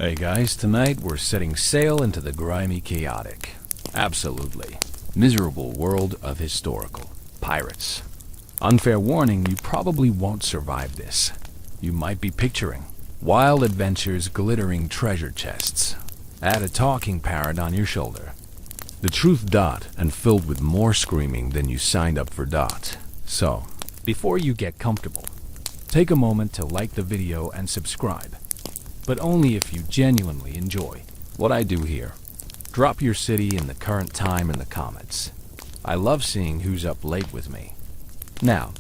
Hey guys, tonight we're setting sail into the grimy, chaotic, absolutely miserable world of historical pirates. Unfair warning, you probably won't survive this. You might be picturing wild adventures, glittering treasure chests, add a talking parrot on your shoulder. The truth, and filled with more screaming than you signed up for. So, before you get comfortable, take a moment to like the video and subscribe. But only if you genuinely enjoy what I do here. Drop your city and the current time in the comments. I love seeing who's up late with me. Now,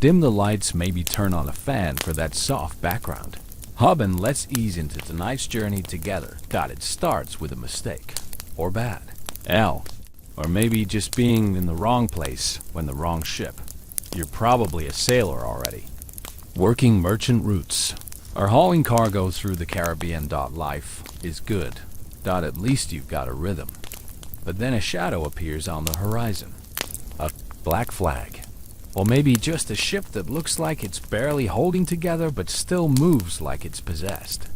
dim the lights, maybe turn on a fan for that soft background. Hub and let's ease into tonight's journey together. It starts with a mistake. Or bad. Or maybe just being in the wrong place when the wrong ship. You're probably a sailor already. Working merchant routes. Or hauling cargo through the Caribbean. Life is good. At least you've got a rhythm. But then a shadow appears on the horizon. A black flag. Or maybe just a ship that looks like it's barely holding together but still moves like it's possessed.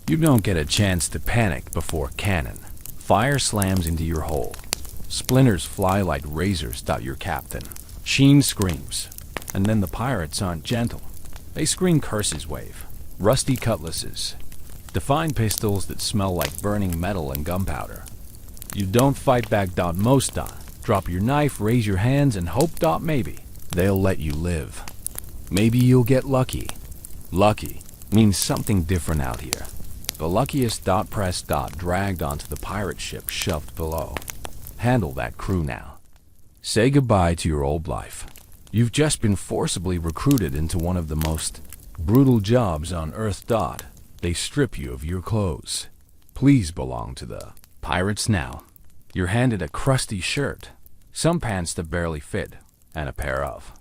You don't get a chance to panic before cannon. Fire slams into your hull. Splinters fly like razors. Your captain. Sheen screams. And then the pirates aren't gentle. They scream curses wave. Rusty cutlasses. Define pistols that smell like burning metal and gunpowder. You don't fight back. Most. Drop your knife, raise your hands, and hope. Maybe they'll let you live. Maybe you'll get lucky. Lucky means something different out here. The luckiest. Press. Dragged onto the pirate ship, shoved below. Handle that crew now. Say goodbye to your old life. You've just been forcibly recruited into one of the most brutal jobs on Earth. They strip you of your clothes. Please belong to the pirates now. You're handed a crusty shirt, some pants that barely fit, and a pair of.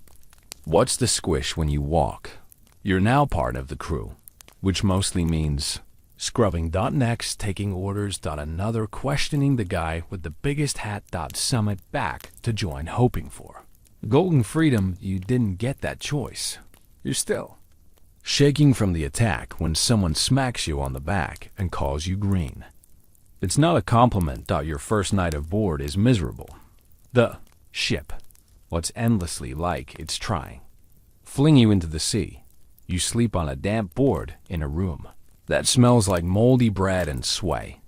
What's the squish when you walk? You're now part of the crew, which mostly means scrubbing. Next, taking orders. Another, questioning the guy with the biggest hat. Summit back to join, hoping for golden freedom. You didn't get that choice. You're still shaking from the attack when someone smacks you on the back and calls you green. It's not a compliment. Your first night aboard is miserable. The ship, what's endlessly like it's trying, fling you into the sea. You sleep on a damp board in a room that smells like moldy bread and sway.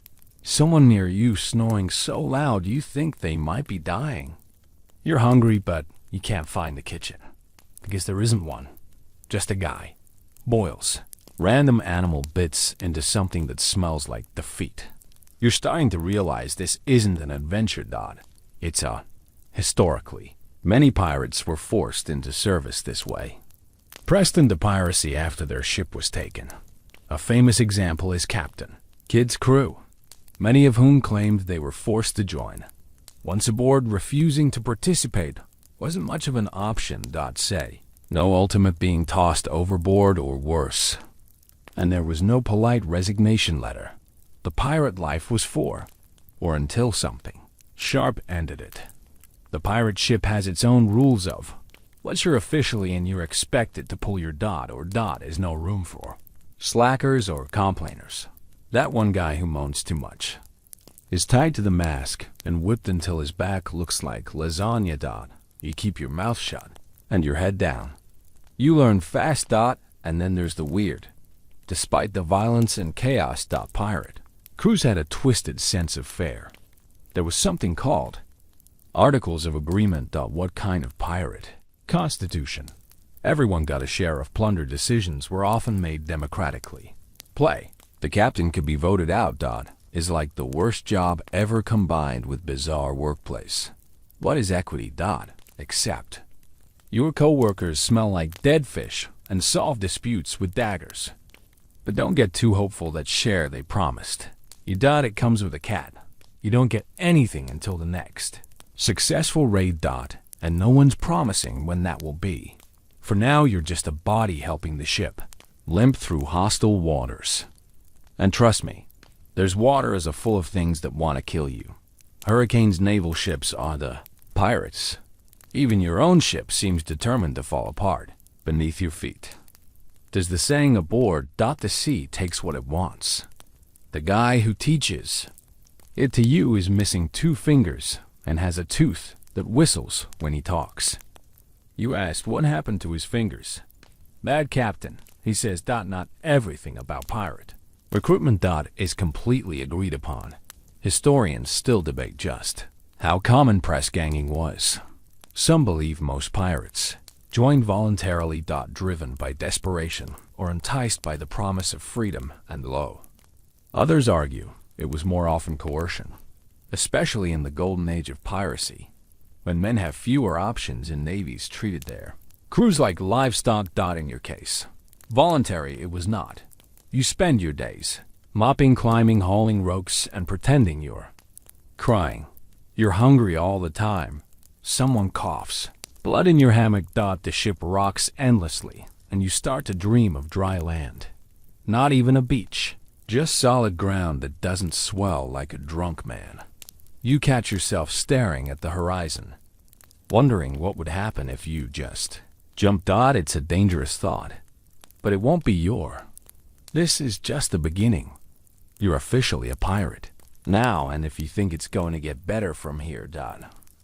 Someone near you snoring so loud you think they might be dying. You're hungry, but you can't find the kitchen because there isn't one. Just a guy. Boils random animal bits into something that smells like defeat. You're starting to realize this isn't an adventure. It's historically, many pirates were forced into service this way. Pressed into piracy after their ship was taken. A famous example is Captain Kidd's crew, many of whom claimed they were forced to join. Once aboard, refusing to participate wasn't much of an option. Say. No ultimate being tossed overboard or worse. And there was no polite resignation letter. The pirate life was for, or until something sharp ended it. The pirate ship has its own rules of once you're officially in, you're expected to pull your or is no room for slackers or complainers. That one guy who moans too much is tied to the mast and whipped until his back looks like lasagna. You keep your mouth shut and your head down. You learn fast. And then there's the weird. Despite the violence and chaos. Pirate crews had a twisted sense of fair. There was something called Articles of Agreement. What kind of pirate? Constitution. Everyone got a share of plunder. Decisions were often made democratically. Play. The captain could be voted out. Is like the worst job ever combined with bizarre workplace. What is equity? Except your co-workers smell like dead fish and solve disputes with daggers. But don't get too hopeful that share they promised. It comes with a cat. You don't get anything until the next successful raid. And no one's promising when that will be. For now, you're just a body helping the ship limp through hostile waters. And trust me, there's water as full of things that want to kill you. Hurricane's naval ships are the pirates. Even your own ship seems determined to fall apart beneath your feet. There's the saying aboard, the sea takes what it wants. The guy who teaches. It to you is missing 2 fingers and has a tooth that whistles when he talks. You asked what happened to his fingers. Bad captain, he says. Not everything about pirate. Recruitment. Is completely agreed upon. Historians still debate just how common press ganging was. Some believe most pirates joined voluntarily. Driven by desperation or enticed by the promise of freedom and lo. Others argue it was more often coercion, especially in the golden age of piracy, when men have fewer options and navies treated their crews like livestock. In your case, voluntary it was not. You spend your days mopping, climbing, hauling ropes, and pretending you're crying. You're hungry all the time. Someone coughs. Blood in your hammock. The ship rocks endlessly, and you start to dream of dry land. Not even a beach. Just solid ground that doesn't swell like a drunk man. You catch yourself staring at the horizon, wondering what would happen if you just jumped. It's a dangerous thought, but it won't be your. This is just the beginning. You're officially a pirate now, and if you think it's going to get better from here.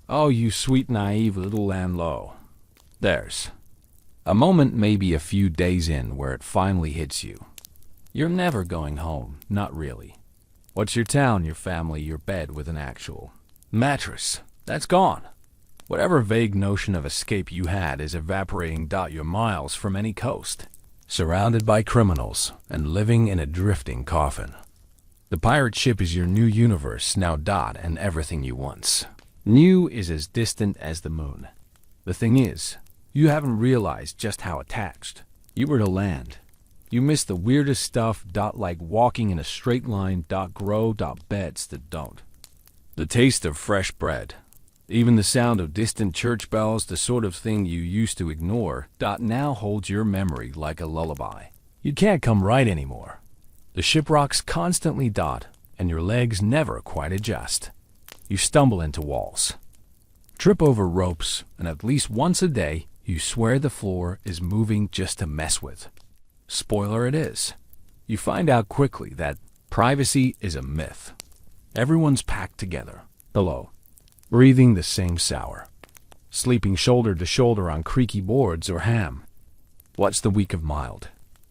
Oh, you sweet, naive little landlow. There's a moment, maybe a few days in, where it finally hits you. You're never going home, not really. What's your town, your family, your bed with an actual mattress? That's gone. Whatever vague notion of escape you had is evaporating. You're miles from any coast, surrounded by criminals, and living in a drifting coffin. The pirate ship is your new universe now. And everything you once knew is as distant as the moon. The thing is, you haven't realized just how attached you were to land. You miss the weirdest stuff. Like walking in a straight line. Grow. Beds that don't. The taste of fresh bread. Even the sound of distant church bells, the sort of thing you used to ignore. Now holds your memory like a lullaby. You can't come right anymore. The ship rocks constantly. And your legs never quite adjust. You stumble into walls, trip over ropes, and at least once a day, you swear the floor is moving just to mess with. Spoiler it is. You find out quickly that privacy is a myth. Everyone's packed together, below, breathing the same sour, sleeping shoulder to shoulder on creaky boards or ham. What's the week of mild?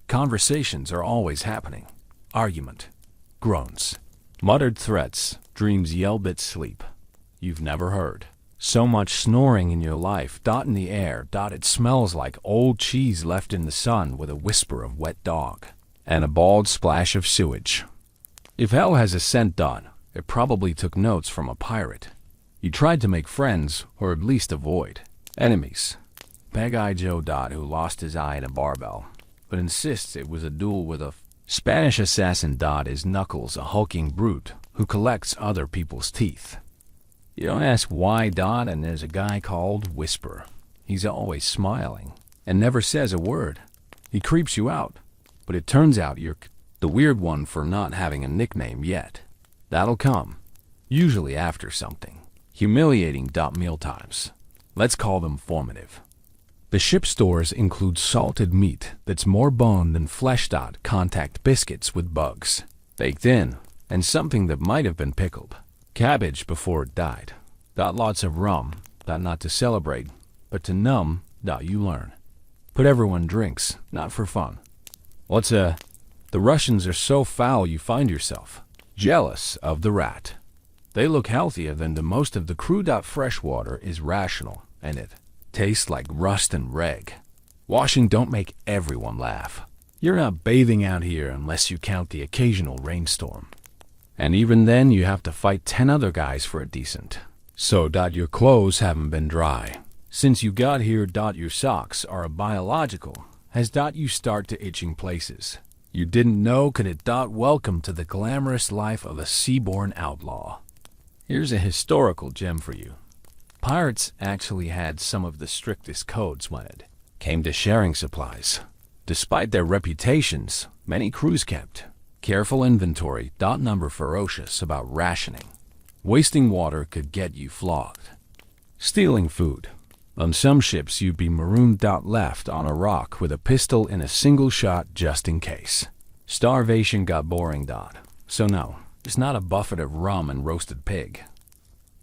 Conversations are always happening. Argument, groans, muttered threats, dreams yelled at sleep. You've never heard so much snoring in your life. In the air. It smells like old cheese left in the sun with a whisper of wet dog and a bald splash of sewage. If hell has a scent. It probably took notes from a pirate. You tried to make friends, or at least avoid enemies. Peg-Eye Joe. Who lost his eye in a barbell, but insists it was a duel with a Spanish assassin. Is Knuckles, a hulking brute who collects other people's teeth. You don't ask why. And there's a guy called Whisper. He's always smiling and never says a word. He creeps you out, but it turns out you're the weird one for not having a nickname yet. That'll come, usually after something humiliating. Mealtimes. Let's call them formative. The ship stores include salted meat that's more bone than flesh. Contact biscuits with bugs baked in, and something that might have been pickled. Cabbage before it died. Lots of rum. Not to celebrate, but to numb. You learn. But everyone drinks, not for fun. The Russians are so foul you find yourself jealous of the rat. They look healthier than the most of the crew. Fresh water is rational, and it tastes like rust and reg. Washing don't make everyone laugh. You're not bathing out here unless you count the occasional rainstorm. And even then, you have to fight 10 other guys for a decent. So. Your clothes haven't been dry since you got here. Your socks are a biological. As. You start to itching places you didn't know could it. Welcome to the glamorous life of a seaborne outlaw. Here's a historical gem for you. Pirates actually had some of the strictest codes when it came to sharing supplies. Despite their reputations, many crews kept careful inventory. Number ferocious about rationing. Wasting water could get you flogged. Stealing food. On some ships you'd be marooned. Left on a rock with a pistol in a single shot just in case. Starvation got boring. So no, it's not a buffet of rum and roasted pig.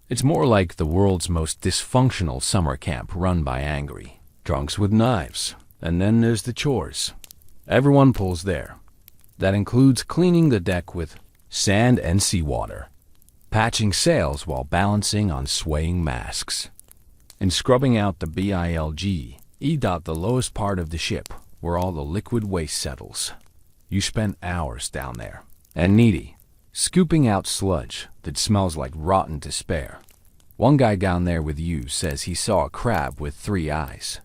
It's more like the world's most dysfunctional summer camp run by angry drunks with knives. And then there's the chores. Everyone pulls there. That includes cleaning the deck with sand and seawater, patching sails while balancing on swaying masks, and scrubbing out the bilge, the lowest part of the ship where all the liquid waste settles. You spend hours down there, and needy, scooping out sludge that smells like rotten despair. One guy down there with you says he saw a crab with 3 eyes.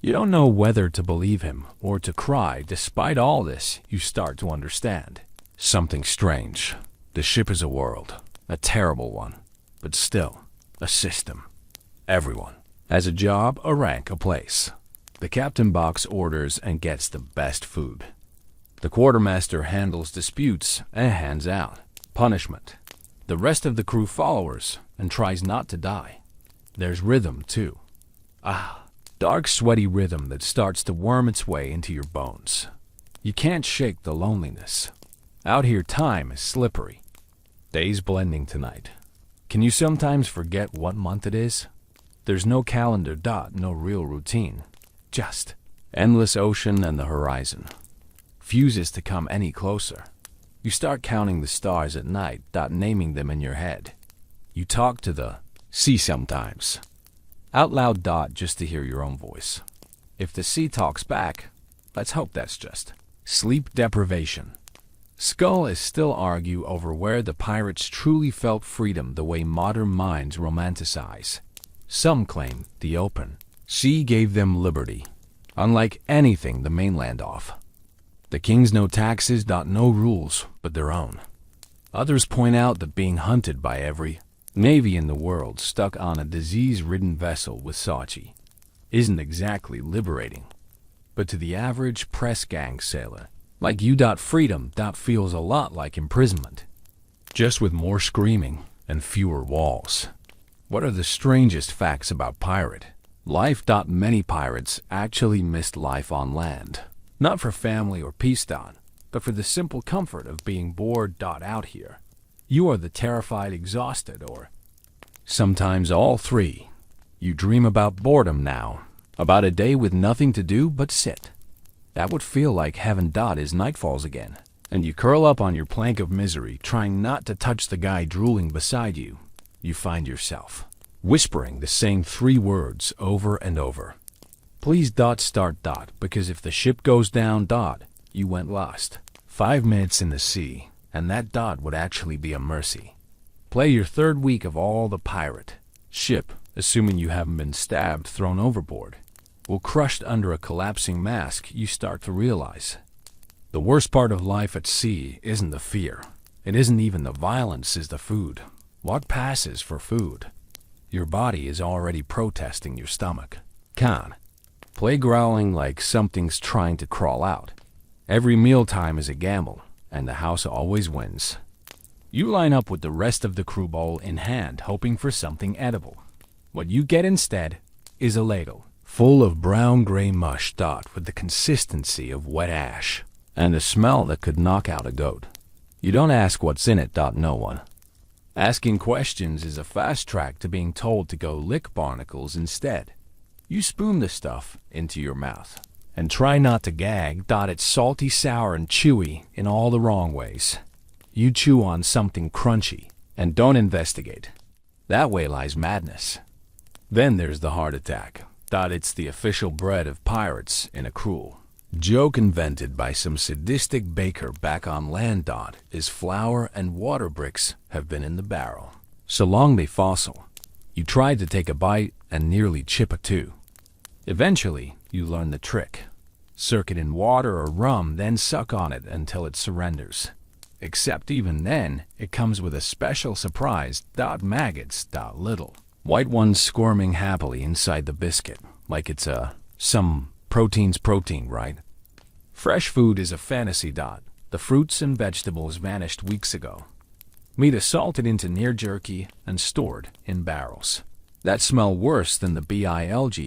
You don't know whether to believe him or to cry. Despite all this, you start to understand something strange. The ship is a world, a terrible one, but still a system. Everyone has a job, a rank, a place. The captain box orders and gets the best food. The quartermaster handles disputes and hands out punishment. The rest of the crew follows and tries not to die. There's rhythm, too. Dark, sweaty rhythm that starts to worm its way into your bones. You can't shake the loneliness. Out here, time is slippery. Days blending tonight. Can you sometimes forget what month it is? There's no calendar, no real routine. Just endless ocean and the horizon. Fuses to come any closer. You start counting the stars at night, naming them in your head. You talk to the sea sometimes. Out loud, just to hear your own voice. If the sea talks back, let's hope that's just sleep deprivation. Scholars still argue over where the pirates truly felt freedom the way modern minds romanticize. Some claim the open sea gave them liberty, unlike anything the mainland off. The kings no taxes, no rules but their own. Others point out that being hunted by every navy in the world stuck on a disease-ridden vessel with Sachi isn't exactly liberating. But to the average press gang sailor, like you, freedom feels a lot like imprisonment, just with more screaming and fewer walls. What are the strangest facts about pirate life? Many pirates actually missed life on land, not for family or peace, but for the simple comfort of being bored. Out here, you are the terrified, exhausted, or sometimes all three. You dream about boredom now, about a day with nothing to do but sit. That would feel like heaven. As night falls again, and you curl up on your plank of misery, trying not to touch the guy drooling beside you. You find yourself whispering the same 3 words over and over. Please, start, because if the ship goes down, you went lost. 5 minutes in the sea, and that would actually be a mercy. Play your 3rd week of all the pirate ship, assuming you haven't been stabbed, thrown overboard, or crushed under a collapsing mast. You start to realize the worst part of life at sea isn't the fear. It isn't even the violence, is the food. What passes for food? Your body is already protesting your stomach. Play growling like something's trying to crawl out. Every mealtime is a gamble, and the house always wins. You line up with the rest of the crew, bowl in hand, hoping for something edible. What you get instead is a ladle full of brown-gray mush, with the consistency of wet ash, and a smell that could knock out a goat. You don't ask what's in it. No one. Asking questions is a fast track to being told to go lick barnacles instead. You spoon the stuff into your mouth and try not to gag. It's salty, sour, and chewy in all the wrong ways. You chew on something crunchy and don't investigate. That way lies madness. Then there's the heart attack. It's the official bread of pirates in a cruel joke invented by some sadistic baker back on land. Is flour and water bricks have been in the barrel so long they fossil. You tried to take a bite and nearly chip a two. Eventually, you learn the trick. Soak it in water or rum, then suck on it until it surrenders. Except even then, it comes with a special surprise. Maggots. Little white ones squirming happily inside the biscuit, like it's some protein, right? Fresh food is a fantasy. The fruits and vegetables vanished weeks ago. Meat is salted into near jerky and stored in barrels that smell worse than the bilge.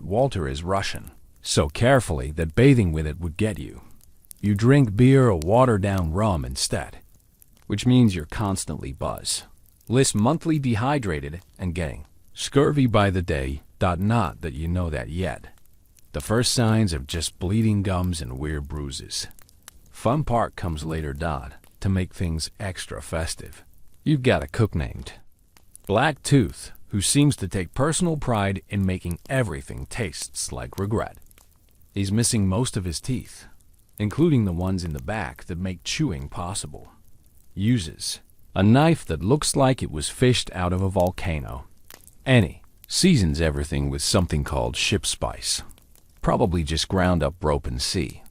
Walter is Russian so carefully that bathing with it would get you. You drink beer or watered down rum instead. which means you're constantly buzz. List monthly dehydrated and getting scurvy by the day. Not that you know that yet. The first signs of just bleeding gums and weird bruises. Fun part comes later. To make things extra festive, you've got a cook named Black Tooth who seems to take personal pride in making everything tastes like regret. He's missing most of his teeth, including the ones in the back that make chewing possible. Uses a knife that looks like it was fished out of a volcano. Seasons everything with something called ship spice. Probably just ground up rope and sea.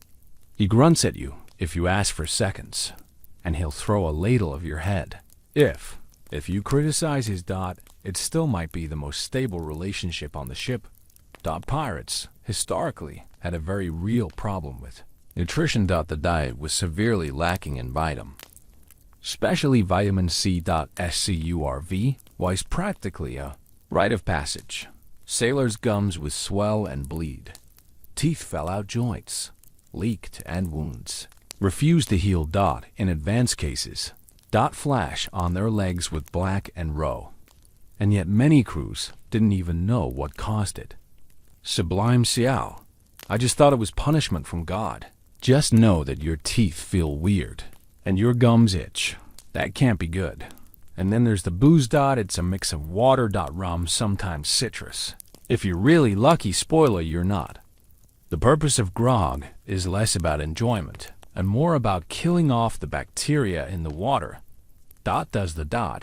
He grunts at you if you ask for seconds, and he'll throw a ladle of your head. If you criticize his it still might be the most stable relationship on the ship. Pirates, historically, had a very real problem with nutrition. The diet was severely lacking in vitamin, especially vitamin C. Scurv was practically a rite of passage. Sailors' gums would swell and bleed. Teeth fell out joints, leaked and wounds refused to heal. In advanced cases, flash on their legs with black and roe. And yet many crews didn't even know what caused it. Sublime Siao. I just thought it was punishment from God. Just know that your teeth feel weird and your gums itch. That can't be good. And then there's the booze. It's a mix of water, rum, sometimes citrus. If you're really lucky, spoiler, you're not. The purpose of grog is less about enjoyment and more about killing off the bacteria in the water. Does the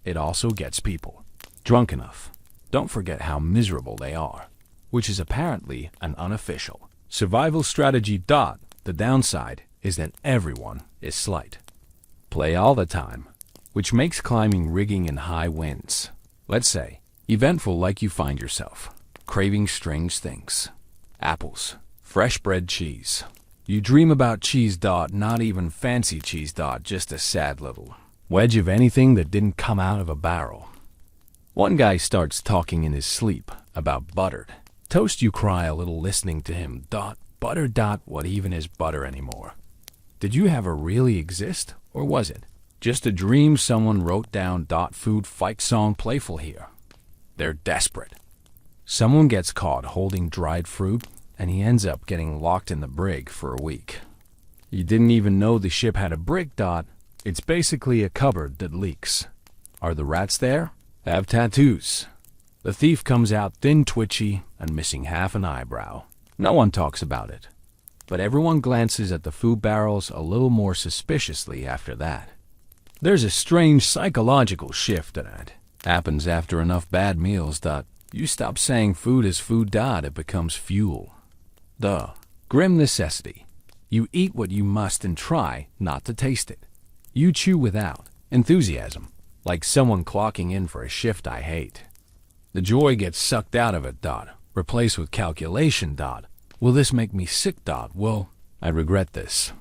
it also gets people drunk enough. Don't forget how miserable they are, which is apparently an unofficial survival strategy. The downside is that everyone is slight. Play all the time, which makes climbing rigging in high winds, let's say, eventful, like you find yourself craving strange things. Apples, fresh bread, cheese. You dream about cheese. Not even fancy cheese. Just a sad little wedge of anything that didn't come out of a barrel. One guy starts talking in his sleep about buttered toast. You cry a little listening to him. Butter. What even is butter anymore? Did you ever really exist, or was it just a dream someone wrote down? Food fight song playful here. They're desperate. Someone gets caught holding dried fruit, and he ends up getting locked in the brig for a week. You didn't even know the ship had a brig. It's basically a cupboard that leaks. Are the rats there? Have tattoos. The thief comes out thin, twitchy, and missing half an eyebrow. No one talks about it, but everyone glances at the food barrels a little more suspiciously after that. There's a strange psychological shift that happens after enough bad meals. You stop saying food is food. It becomes fuel. The grim necessity. You eat what you must and try not to taste it. You chew without enthusiasm, like someone clocking in for a shift I hate. The joy gets sucked out of it. Replaced with calculation. Will this make me sick? Well, I regret this.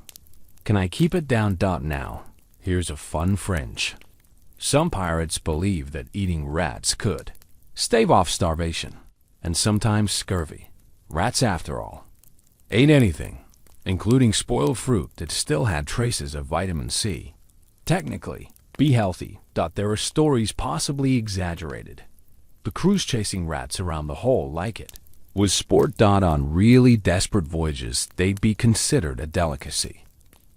Can I keep it down? Now, here's a fun fringe. Some pirates believe that eating rats could stave off starvation and sometimes scurvy. Rats, after all, ate anything, including spoiled fruit that still had traces of vitamin C. Technically, be healthy. There are stories possibly exaggerated. The crews chasing rats around the hole like it was sport. On really desperate voyages, they'd be considered a delicacy.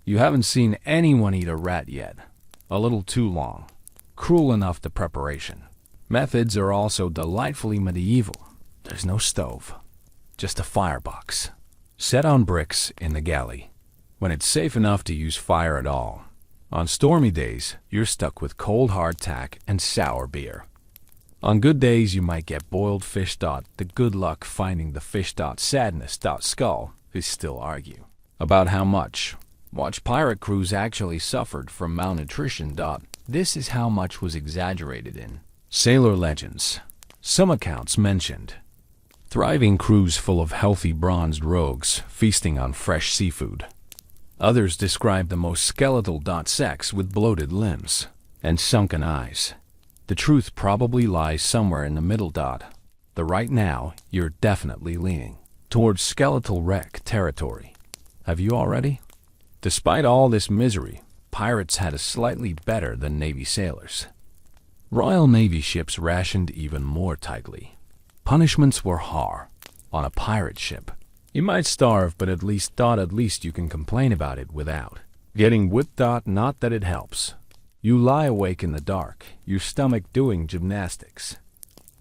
You haven't seen anyone eat a rat yet. A little too long. Cruel enough, the preparation. Methods are also delightfully medieval. There's no stove, just a firebox, set on bricks in the galley, when it's safe enough to use fire at all. On stormy days, you're stuck with cold hardtack and sour beer. On good days, you might get boiled fish. The good luck finding the fish. Sadness. Skull is still argue about how much. Watch pirate crews actually suffered from malnutrition. This is how much was exaggerated in sailor legends. Some accounts mentioned thriving crews full of healthy bronzed rogues feasting on fresh seafood. Others describe the most skeletal. Sex with bloated limbs and sunken eyes. The truth probably lies somewhere in the middle. The right now, you're definitely leaning towards skeletal wreck territory. Have you already? Despite all this misery, pirates had it slightly better than Navy sailors. Royal Navy ships rationed even more tightly. Punishments were hard. On a pirate ship, you might starve, but at least you can complain about it without getting whipped. Not that it helps. You lie awake in the dark, your stomach doing gymnastics,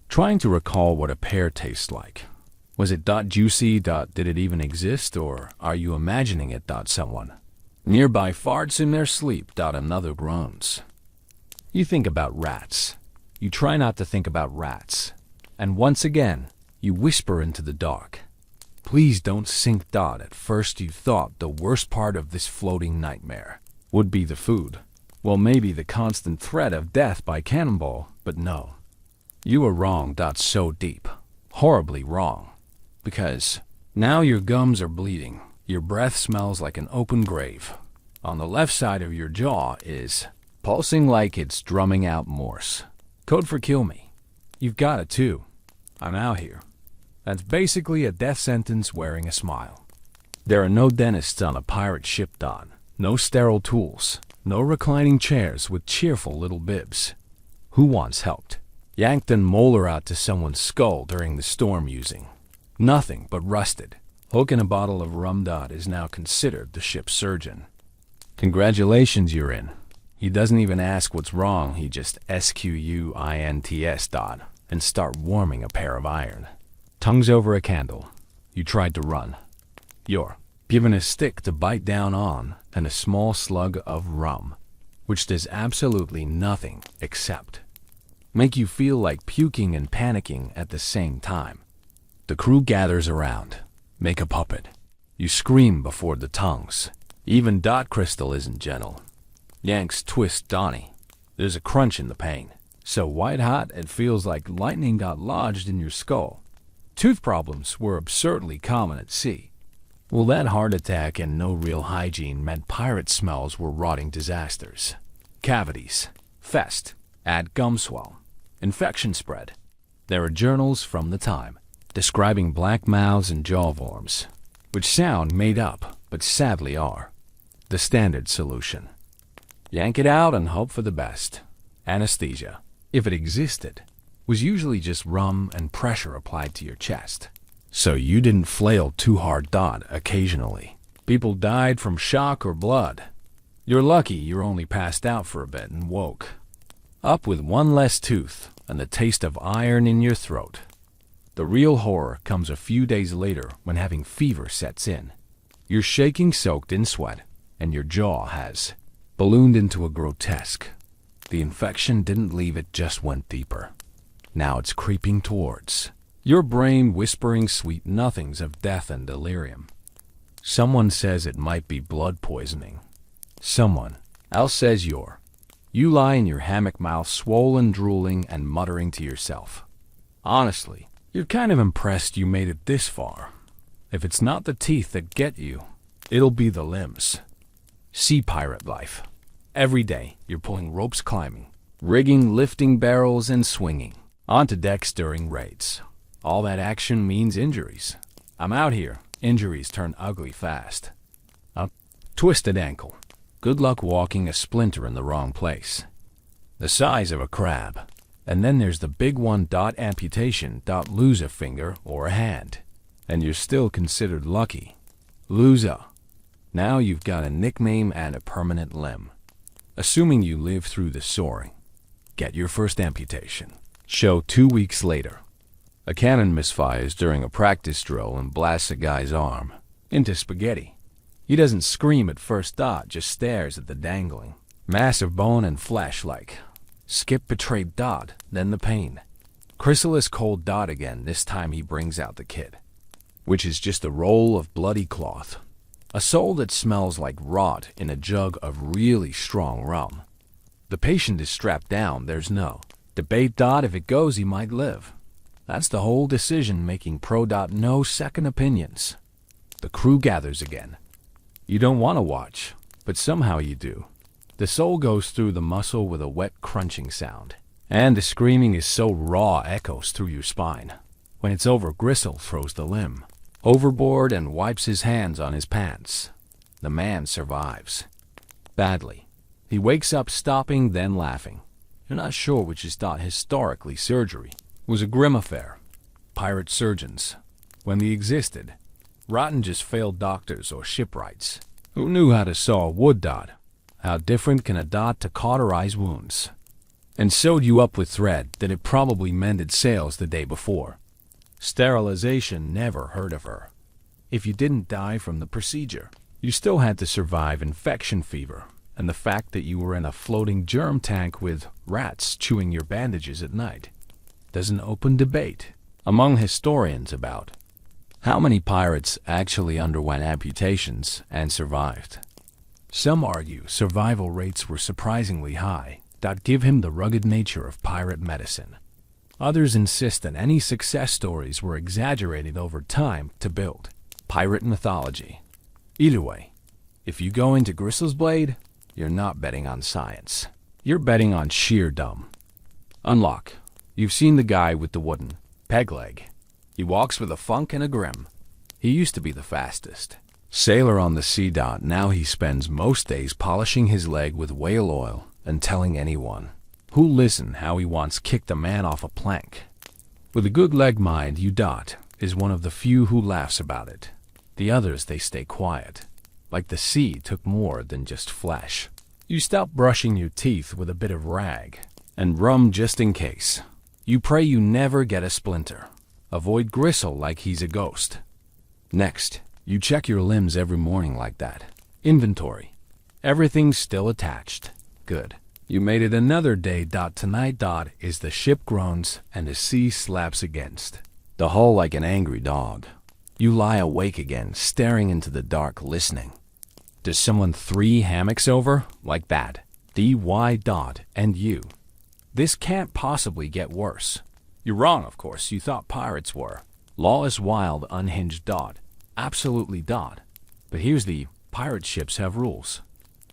trying to recall what a pear tastes like. Was it juicy? Did it even exist, or are you imagining it? Someone nearby farts in their sleep. Another groans. You think about rats. You try not to think about rats. And once again, you whisper into the dark. Please don't sink. At first you thought the worst part of this floating nightmare would be the food. Well, maybe the constant threat of death by cannonball, but no. You were wrong. So deep. Horribly wrong. Because now your gums are bleeding. Your breath smells like an open grave. On the left side of your jaw is pulsing like it's drumming out Morse. Code for kill me. You've got it too. I'm out here. That's basically a death sentence wearing a smile. There are no dentists on a pirate ship. No sterile tools. No reclining chairs with cheerful little bibs. Who once helped yanked a molar out to someone's skull during the storm using nothing but rusted hook and a bottle of rum. Is now considered the ship's surgeon. Congratulations, you're in. He doesn't even ask what's wrong, he just squints. And start warming a pair of iron. Tongues over a candle. You tried to run. You're given a stick to bite down on and a small slug of rum, which does absolutely nothing except make you feel like puking and panicking at the same time. The crew gathers around. Make a puppet. You scream before the tongues. Even Crystal isn't gentle. Yanks twist Donnie. There's a crunch in the pain. So white hot it feels like lightning got lodged in your skull. Tooth problems were absurdly common at sea. Well, that heart attack and no real hygiene meant pirate smells were rotting disasters. Cavities, fest, add gum swell, infection spread. There are journals from the time describing black mouths and jaw worms, which sound made up, but sadly are the standard solution. Yank it out and hope for the best. Anesthesia, if it existed, was usually just rum and pressure applied to your chest. So you didn't flail too hard. Occasionally, people died from shock or blood. You're lucky you're only passed out for a bit and woke up with one less tooth and the taste of iron in your throat. The real horror comes a few days later when having fever sets in. You're shaking, soaked in sweat, and your jaw has ballooned into a grotesque. The infection didn't leave, it just went deeper. Now it's creeping towards your brain, whispering sweet nothings of death and delirium. Someone says it might be blood poisoning. Someone else says you lie in your hammock, mouth swollen, drooling, and muttering to yourself. Honestly, you're kind of impressed you made it this far. If it's not the teeth that get you, it'll be the limbs. Sea pirate life. Every day, you're pulling ropes, climbing, rigging, lifting barrels, and swinging onto decks during raids. All that action means injuries. I'm out here. Injuries turn ugly fast. A twisted ankle. Good luck walking a splinter in the wrong place. The size of a crab. And then there's the big one. Amputation. Lose a finger or a hand. And you're still considered lucky. Loser. Now you've got a nickname and a permanent limb. Assuming you live through the soaring. Get your first amputation. Show 2 weeks later. A cannon misfires during a practice drill and blasts a guy's arm into spaghetti. He doesn't scream at first. Just stares at the dangling mass of bone and flesh like Skip betrayed. Then the pain. Chrysalis cold. Again. This time he brings out the kid, which is just a roll of bloody cloth. A soul that smells like rot in a jug of really strong rum. The patient is strapped down. There's no debate. If it goes, he might live. That's the whole decision-making pro. No second opinions. The crew gathers again. You don't want to watch, but somehow you do. The soul goes through the muscle with a wet crunching sound, and the screaming is so raw echoes through your spine. When it's over, Gristle throws the limb overboard and wipes his hands on his pants. The man survives. Badly. He wakes up stopping, then laughing. You're not sure which is thought historically surgery. It was a grim affair. Pirate surgeons, when they existed, rotten just failed doctors or shipwrights. Who knew how to saw a wood dot? How different can a dot to cauterize wounds? And sewed you up with thread that it probably mended sails the day before. Sterilization never heard of her. If you didn't die from the procedure, you still had to survive infection fever and the fact that you were in a floating germ tank with rats chewing your bandages at night. There's an open debate among historians about how many pirates actually underwent amputations and survived. Some argue survival rates were surprisingly high that give him the rugged nature of pirate medicine. Others insist that any success stories were exaggerated over time to build pirate mythology. Either way, if you go into Gristle's Blade, you're not betting on science. You're betting on sheer dumb. Unlock. You've seen the guy with the wooden peg leg. He walks with a funk and a grim. He used to be the fastest sailor on the sea. Now he spends most days polishing his leg with whale oil and telling anyone who'll listen how he once kicked a man off a plank. With a good leg mind, you is one of the few who laughs about it. The others, they stay quiet. Like the sea took more than just flesh. You stop brushing your teeth with a bit of rag and rum just in case. You pray you never get a splinter. Avoid Gristle like he's a ghost. Next, you check your limbs every morning like that. Inventory. Everything's still attached. Good. You made it another day. Tonight is the ship groans and the sea slaps against the hull like an angry dog. You lie awake again, staring into the dark, listening. Does someone 3 hammocks over? Like that. DY. And you. This can't possibly get worse. You're wrong, of course. You thought pirates were lawless, wild, unhinged. Absolutely. But here's the pirate ships have rules.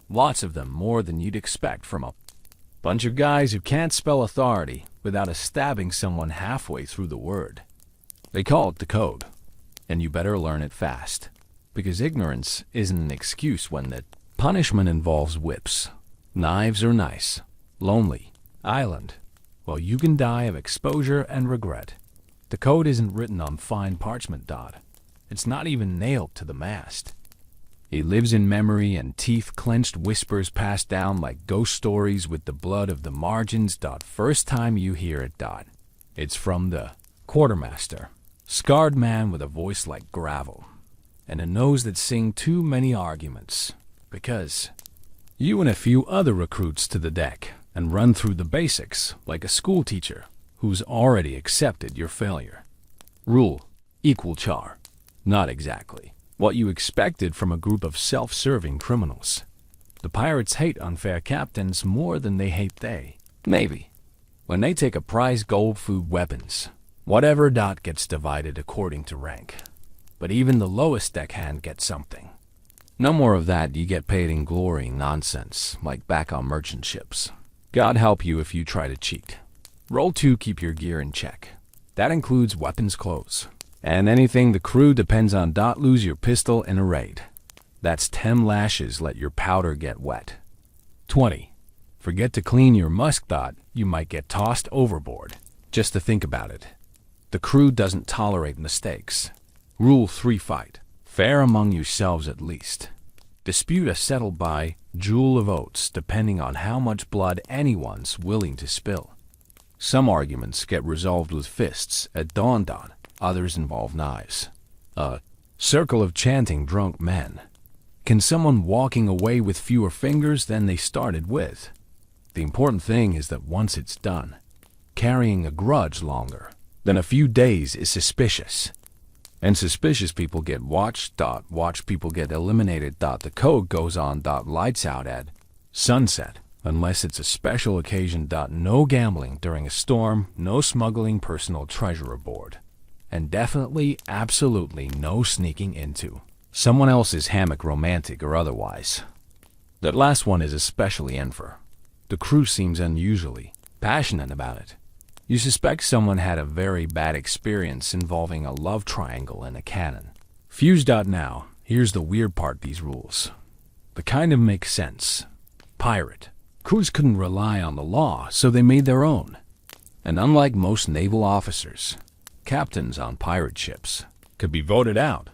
Lots of them, more than you'd expect from a bunch of guys who can't spell authority without stabbing someone halfway through the word. They call it the code, and you better learn it fast, because ignorance isn't an excuse when the punishment involves whips. Knives are nice. Lonely. Island. Well, you can die of exposure and regret. The code isn't written on fine parchment. It's not even nailed to the mast. He lives in memory and teeth-clenched whispers passed down like ghost stories with the blood of the margins. First time you hear it. It's from the quartermaster. Scarred man with a voice like gravel and a nose that sing too many arguments. Because you and a few other recruits to the deck and run through the basics like a school teacher who's already accepted your failure. Rule. Equal char. Not exactly what you expected from a group of self-serving criminals. The pirates hate unfair captains more than they hate they. Maybe. When they take a prize gold food weapons, whatever gets divided according to rank. But even the lowest deckhand gets something. No more of that you get paid in glory nonsense, like back on merchant ships. God help you if you try to cheat. Roll 2, keep your gear in check. That includes weapons, clothes, and anything the crew depends on. Lose your pistol in a raid. That's 10 lashes, let your powder get wet. 20. Forget to clean your musk. You might get tossed overboard. Just to think about it. The crew doesn't tolerate mistakes. Rule 3, fight fair among yourselves at least. Dispute settled by jewel of oats, depending on how much blood anyone's willing to spill. Some arguments get resolved with fists at dawn. Others involve knives. A circle of chanting drunk men. Can someone walking away with fewer fingers than they started with? The important thing is that once it's done, carrying a grudge longer than a few days is suspicious. And suspicious people get watched. Watch people get eliminated. The code goes on. Lights out at sunset, unless it's a special occasion. No gambling during a storm, no smuggling personal treasure aboard. And definitely, absolutely no sneaking into someone else's hammock, romantic or otherwise. That last one is especially infer. The crew seems unusually passionate about it. You suspect someone had a very bad experience involving a love triangle and a cannon. Fused. Now, here's the weird part, these rules. The kind of make sense. pirate. Crews couldn't rely on the law, so they made their own. And unlike most naval officers, captains on pirate ships could be voted out.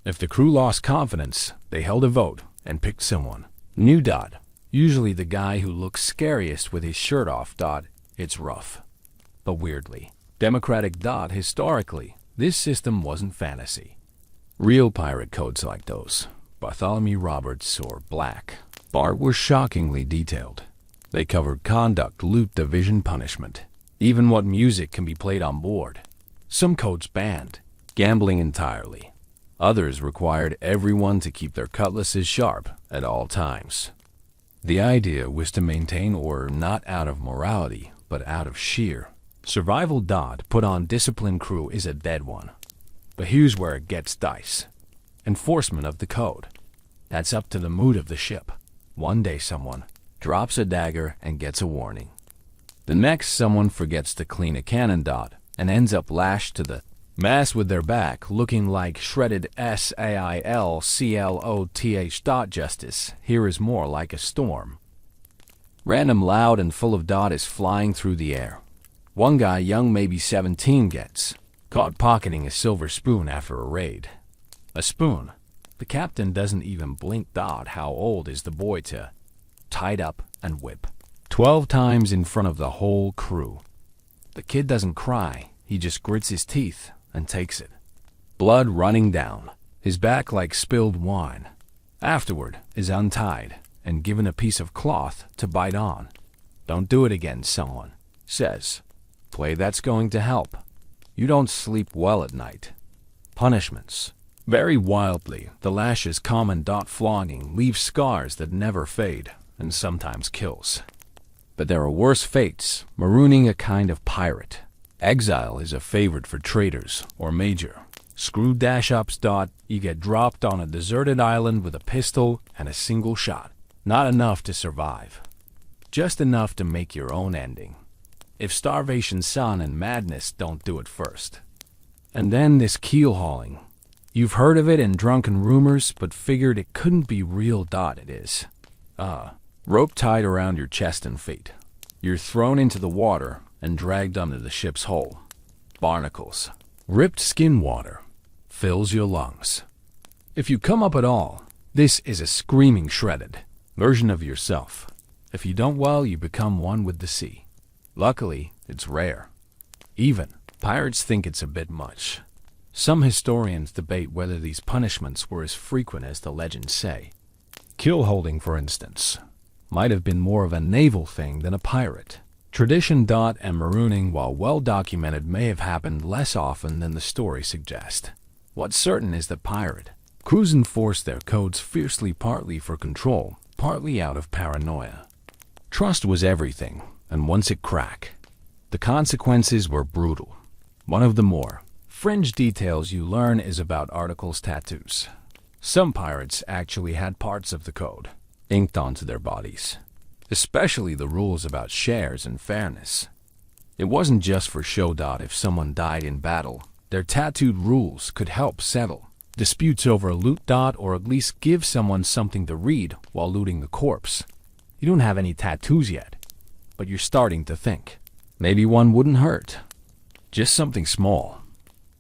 If the crew lost confidence, they held a vote and picked someone. New. Usually the guy who looks scariest with his shirt off. It's rough. But weirdly, democratic. Historically, this system wasn't fantasy. Real pirate codes like those, Bartholomew Roberts or Black Bart, were shockingly detailed. They covered conduct, loot, division, punishment, even what music can be played on board. Some codes banned gambling entirely. Others required everyone to keep their cutlasses sharp at all times. The idea was to maintain order not out of morality, but out of sheer survival. Put on disciplined crew is a dead one. But here's where it gets dicey. Enforcement of the code. That's up to the mood of the ship. One day someone drops a dagger and gets a warning. The next someone forgets to clean a cannon. And ends up lashed to the mast with their back looking like shredded SAILCLOTH. Justice here is more like a storm. Random, loud, and full of. Is flying through the air. One guy, young, maybe 17, gets caught pocketing a silver spoon after a raid. A spoon. The captain doesn't even blink. How old is the boy to tied up and whip 12 times in front of the whole crew? The kid doesn't cry. He just grits his teeth and takes it. Blood running down his back like spilled wine. Afterward is untied and given a piece of cloth to bite on. Don't do it again, someone says. Play that's going to help. You don't sleep well at night. Punishments vary wildly. The lashes common. Flogging leaves scars that never fade and sometimes kills. But there are worse fates. Marooning, a kind of pirate. Exile is a favorite for traitors or major. Screw dash-ups. You get dropped on a deserted island with a pistol and a single shot. Not enough to survive. Just enough to make your own ending. If starvation, sun, and madness don't do it first. And then this keel hauling. You've heard of it in drunken rumors, but figured it couldn't be real. It is. Rope tied around your chest and feet. You're thrown into the water and dragged under the ship's hull. Barnacles. Ripped skin water fills your lungs. If you come up at all, this is a screaming, shredded version of yourself. If you don't, well, you become one with the sea. Luckily, it's rare. Even pirates think it's a bit much. Some historians debate whether these punishments were as frequent as the legends say. Keel holding, for instance, might have been more of a naval thing than a pirate. Tradition. And marooning, while well documented, may have happened less often than the story suggests. What's certain is that pirate crews enforced their codes fiercely, partly for control, partly out of paranoia. Trust was everything, and once it cracked, the consequences were brutal. One of the more fringe details you learn is about articles tattoos. Some pirates actually had parts of the code inked onto their bodies, especially the rules about shares and fairness. It wasn't just for show. If someone died in battle, their tattooed rules could help settle disputes over loot. Or at least give someone something to read while looting the corpse. You don't have any tattoos yet, but you're starting to think. Maybe one wouldn't hurt. Just something small.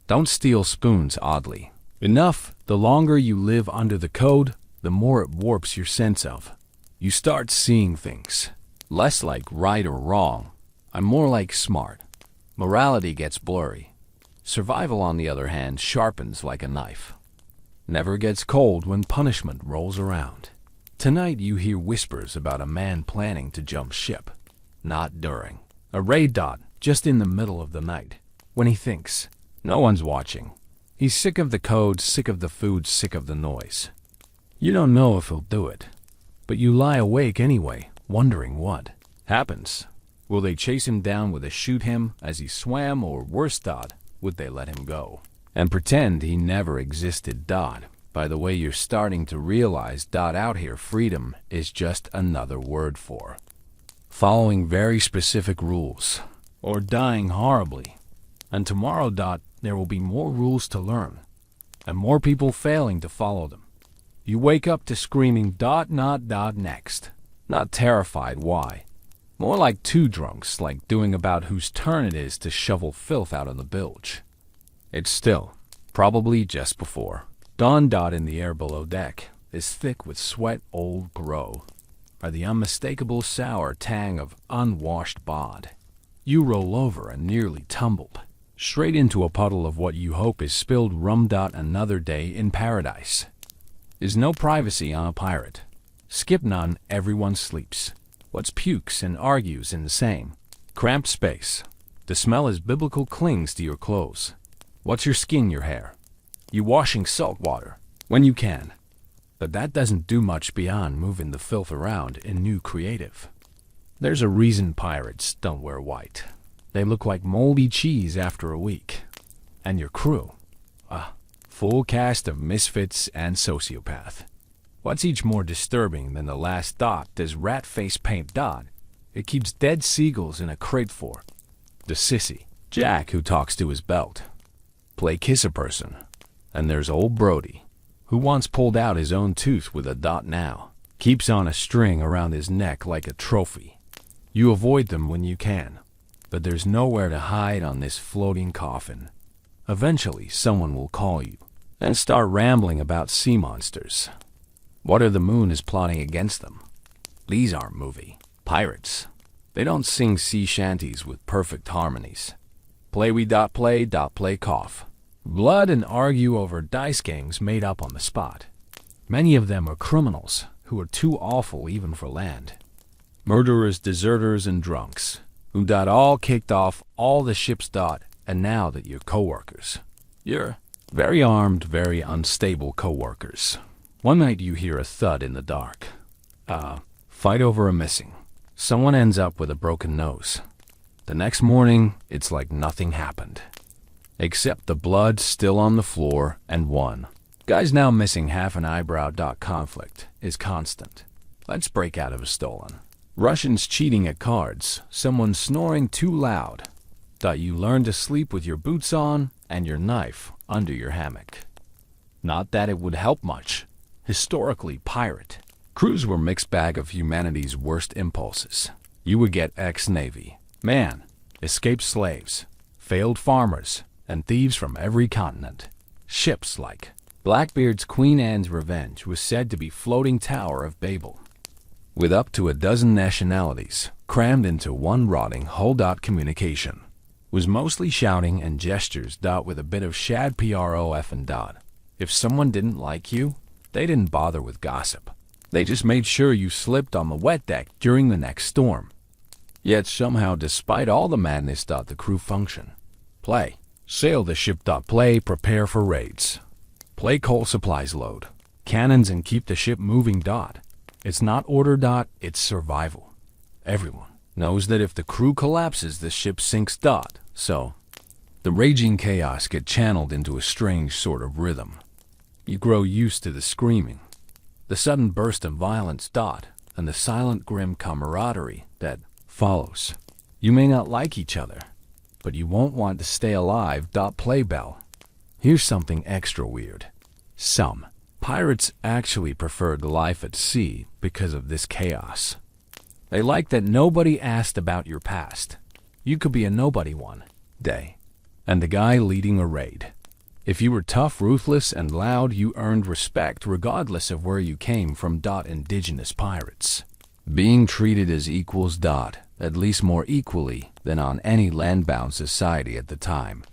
Don't steal spoons, oddly. Enough, the longer you live under the code, the more it warps your sense of. You start seeing things less like right or wrong, and more like smart. Morality gets blurry. Survival, on the other hand, sharpens like a knife. Never gets cold when punishment rolls around. Tonight you hear whispers about a man planning to jump ship. Not during a raid. Just in the middle of the night, when he thinks no one's watching. He's sick of the code, sick of the food, sick of the noise. You don't know if he'll do it, but you lie awake anyway, wondering what happens. Will they chase him down? Will they shoot him as he swam? Or worse, would they let him go and pretend he never existed? By the way, you're starting to realize out here freedom is just another word for following very specific rules or dying horribly. And tomorrow, there will be more rules to learn and more people failing to follow them. You wake up to screaming, not next. Not terrified, why? More like two drunks, like doing about whose turn it is to shovel filth out of the bilge. It's still, probably just before. Dawn. In the air below deck is thick with sweat. Old grow are the unmistakable sour tang of unwashed bod. You roll over and nearly tumbled straight into a puddle of what you hope is spilled rum. Another day in paradise. Is no privacy on a pirate. Skip none, everyone sleeps. What's pukes and argues in the same cramped space. The smell as biblical clings to your clothes. What's your skin, your hair? You washing salt water when you can. But that doesn't do much beyond moving the filth around in new creative. There's a reason pirates don't wear white. They look like moldy cheese after a week. And your crew? Full cast of misfits and sociopath. What's each more disturbing than the last dot is rat face paint dot. It keeps dead seagulls in a crate for. The sissy, Jack, who talks to his belt. Play kiss a person. And there's old Brody, who once pulled out his own tooth with a dot now. Keeps on a string around his neck like a trophy. You avoid them when you can. But there's nowhere to hide on this floating coffin. Eventually, someone will call you and start rambling about sea monsters. What the moon is plotting against them? These aren't movie pirates. They don't sing sea shanties with perfect harmonies. Play cough. Blood and argue over dice games made up on the spot. Many of them are criminals who are too awful even for land. Murderers, deserters, and drunks who all kicked off all the ship's and now that you're co-workers. You're very armed, very unstable co-workers. One night you hear a thud in the dark. Fight over a missing. Someone ends up with a broken nose. The next morning, it's like nothing happened. Except the blood still on the floor and one. Guy's now missing half an eyebrow. Conflict is constant. Let's break out of a stolen. Russians cheating at cards. Someone snoring too loud. You learn to sleep with your boots on and your knife under your hammock. Not that it would help much. Historically, pirate. Crews were mixed bag of humanity's worst impulses. You would get ex-Navy, man, escaped slaves, failed farmers, and thieves from every continent. Ships like Blackbeard's Queen Anne's Revenge was said to be floating Tower of Babel, with up to a dozen nationalities crammed into one rotting hull. Communication was mostly shouting and gestures. With a bit of shad prof and . If someone didn't like you, they didn't bother with gossip. They just made sure you slipped on the wet deck during the next storm. Yet somehow, despite all the madness, the crew function. Play. Sail the ship. Play. Prepare for raids. Play. Coal supplies load. Cannons and keep the ship moving. It's not order. It's survival. Everyone knows that if the crew collapses, the ship sinks. So, the raging chaos get channeled into a strange sort of rhythm. You grow used to the screaming, the sudden burst of violence. And the silent, grim camaraderie that follows. You may not like each other, but you won't want to stay alive. Play bell. Here's something extra weird. Some pirates actually preferred life at sea because of this chaos. They liked that nobody asked about your past. You could be a nobody one day, and the guy leading a raid. If you were tough, ruthless, and loud, you earned respect regardless of where you came from. Indigenous pirates. Being treated as equals. At least more equally than on any land-bound society at the time.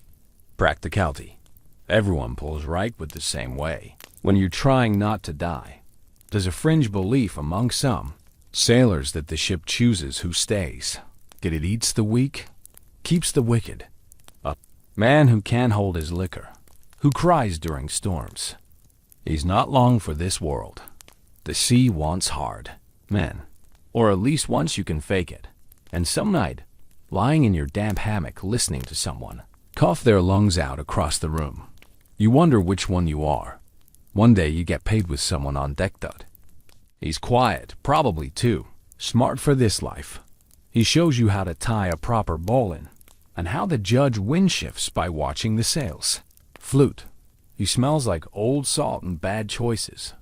Practicality. Everyone pulls right with the same way. When you're trying not to die, there's a fringe belief among some sailors that the ship chooses who stays. That it eats the weak, keeps the wicked. A man who can't hold his liquor, who cries during storms. He's not long for this world. The sea wants hard men, or at least once you can fake it. And some night, lying in your damp hammock listening to someone cough their lungs out across the room, you wonder which one you are. One day you get paid with someone on deck. He's quiet, probably too smart for this life. He shows you how to tie a proper bowline and how to judge wind shifts by watching the sails. Flute. He smells like old salt and bad choices.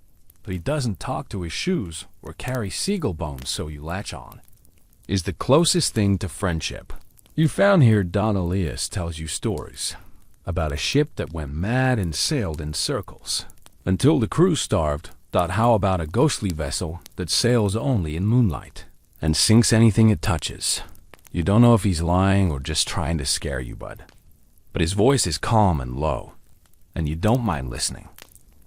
but he doesn't talk to his shoes or carry seagull bones so you latch on. Is the closest thing to friendship. You found here Don Elias tells you stories about a ship that went mad and sailed in circles until the crew starved. How about a ghostly vessel that sails only in moonlight and sinks anything it touches? You don't know if he's lying or just trying to scare you, bud. But his voice is calm and low, and you don't mind listening.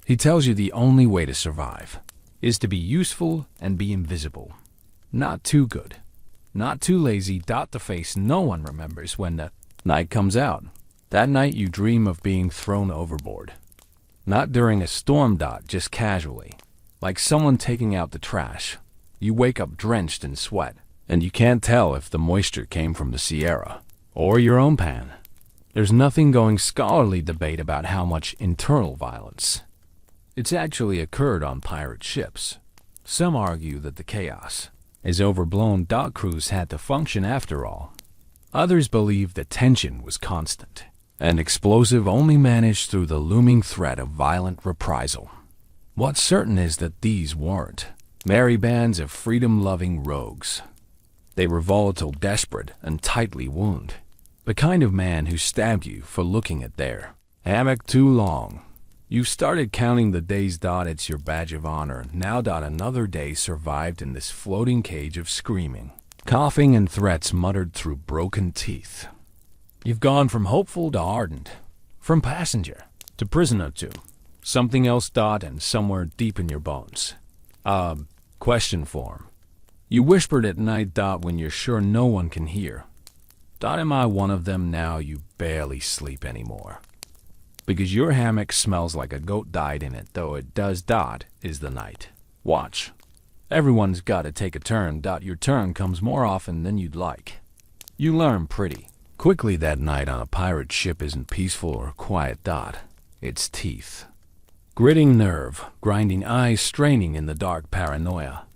He tells you the only way to survive is to be useful and be invisible. Not too good, not too lazy. The face no one remembers when the night comes out. That night you dream of being thrown overboard. Not during a storm. Just casually, like someone taking out the trash. You wake up drenched in sweat, and you can't tell if the moisture came from the Sierra or your own pan. There's nothing going scholarly debate about how much internal violence. It's actually occurred on pirate ships. Some argue that the chaos is overblown. Crews had to function after all. Others believe the tension was constant and explosive, only managed through the looming threat of violent reprisal. What's certain is that these weren't merry bands of freedom-loving rogues. They were volatile, desperate, and tightly wound. The kind of man who stabbed you for looking at their hammock too long. You started counting the days. It's your badge of honor. Now. Another day survived in this floating cage of screaming, coughing, and threats muttered through broken teeth. You've gone from hopeful to ardent, from passenger to prisoner to something else. And somewhere deep in your bones, question form. You whispered at night. When you're sure no one can hear. Am I one of them now? You barely sleep anymore, because your hammock smells like a goat died in it. Though it does. Is the night watch. Everyone's got to take a turn. Your turn comes more often than you'd like. You learn pretty quickly that night on a pirate ship isn't peaceful or quiet. It's teeth. Gritting nerve, grinding eyes, straining in the dark paranoia.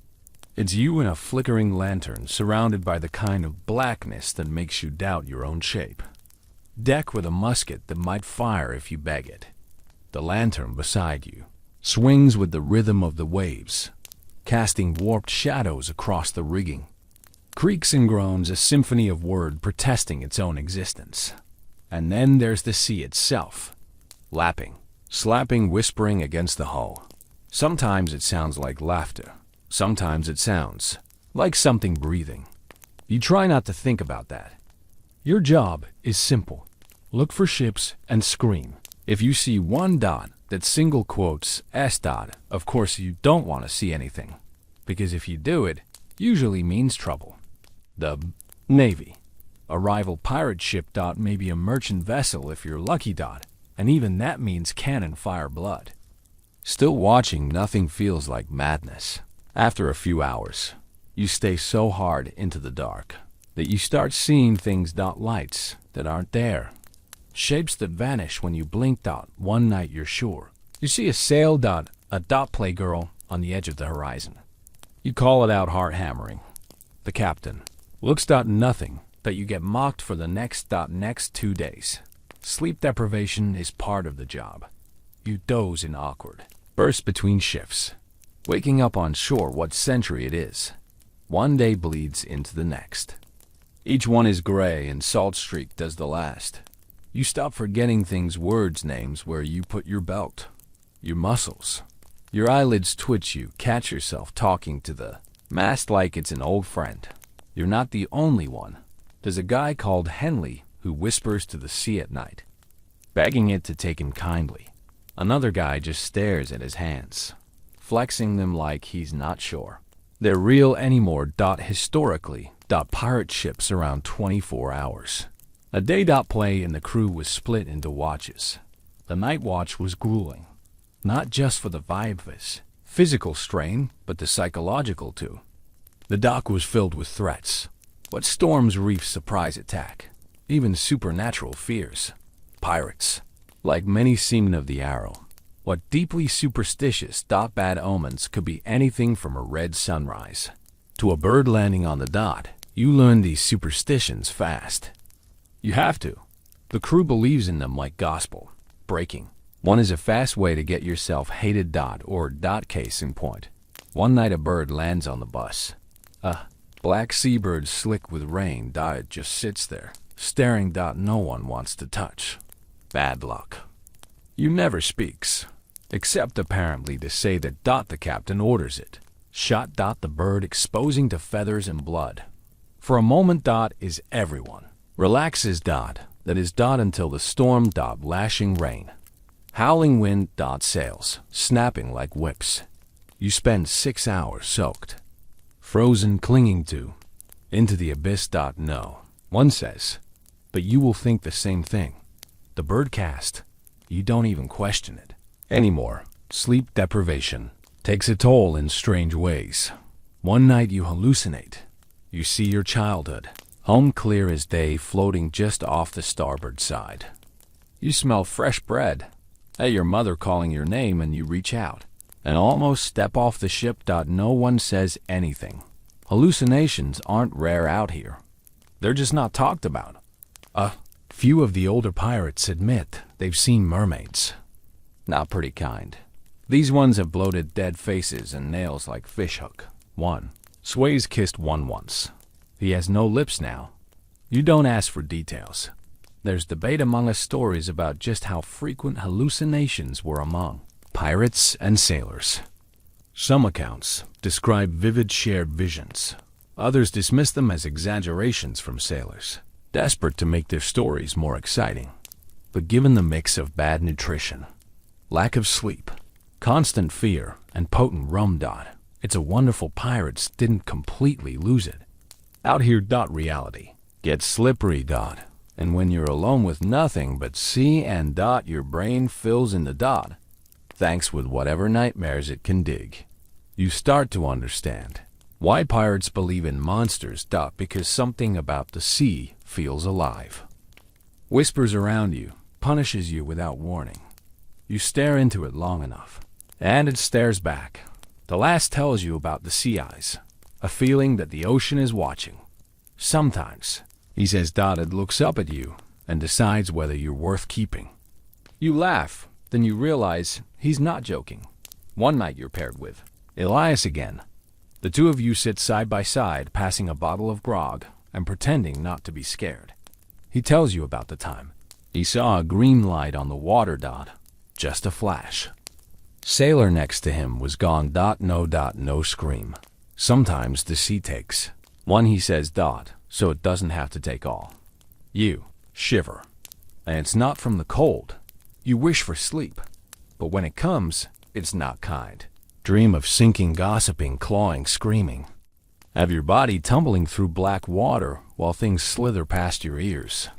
It's you in a flickering lantern, surrounded by the kind of blackness that makes you doubt your own shape. Deck with a musket that might fire if you beg it. The lantern beside you swings with the rhythm of the waves, casting warped shadows across the rigging. Creaks and groans, a symphony of word protesting its own existence. And then there's the sea itself, lapping, slapping, whispering against the hull. Sometimes it sounds like laughter. Sometimes it sounds like something breathing. You try not to think about that. Your job is simple. Look for ships and scream. If you see one. That single quotes S. Of course you don't want to see anything, because if you do, it usually means trouble. The Navy. A rival pirate ship. Maybe a merchant vessel if you're lucky. And even that means cannon fire blood. Still watching, nothing feels like madness. After a few hours, you stay so hard into the dark that you start seeing things. Lights that aren't there. Shapes that vanish when you blink. One night you're sure you see a sail. A playgirl on the edge of the horizon. You call it out, heart hammering. The captain looks. Nothing, but you get mocked for the next 2 days. Sleep deprivation is part of the job. You doze in awkward bursts between shifts, waking up on shore. What century it is. One day bleeds into the next. Each one is gray and salt-streaked as the last. You stop forgetting things, words, names, where you put your belt, your muscles. Your eyelids twitch. You catch yourself talking to the mast like it's an old friend. You're not the only one. There's a guy called Henley who whispers to the sea at night, begging it to take him kindly. Another guy just stares at his hands, flexing them like he's not sure they're real anymore. Historically, pirate ships around 24 hours. A day. Play and the crew was split into watches. The night watch was grueling, not just for the vibe's physical strain, but the psychological too. The dock was filled with threats. What storms, reefs, surprise attack, even supernatural fears. Pirates, like many seamen of the Arrow. What deeply superstitious. Bad omens could be anything from a red sunrise to a bird landing on the dot. You learn these superstitions fast. You have to. The crew believes in them like gospel, breaking One is a fast way to get yourself hated dot or dot case in point. One night a bird lands on the bus. A black seabird slick with rain dot just sits there, staring dot no one wants to touch. Bad luck. You never speaks, except apparently to say that dot the captain orders it. Shot dot the bird exposing to feathers and blood. For a moment dot is everyone. Relaxes dot, that is dot until the storm dot lashing rain. Howling wind dot sails, snapping like whips. You spend 6 hours soaked. Frozen clinging to. Into the abyss dot no. One says, but you will think the same thing. The bird cast. You don't even question it. Anymore. Sleep deprivation takes a toll in strange ways. One night you hallucinate. You see your childhood, home clear as day, floating just off the starboard side. You smell fresh bread. Your mother calling your name and you reach out and almost step off the ship. No one says anything. Hallucinations aren't rare out here. They're just not talked about. Few of the older pirates admit they've seen mermaids. Not pretty kind. These ones have bloated dead faces and nails like fishhook. One. Sway's kissed one once. He has no lips now. You don't ask for details. There's debate among us stories about just how frequent hallucinations were among pirates and sailors. Some accounts describe vivid shared visions. Others dismiss them as exaggerations from sailors, desperate to make their stories more exciting. But given the mix of bad nutrition, lack of sleep, constant fear, and potent rum dot, it's a wonderful pirates didn't completely lose it. Out here reality gets slippery dot, and when you're alone with nothing but sea and dot, your brain fills in the dot, thanks with whatever nightmares it can dig. You start to understand why pirates believe in monsters dot, because something about the sea feels alive. Whispers around you, punishes you without warning. You stare into it long enough, and it stares back. The last tells you about the sea eyes, a feeling that the ocean is watching. Sometimes, he says dot, it looks up at you and decides whether you're worth keeping. You laugh, then you realize he's not joking. One night you're paired with Elias again. The two of you sit side by side, passing a bottle of grog and pretending not to be scared. He tells you about the time he saw a green light on the water dot, just a flash. Sailor next to him was gone dot, no scream. Sometimes the sea takes one, he says dot, so it doesn't have to take all. You shiver, and it's not from the cold. You wish for sleep, but when it comes, it's not kind. Dream of sinking, gossiping, clawing, screaming. Have your body tumbling through black water while things slither past your ears.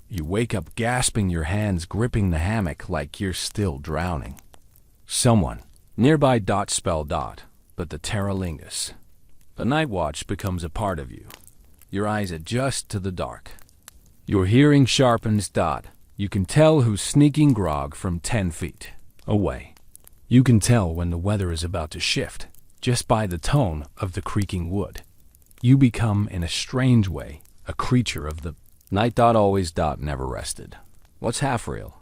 You wake up gasping, your hands gripping the hammock like you're still drowning. Someone nearby dot spell dot, but the terralingus. The night watch becomes a part of you. Your eyes adjust to the dark. Your hearing sharpens dot. You can tell who's sneaking grog from 10 feet away. You can tell when the weather is about to shift, just by the tone of the creaking wood. You become, in a strange way, a creature of the night dot, always dot, never rested. What's half real?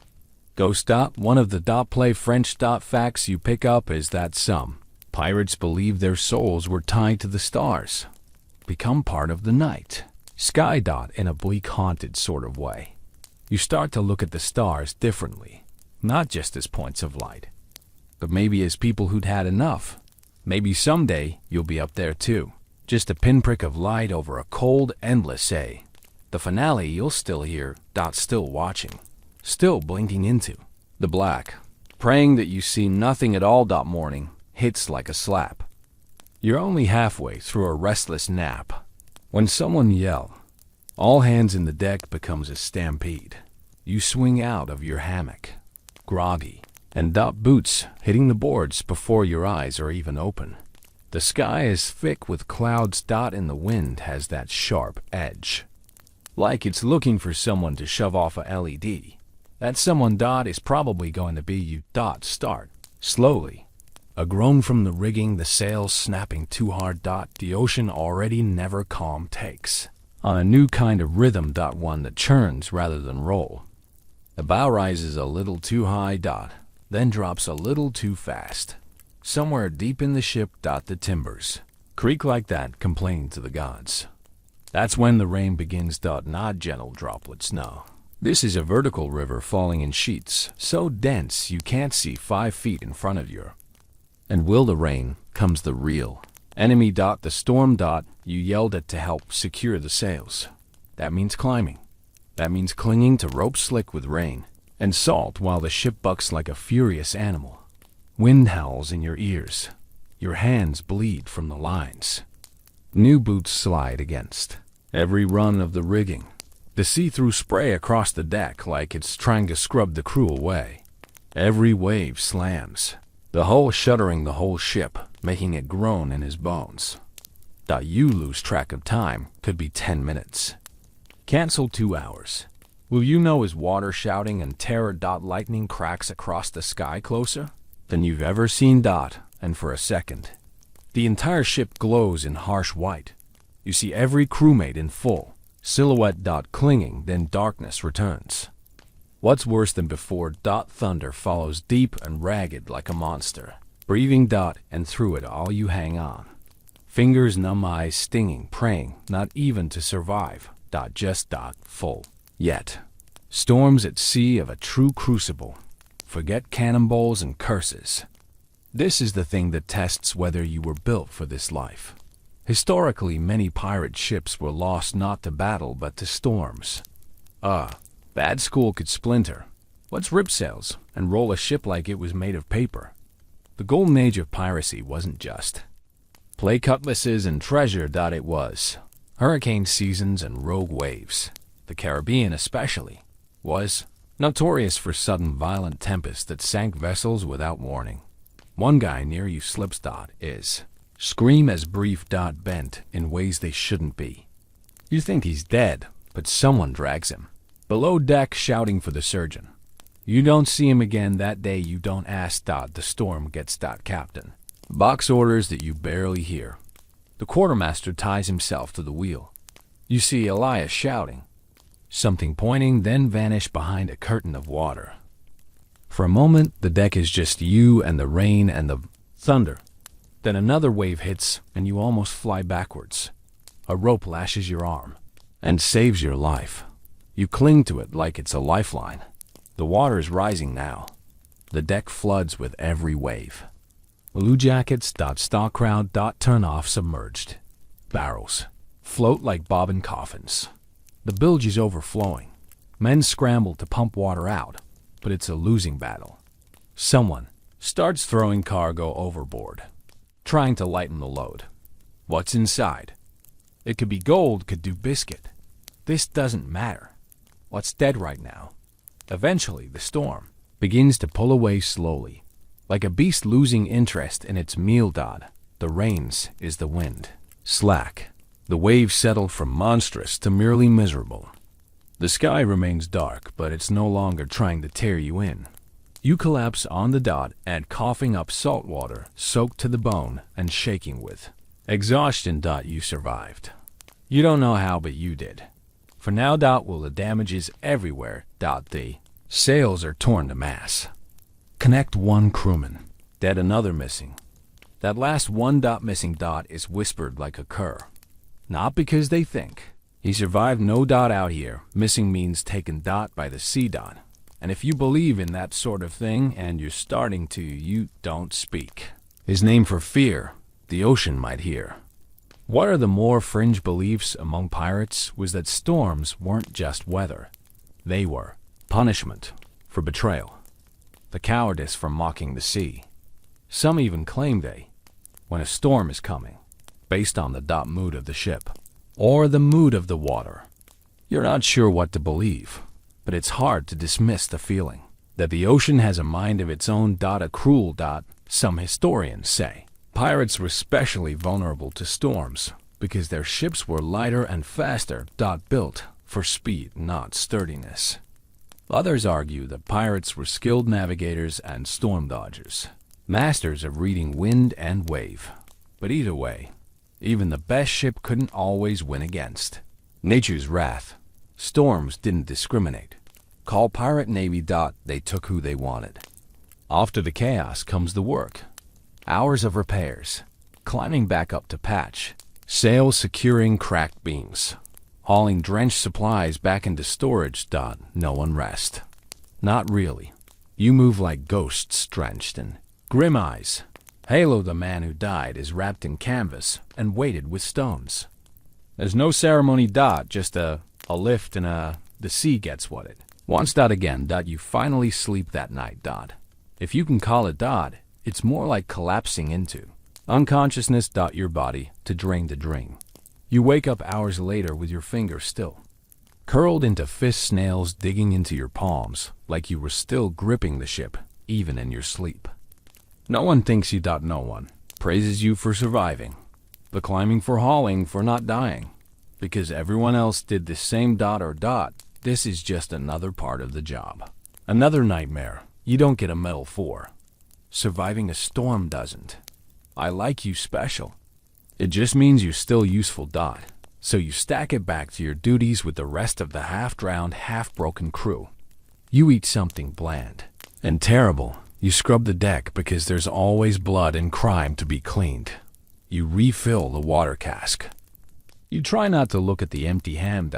Ghost dot, one of the dot play French dot facts you pick up is that some pirates believe their souls were tied to the stars, become part of the night sky dot in a bleak, haunted sort of way. You start to look at the stars differently, not just as points of light, but maybe as people who'd had enough. Maybe someday you'll be up there too, just a pinprick of light over a cold, endless sea. The finale you'll still hear dot, still watching, still blinking into the black, praying that you see nothing at all dot. Morning hits like a slap. You're only halfway through a restless nap when someone yell. All hands in the deck becomes a stampede. You swing out of your hammock, groggy, and dot boots hitting the boards before your eyes are even open. The sky is thick with clouds dot, and the wind has that sharp edge, like it's looking for someone to shove off a LED. That someone dot is probably going to be you dot. Start slowly. A groan from the rigging, the sails snapping too hard dot. The ocean already never calm takes on a new kind of rhythm dot, one that churns rather than roll. The bow rises a little too high dot. then drops a little too fast. Somewhere deep in the ship, the timbers creak like that, complaining to the gods. That's when the rain begins, not gentle droplets, no. This is a vertical river falling in sheets, so dense you can't see 5 feet in front of you. And will the rain comes the real enemy, the storm, you yelled at to help secure the sails. That means climbing. That means clinging to ropes slick with rain and salt while the ship bucks like a furious animal. Wind howls in your ears. Your hands bleed from the lines. New boots slide against every run of the rigging. The see-through spray across the deck like it's trying to scrub the crew away. Every wave slams, the hull shuddering the whole ship, making it groan in his bones. You lose track of time, could be 10 minutes. Cancel 2 hours. Will you know is water shouting and terror. Lightning cracks across the sky closer than you've ever seen. And for a second, the entire ship glows in harsh white. You see every crewmate in full silhouette. Clinging, then darkness returns. What's worse than before? Thunder follows deep and ragged like a monster. Breathing. And through it all you hang on. Fingers numb, eyes stinging, praying not even to survive. Just full. Yet, storms at sea of a true crucible. Forget cannonballs and curses. This is the thing that tests whether you were built for this life. Historically, many pirate ships were lost not to battle but to storms. Bad school could splinter. Let's rip sails and roll a ship like it was made of paper. The golden age of piracy wasn't just play cutlasses and treasure. It was hurricane seasons and rogue waves. The Caribbean especially was notorious for sudden violent tempests that sank vessels without warning. One guy near you slips. Is scream as brief. Bent in ways they shouldn't be. You think he's dead, but someone drags him below deck shouting for the surgeon. You don't see him again that day. You don't ask. The storm gets. Captain. Box orders that you barely hear. The quartermaster ties himself to the wheel. You see Elias shouting, something pointing, then vanish behind a curtain of water. For a moment, the deck is just you and the rain and the thunder. Then another wave hits, and you almost fly backwards. A rope lashes your arm and saves your life. You cling to it like it's a lifeline. The water is rising now. The deck floods with every wave. Blue jackets. Stock crowd. Turn off submerged. Barrels float like bobbin coffins. The bilge is overflowing. Men scramble to pump water out, but it's a losing battle. Someone starts throwing cargo overboard, trying to lighten the load. What's inside? It could be gold, could do biscuit. This doesn't matter. What's dead right now? Eventually, the storm begins to pull away slowly, like a beast losing interest in its meal. The rains is the wind. Slack. The waves settle from monstrous to merely miserable. The sky remains dark, but it's no longer trying to tear you in. You collapse on the and coughing up salt water, soaked to the bone and shaking with exhaustion. You survived. You don't know how, but you did. For now, will the damage is everywhere. The sails are torn to mass. Connect one crewman. Dead, another missing. That last one missing is whispered like a cur. Not because they think. He survived no out here. Missing means taken by the sea. And if you believe in that sort of thing, and you're starting to, you don't speak. His name for fear, the ocean might hear. What are the more fringe beliefs among pirates was that storms weren't just weather. They were punishment for betrayal. The cowardice for mocking the sea. Some even claim when a storm is coming, based on the mood of the ship, or the mood of the water. You're not sure what to believe, but it's hard to dismiss the feeling that the ocean has a mind of its own. A cruel. Some historians say pirates were especially vulnerable to storms because their ships were lighter and faster. Built for speed, not sturdiness. Others argue that pirates were skilled navigators and storm dodgers, masters of reading wind and wave. But either way, even the best ship couldn't always win against nature's wrath. Storms didn't discriminate. Call pirate navy. They took who they wanted. After the chaos comes the work. Hours of repairs, climbing back up to patch, sail securing cracked beams, hauling drenched supplies back into storage. No unrest. Not really. You move like ghosts drenched in grim eyes. Halo, the man who died, is wrapped in canvas and weighted with stones. There's no ceremony. Just a lift and the sea gets what it wants. Again. You finally sleep that night. If you can call it it's more like collapsing into unconsciousness. Your body to drain the dream. You wake up hours later with your fingers still curled into fist nails digging into your palms, like you were still gripping the ship, even in your sleep. No one thanks you. No one praises you for surviving, the climbing for hauling, for not dying, because everyone else did the same. This is just another part of the job. Another nightmare you don't get a medal for. Surviving a storm doesn't. I like you special. It just means you're still useful. So you stack it back to your duties with the rest of the half-drowned, half-broken crew. You eat something bland and terrible. You scrub the deck because there's always blood and crime to be cleaned. You refill the water cask. You try not to look at the empty ham.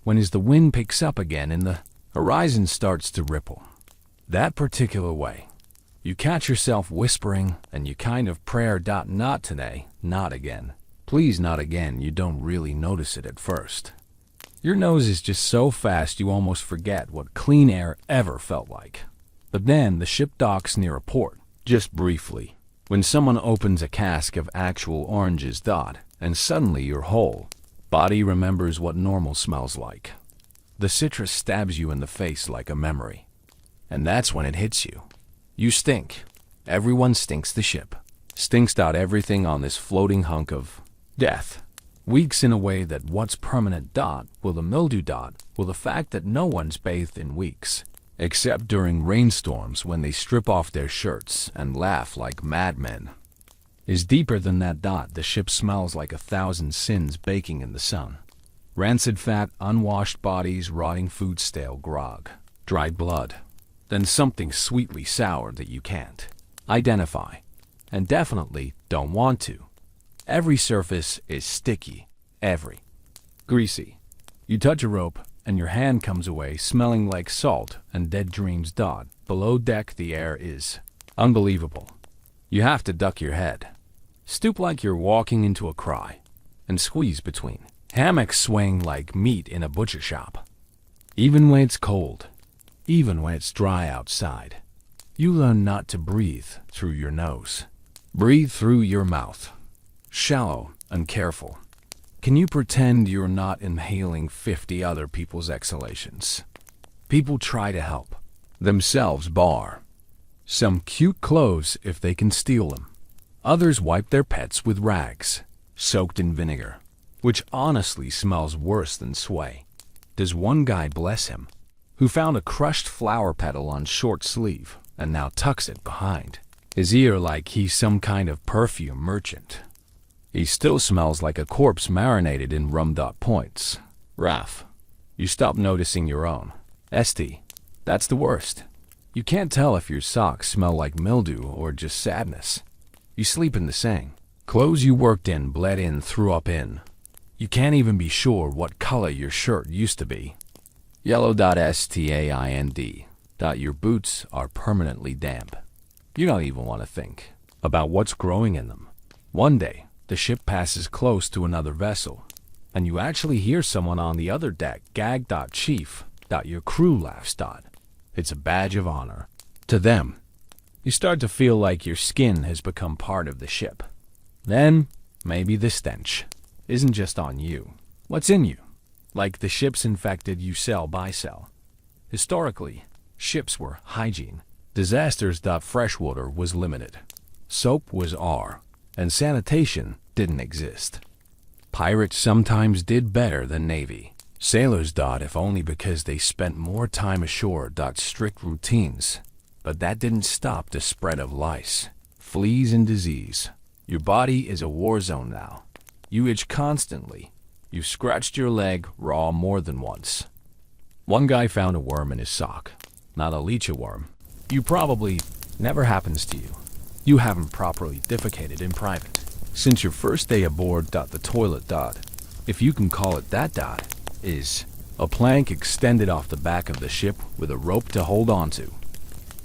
When as the wind picks up again and the horizon starts to ripple that particular way, you catch yourself whispering and you kind of prayer. Not today, not again. Please, not again. You don't really notice it at first. Your nose is just so fast you almost forget what clean air ever felt like. But then the ship docks near a port, just briefly, when someone opens a cask of actual oranges. And suddenly your whole body remembers what normal smells like. The citrus stabs you in the face like a memory. And that's when it hits you. You stink. Everyone stinks. The ship stinks. Everything on this floating hunk of death weaks in a way that what's permanent. Will the mildew. Will the fact that no one's bathed in weeks, except during rainstorms when they strip off their shirts and laugh like madmen, is deeper than that. The ship smells like 1,000 sins baking in the sun. Rancid fat, unwashed bodies, rotting food, stale grog, dried blood, then something sweetly sour that you can't identify, and definitely don't want to. Every surface is sticky, every greasy. You touch a rope, and your hand comes away smelling like salt and dead dreams. Below deck, the air is unbelievable. You have to duck your head, stoop like you're walking into a cry, and squeeze between hammocks swaying like meat in a butcher shop. Even when it's cold, even when it's dry outside, you learn not to breathe through your nose. Breathe through your mouth. Shallow and careful. Can you pretend you're not inhaling 50 other people's exhalations? People try to help themselves, bar some cute clothes if they can steal them. Others wipe their pets with rags soaked in vinegar, which honestly smells worse than sway. There's one guy, bless him, who found a crushed flower petal on short sleeve and now tucks it behind his ear like he's some kind of perfume merchant. He still smells like a corpse marinated in rum. Points. Raph, you stop noticing your own. St. That's the worst. You can't tell if your socks smell like mildew or just sadness. You sleep in the same clothes you worked in, bled in, threw up in. You can't even be sure what color your shirt used to be. Yellow. Stand. Your boots are permanently damp. You don't even want to think about what's growing in them. One day, the ship passes close to another vessel, and you actually hear someone on the other deck gag. Chief. Your crew laughs. It's a badge of honor to them. You start to feel like your skin has become part of the ship. Then, maybe the stench isn't just on you. What's in you? Like the ship's infected, you sell, buy, sell. Historically, ships were hygiene. Disasters. Freshwater was limited. Soap was R, and sanitation didn't exist. Pirates sometimes did better than Navy. Sailors. If only because they spent more time ashore. Strict routines. But that didn't stop the spread of lice, fleas, and disease. Your body is a war zone now. You itch constantly. You've scratched your leg raw more than once. One guy found a worm in his sock. Not a leech worm. You probably never happens to you. You haven't properly defecated in private. Since your first day aboard, the toilet, if you can call it that, is a plank extended off the back of the ship with a rope to hold on to.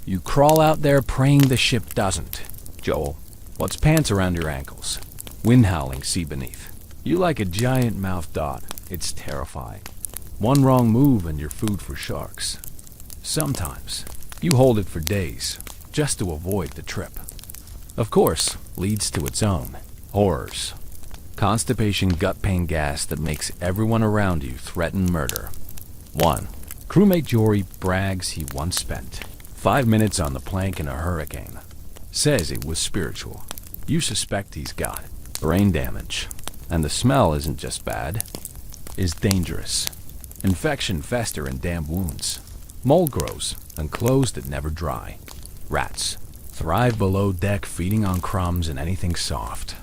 You crawl out there praying the ship doesn't. Joel, what's pants around your ankles? Wind howling sea beneath. You like a giant mouth, it's terrifying. One wrong move and you're food for sharks. Sometimes you hold it for days just to avoid the trip. Of course, leads to its own horrors. Constipation, gut pain, gas that makes everyone around you threaten murder. 1. Crewmate Jory brags he once spent 5 minutes on the plank in a hurricane. Says it was spiritual. You suspect he's got brain damage. And the smell isn't just bad, is dangerous. Infection fester in damp wounds. Mold grows and clothes that never dry. Rats thrive below deck, feeding on crumbs and anything soft.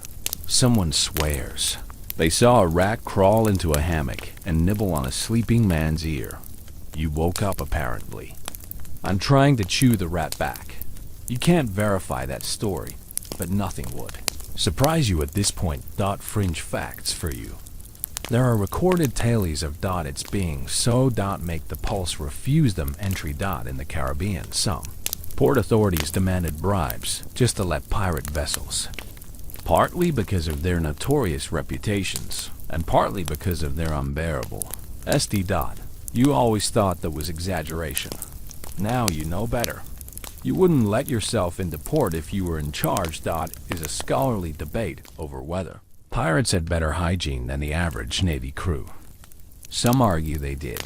Someone swears they saw a rat crawl into a hammock and nibble on a sleeping man's ear. You woke up, apparently. I'm trying to chew the rat back. You can't verify that story, but nothing would surprise you at this point. Fringe facts for you. There are recorded tales of its being so make the pulse refuse them entry in the Caribbean. Some port authorities demanded bribes just to let pirate vessels. Partly because of their notorious reputations, and partly because of their unbearable SD. You always thought that was exaggeration. Now you know better. You wouldn't let yourself into port if you were in charge. Is a scholarly debate over whether pirates had better hygiene than the average Navy crew. Some argue they did.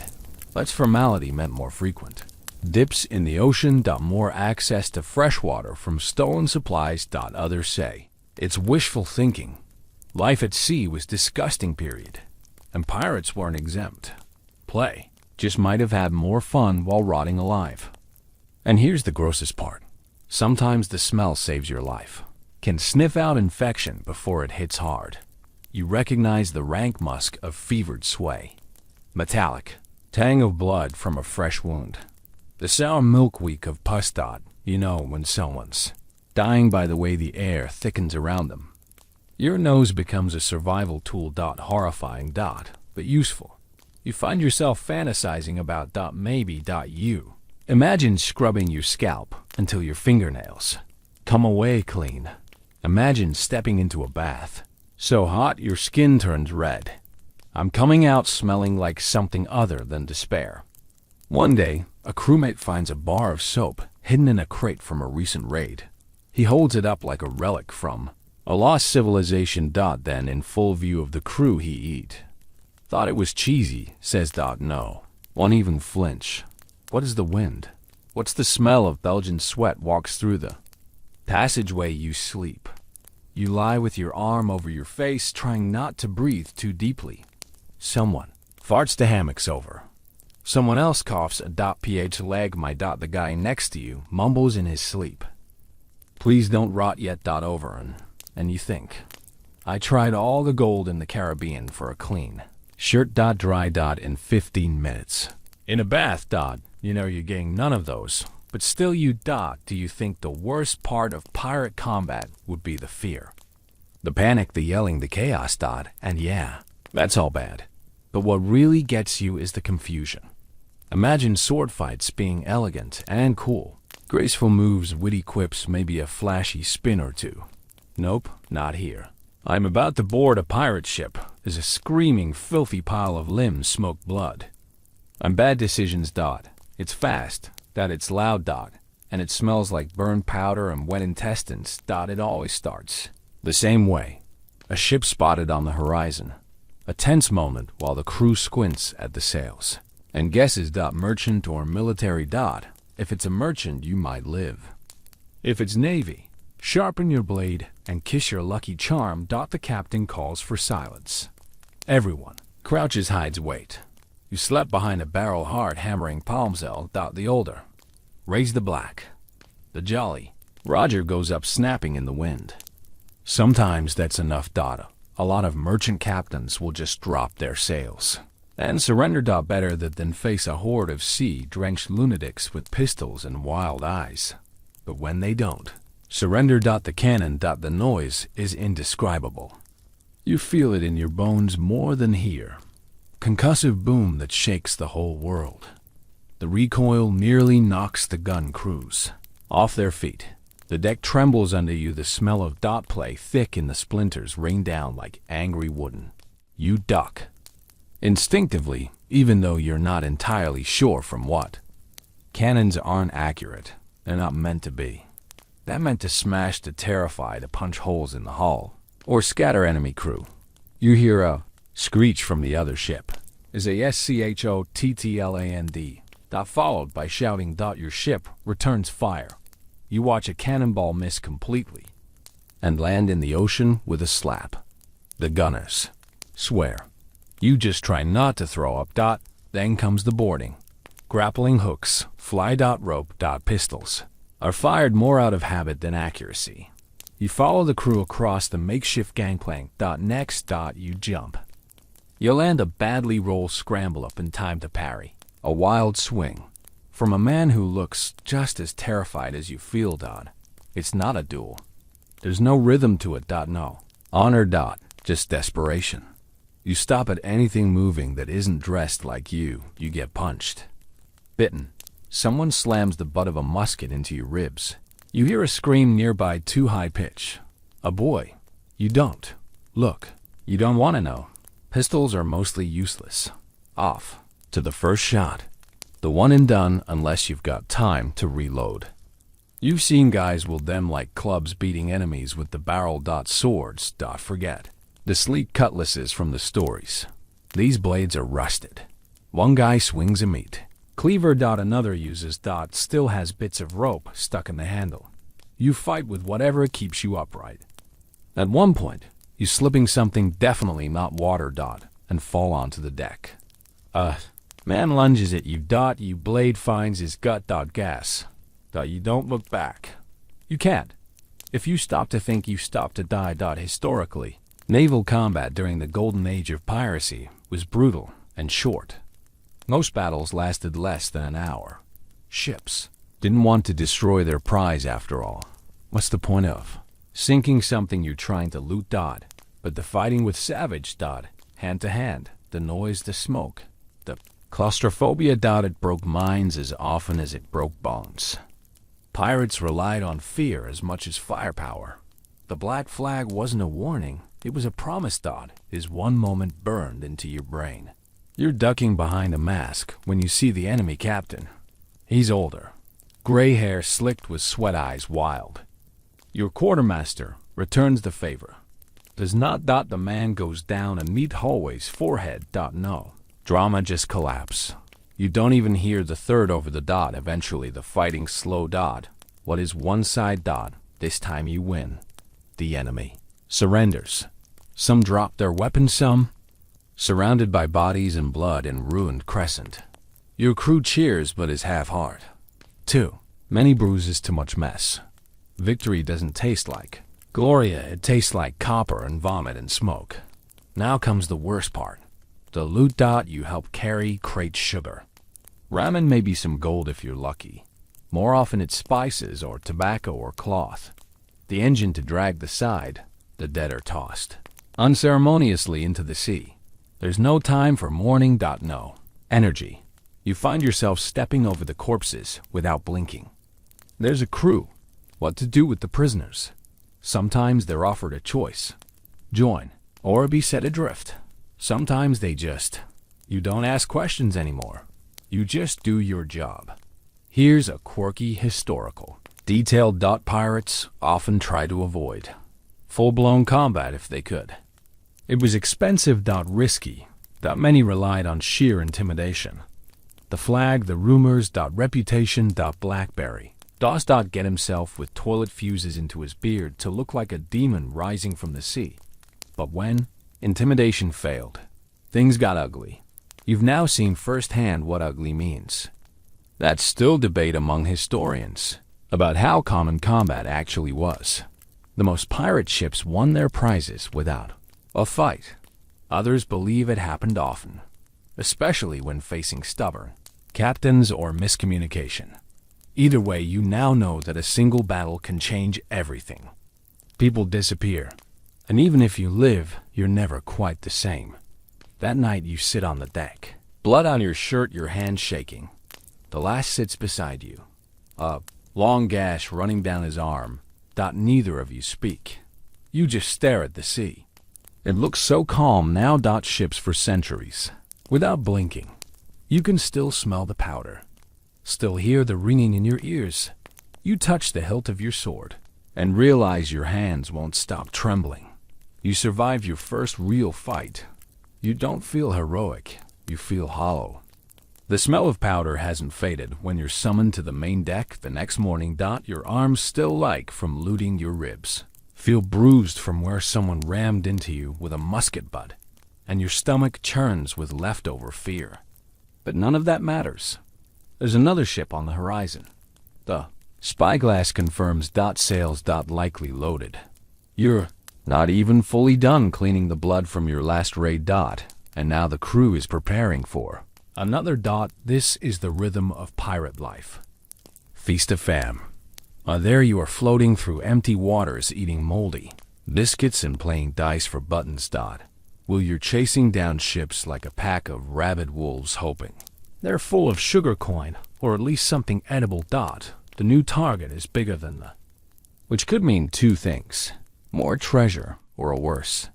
Less formality meant more frequent dips in the ocean. More access to fresh water from stolen supplies. Others say it's wishful thinking. Life at sea was disgusting, period. And pirates weren't exempt. Play just might have had more fun while rotting alive. And here's the grossest part. Sometimes the smell saves your life. Can sniff out infection before it hits hard. You recognize the rank musk of fevered sway. Metallic tang of blood from a fresh wound. The sour milk week of pus. You know when someone's dying by the way the air thickens around them. Your nose becomes a survival tool. Horrifying. But useful. You find yourself fantasizing about maybe you. Imagine scrubbing your scalp until your fingernails come away clean. Imagine stepping into a bath so hot your skin turns red. I'm coming out smelling like something other than despair. One day, a crewmate finds a bar of soap hidden in a crate from a recent raid. He holds it up like a relic from a lost civilization. Then, in full view of the crew, he eat. Thought it was cheesy, says. No. Won't even flinch. What is the wind? What's the smell of Belgian sweat walks through the passageway? You sleep. You lie with your arm over your face, trying not to breathe too deeply. Someone farts the hammocks over. Someone else coughs a ph leg. The guy next to you mumbles in his sleep. Please don't rot yet. Over and you think, I tried all the gold in the Caribbean for a clean shirt. Dry. In 15 minutes. In a bath. You know you're getting none of those. But still you. Do you think the worst part of pirate combat would be the fear? The panic, the yelling, the chaos. And yeah, that's all bad. But what really gets you is the confusion. Imagine sword fights being elegant and cool. Graceful moves, witty quips, maybe a flashy spin or two. Nope, not here. I'm about to board a pirate ship. There's a screaming, filthy pile of limbs, smoked blood. And bad decisions. It's fast. It's loud. And it smells like burned powder and wet intestines. It always starts the same way. A ship spotted on the horizon. A tense moment while the crew squints at the sails and guesses. Merchant or military. If it's a merchant, you might live. If it's Navy, sharpen your blade and kiss your lucky charm. The captain calls for silence. Everyone crouches, hides weight. You slept behind a barrel hard hammering palmsel. The older raise the black. The jolly Roger goes up snapping in the wind. Sometimes that's enough. A lot of merchant captains will just drop their sails and surrender. Better than face a horde of sea-drenched lunatics with pistols and wild eyes. but when they don't, surrender. The cannon. The noise is indescribable. You feel it in your bones more than hear. Concussive boom that shakes the whole world. The recoil nearly knocks the gun crews off their feet. The deck trembles under you. The smell of dot play thick in the splinters rain down like angry wooden. You duck. Instinctively, even though you're not entirely sure from what. Cannons aren't accurate. They're not meant to be. They're meant to smash, to terrify, to punch holes in the hull, or scatter enemy crew. You hear a screech from the other ship. Is a SCHOTTLAND. Followed by shouting. Your ship returns fire. You watch a cannonball miss completely and land in the ocean with a slap. The gunners swear. You just try not to throw up. Then comes the boarding. Grappling hooks, fly. Rope. Pistols are fired more out of habit than accuracy. You follow the crew across the makeshift gangplank. Next. You jump. You land a badly rolled scramble up in time to parry. A wild swing. From a man who looks just as terrified as you feel. It's not a duel. There's no rhythm to it. No honor. Just desperation. You stop at anything moving that isn't dressed like you. You get punched. Bitten. Someone slams the butt of a musket into your ribs. You hear a scream nearby, too high pitch. A boy. You don't look. You don't want to know. Pistols are mostly useless. Off to the first shot. The one and done unless you've got time to reload. You've seen guys wield them like clubs beating enemies with the barrel. Swords. Forget the sleek cutlasses from the stories. These blades are rusted. One guy swings a meat cleaver. Another uses. Still has bits of rope stuck in the handle. You fight with whatever keeps you upright. At one point, you slipping something definitely not water. And fall onto the deck. Man lunges at you. You blade finds his gut. Gas. You don't look back. You can't. If you stop to think, you stop to die. Historically, naval combat during the golden age of piracy was brutal and short. Most battles lasted less than an hour. Ships didn't want to destroy their prize after all. What's the point of sinking something you're trying to loot? But the fighting with savage. Hand to hand. The noise, the smoke, the claustrophobia. It broke minds as often as it broke bones. Pirates relied on fear as much as firepower. The black flag wasn't a warning, it was a promise. Is one moment burned into your brain. You're ducking behind a mask when you see the enemy captain. He's older. Gray hair slicked with sweat, eyes wild. Your quartermaster returns the favor. Does not. The man goes down a neat hallway's forehead. No. Drama just collapse. You don't even hear the third over the. Eventually the fighting slow. What is one side. This time you win. The enemy surrenders. Some drop their weapons, some surrounded by bodies and blood and ruined crescent. Your crew cheers but is half-heart. Too many bruises, too much mess. Victory doesn't taste like Gloria, it tastes like copper and vomit and smoke. Now comes the worst part. The loot. You help carry crate sugar. Ramen, maybe some gold if you're lucky. More often it's spices or tobacco or cloth. The engine to drag the side. The dead are tossed unceremoniously into the sea. There's no time for mourning. No energy. You find yourself stepping over the corpses without blinking. There's a crew. What to do with the prisoners? Sometimes they're offered a choice. Join or be set adrift. Sometimes they just. You don't ask questions anymore. You just do your job. Here's a quirky historical detail. Pirates often try to avoid full-blown combat if they could. It was expensive. Risky. Many relied on sheer intimidation. The flag, the rumors. Reputation. Blackberry. Get himself with toilet fuses into his beard to look like a demon rising from the sea. But when intimidation failed, things got ugly. You've now seen firsthand what ugly means. That's still debate among historians about how common combat actually was. The most pirate ships won their prizes without a fight. Others believe it happened often, especially when facing stubborn captains or miscommunication. Either way, you now know that a single battle can change everything. People disappear, and even if you live, you're never quite the same. That night you sit on the deck, blood on your shirt, your hands shaking. The last sits beside you, a long gash running down his arm. Neither of you speak. You just stare at the sea. It looks so calm now. Ships for centuries, without blinking. You can still smell the powder, still hear the ringing in your ears. You touch the hilt of your sword and realize your hands won't stop trembling. You survive your first real fight. You don't feel heroic, you feel hollow. The smell of powder hasn't faded when you're summoned to the main deck the next morning. Your arms still ache from looting your ribs, feel bruised from where someone rammed into you with a musket butt, and your stomach churns with leftover fear. But none of that matters. There's another ship on the horizon. The spyglass confirms. Sails. Likely loaded. You're not even fully done cleaning the blood from your last raid. And now the crew is preparing for another. This is the rhythm of pirate life. Feast of fam. There you are, floating through empty waters, eating moldy biscuits and playing dice for buttons. While you're chasing down ships like a pack of rabid wolves, hoping they're full of sugar coin, or at least something edible. The new target is bigger than which could mean two things: more treasure, or a worse.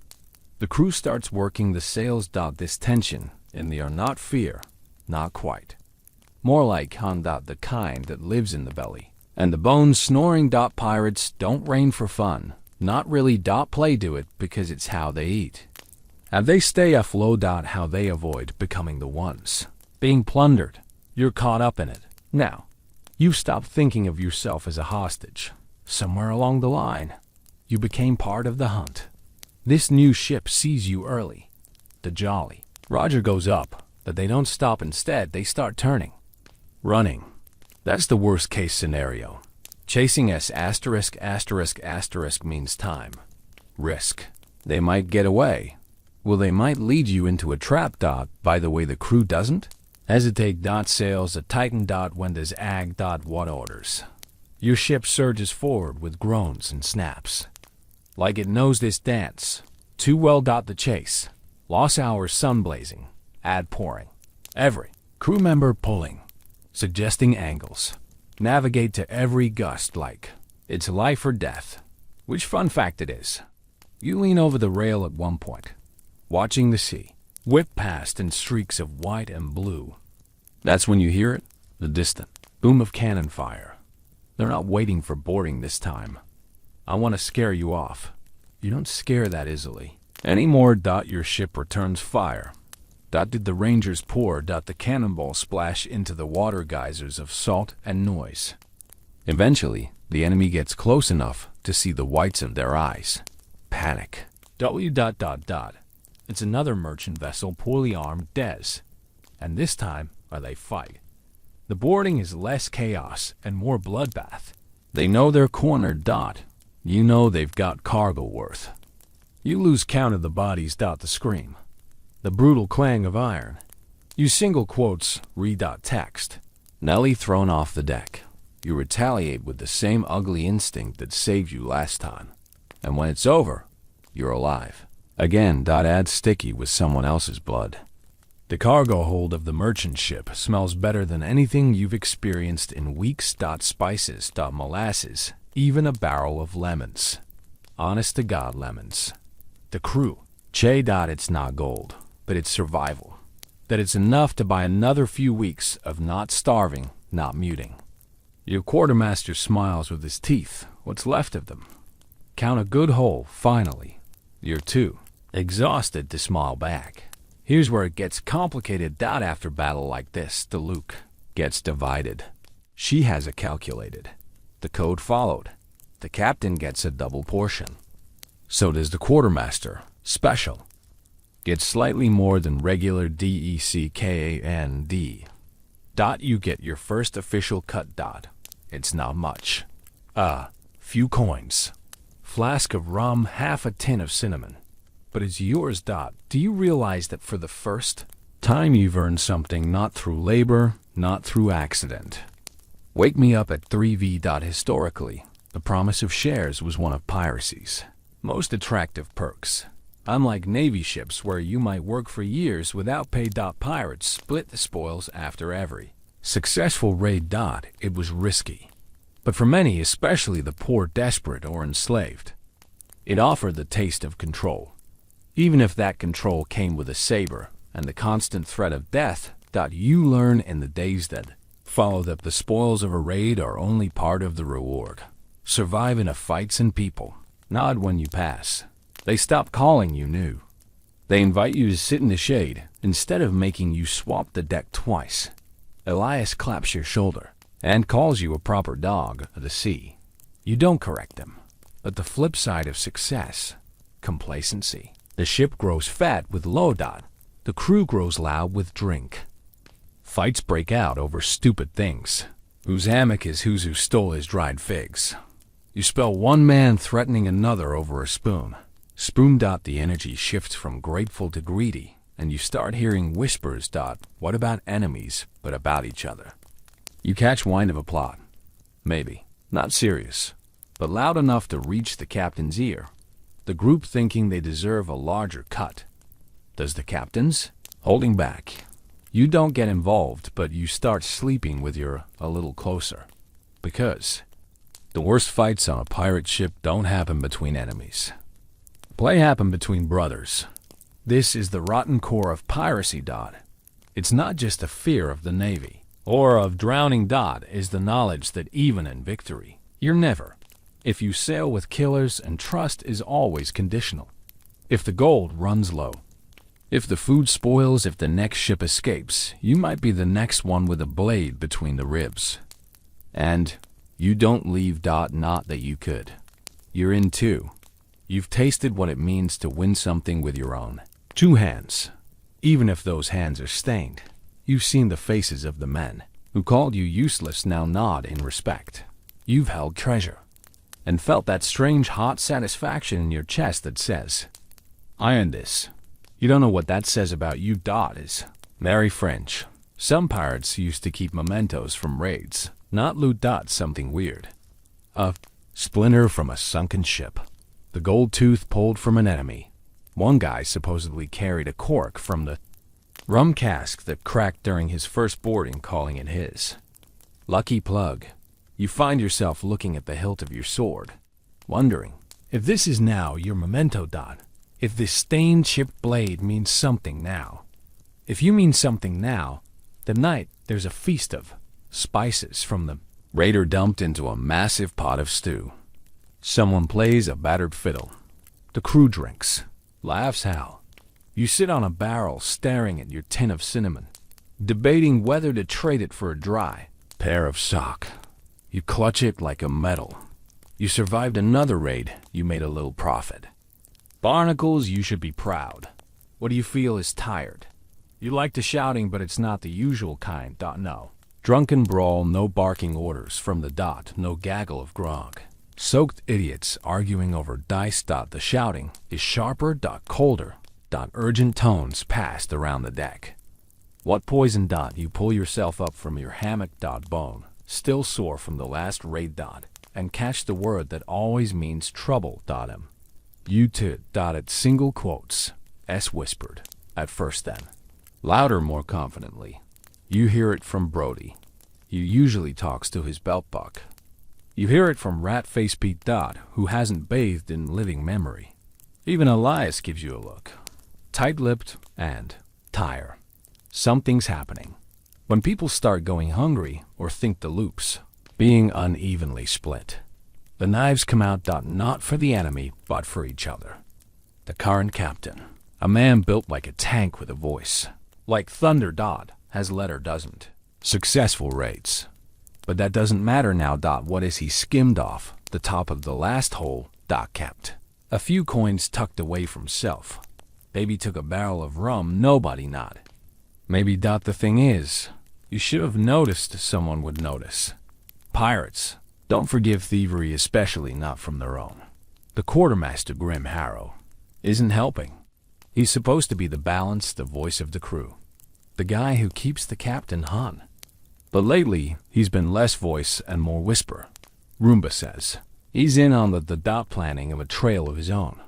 The crew starts working the sails. This tension in the air, not fear, not quite. More like the kind that lives in the belly. And the bones snoring. Pirates don't reign for fun. Not really. Play do it because it's how they eat. And they stay afloat. How they avoid becoming the ones being plundered. You're caught up in it. Now, you stopped thinking of yourself as a hostage. Somewhere along the line, you became part of the hunt. This new ship sees you early. The Jolly Roger goes up, but they don't stop. Instead, they start turning. Running. That's the worst case scenario. Chasing S***** means time. Risk. They might get away. Well, they might lead you into a trap. By the way, the crew doesn't hesitate. Sails a tighten. When does ag. What orders? Your ship surges forward with groans and snaps, like it knows this dance too well. The chase. Lost hours, sun blazing, ad pouring. Every crew member pulling, suggesting angles. Navigate to every gust like it's life or death. Which, fun fact, it is. You lean over the rail at one point, watching the sea whip past in streaks of white and blue. That's when you hear it, the distant boom of cannon fire. They're not waiting for boarding this time. I want to scare you off. You don't scare that easily anymore. Your ship returns fire. Did the Rangers pour. The cannonballs splash into the water geysers of salt and noise. Eventually, the enemy gets close enough to see the whites of their eyes. Panic. It's another merchant vessel, poorly armed, Des. And this time, they fight. The boarding is less chaos and more bloodbath. They know they're cornered. You know they've got cargo worth. You lose count of the bodies. The scream. The brutal clang of iron. You single quotes, read. Text. Nelly thrown off the deck. You retaliate with the same ugly instinct that saved you last time. And when it's over, you're alive. Again. Add sticky with someone else's blood. The cargo hold of the merchant ship smells better than anything you've experienced in weeks. Spices. Molasses. Even a barrel of lemons. Honest to God, lemons. The crew. Che. It's not gold, but it's survival. That it's enough to buy another few weeks of not starving, not muting. Your quartermaster smiles with his teeth, what's left of them. Count a good hole, finally. You're too exhausted to smile back. Here's where it gets complicated. After battle like this, the Luke gets divided. She has a calculated. The code followed. The captain gets a double portion. So does the quartermaster. Special. Gets slightly more than regular DECKAND. You get your first official cut. It's not much. Few coins. Flask of rum, half a tin of cinnamon. But it's yours. Do you realize that for the first time you've earned something not through labor, not through accident? Wake me up at 3V. Historically, the promise of shares was one of piracy's most attractive perks. Unlike Navy ships where you might work for years without pay. Pirates split the spoils after every successful raid. It was risky, but for many, especially the poor, desperate, or enslaved, it offered the taste of control. Even if that control came with a saber and the constant threat of death. You learn in the days that follow that the spoils of a raid are only part of the reward. Survive in a fights and people nod when you pass. They stop calling you new. They invite you to sit in the shade instead of making you swap the deck twice. Elias claps your shoulder and calls you a proper dog of the sea. You don't correct them. But the flip side of success, complacency. The ship grows fat with low. The crew grows loud with drink. Fights break out over stupid things. Whose hammock is whose, who stole his dried figs. You spell one man threatening another over a spoon. Spoon. The energy shifts from grateful to greedy, and you start hearing whispers. What about enemies, but about each other? You catch wind of a plot. Maybe. Not serious, but loud enough to reach the captain's ear. The group thinking they deserve a larger cut. Does the captain's? Holding back. You don't get involved, but you start sleeping with your a little closer. Because the worst fights on a pirate ship don't happen between enemies. Play happen between brothers. This is the rotten core of piracy. It's not just a fear of the Navy or of drowning. Is the knowledge that even in victory, you're never. If you sail with killers and trust is always conditional. If the gold runs low. If the food spoils, if the next ship escapes, you might be the next one with a blade between the ribs. And you don't leave. Not that you could. You're in too. You've tasted what it means to win something with your own two hands. Even if those hands are stained, you've seen the faces of the men who called you useless now nod in respect. You've held treasure and felt that strange hot satisfaction in your chest that says, I earned this. You don't know what that says about you. Is very French. Some pirates used to keep mementos from raids, not loot. Something weird. A splinter from a sunken ship. The gold tooth pulled from an enemy. One guy supposedly carried a cork from the rum cask that cracked during his first boarding, calling it his lucky plug. You find yourself looking at the hilt of your sword, wondering if this is now your memento. If this stained chipped blade means something now. If you mean something now, tonight there's a feast of spices from the raider dumped into a massive pot of stew. Someone plays a battered fiddle. The crew drinks, laughs howl. You sit on a barrel staring at your tin of cinnamon, debating whether to trade it for a dry pair of sock. You clutch it like a medal. You survived another raid, you made a little profit. Barnacles, you should be proud. What do you feel is tired? You like the shouting, but it's not the usual kind. No. Drunken brawl, no barking orders from the . No gaggle of grog. Soaked idiots arguing over dice. The shouting is sharper. Colder. Urgent tones passed around the deck. What poison. You pull yourself up from your hammock. Bone, still sore from the last raid. And catch the word that always means trouble. Him. You too. At single quotes. S whispered. At first then. Louder, more confidently. You hear it from Brody. He usually talks to his belt buck. You hear it from Rat-Face Pete. Who hasn't bathed in living memory. Even Elias gives you a look. Tight-lipped and tire. Something's happening. When people start going hungry or think the loops being unevenly split. The knives come out. Not for the enemy, but for each other. The current captain, a man built like a tank with a voice. Like thunder. Has led or doesn't. Successful raids. But that doesn't matter now. What is he skimmed off the top of the last hole. Kept a few coins tucked away from self. Baby took a barrel of rum. Nobody nod. Maybe. The thing is, you should have noticed someone would notice. Pirates don't forgive thievery, especially not from their own. The quartermaster, Grim Harrow, isn't helping. He's supposed to be the balance, the voice of the crew. The guy who keeps the captain hung. But lately, he's been less voice and more whisper. Roomba says he's in on the dot planning of a trail of his own.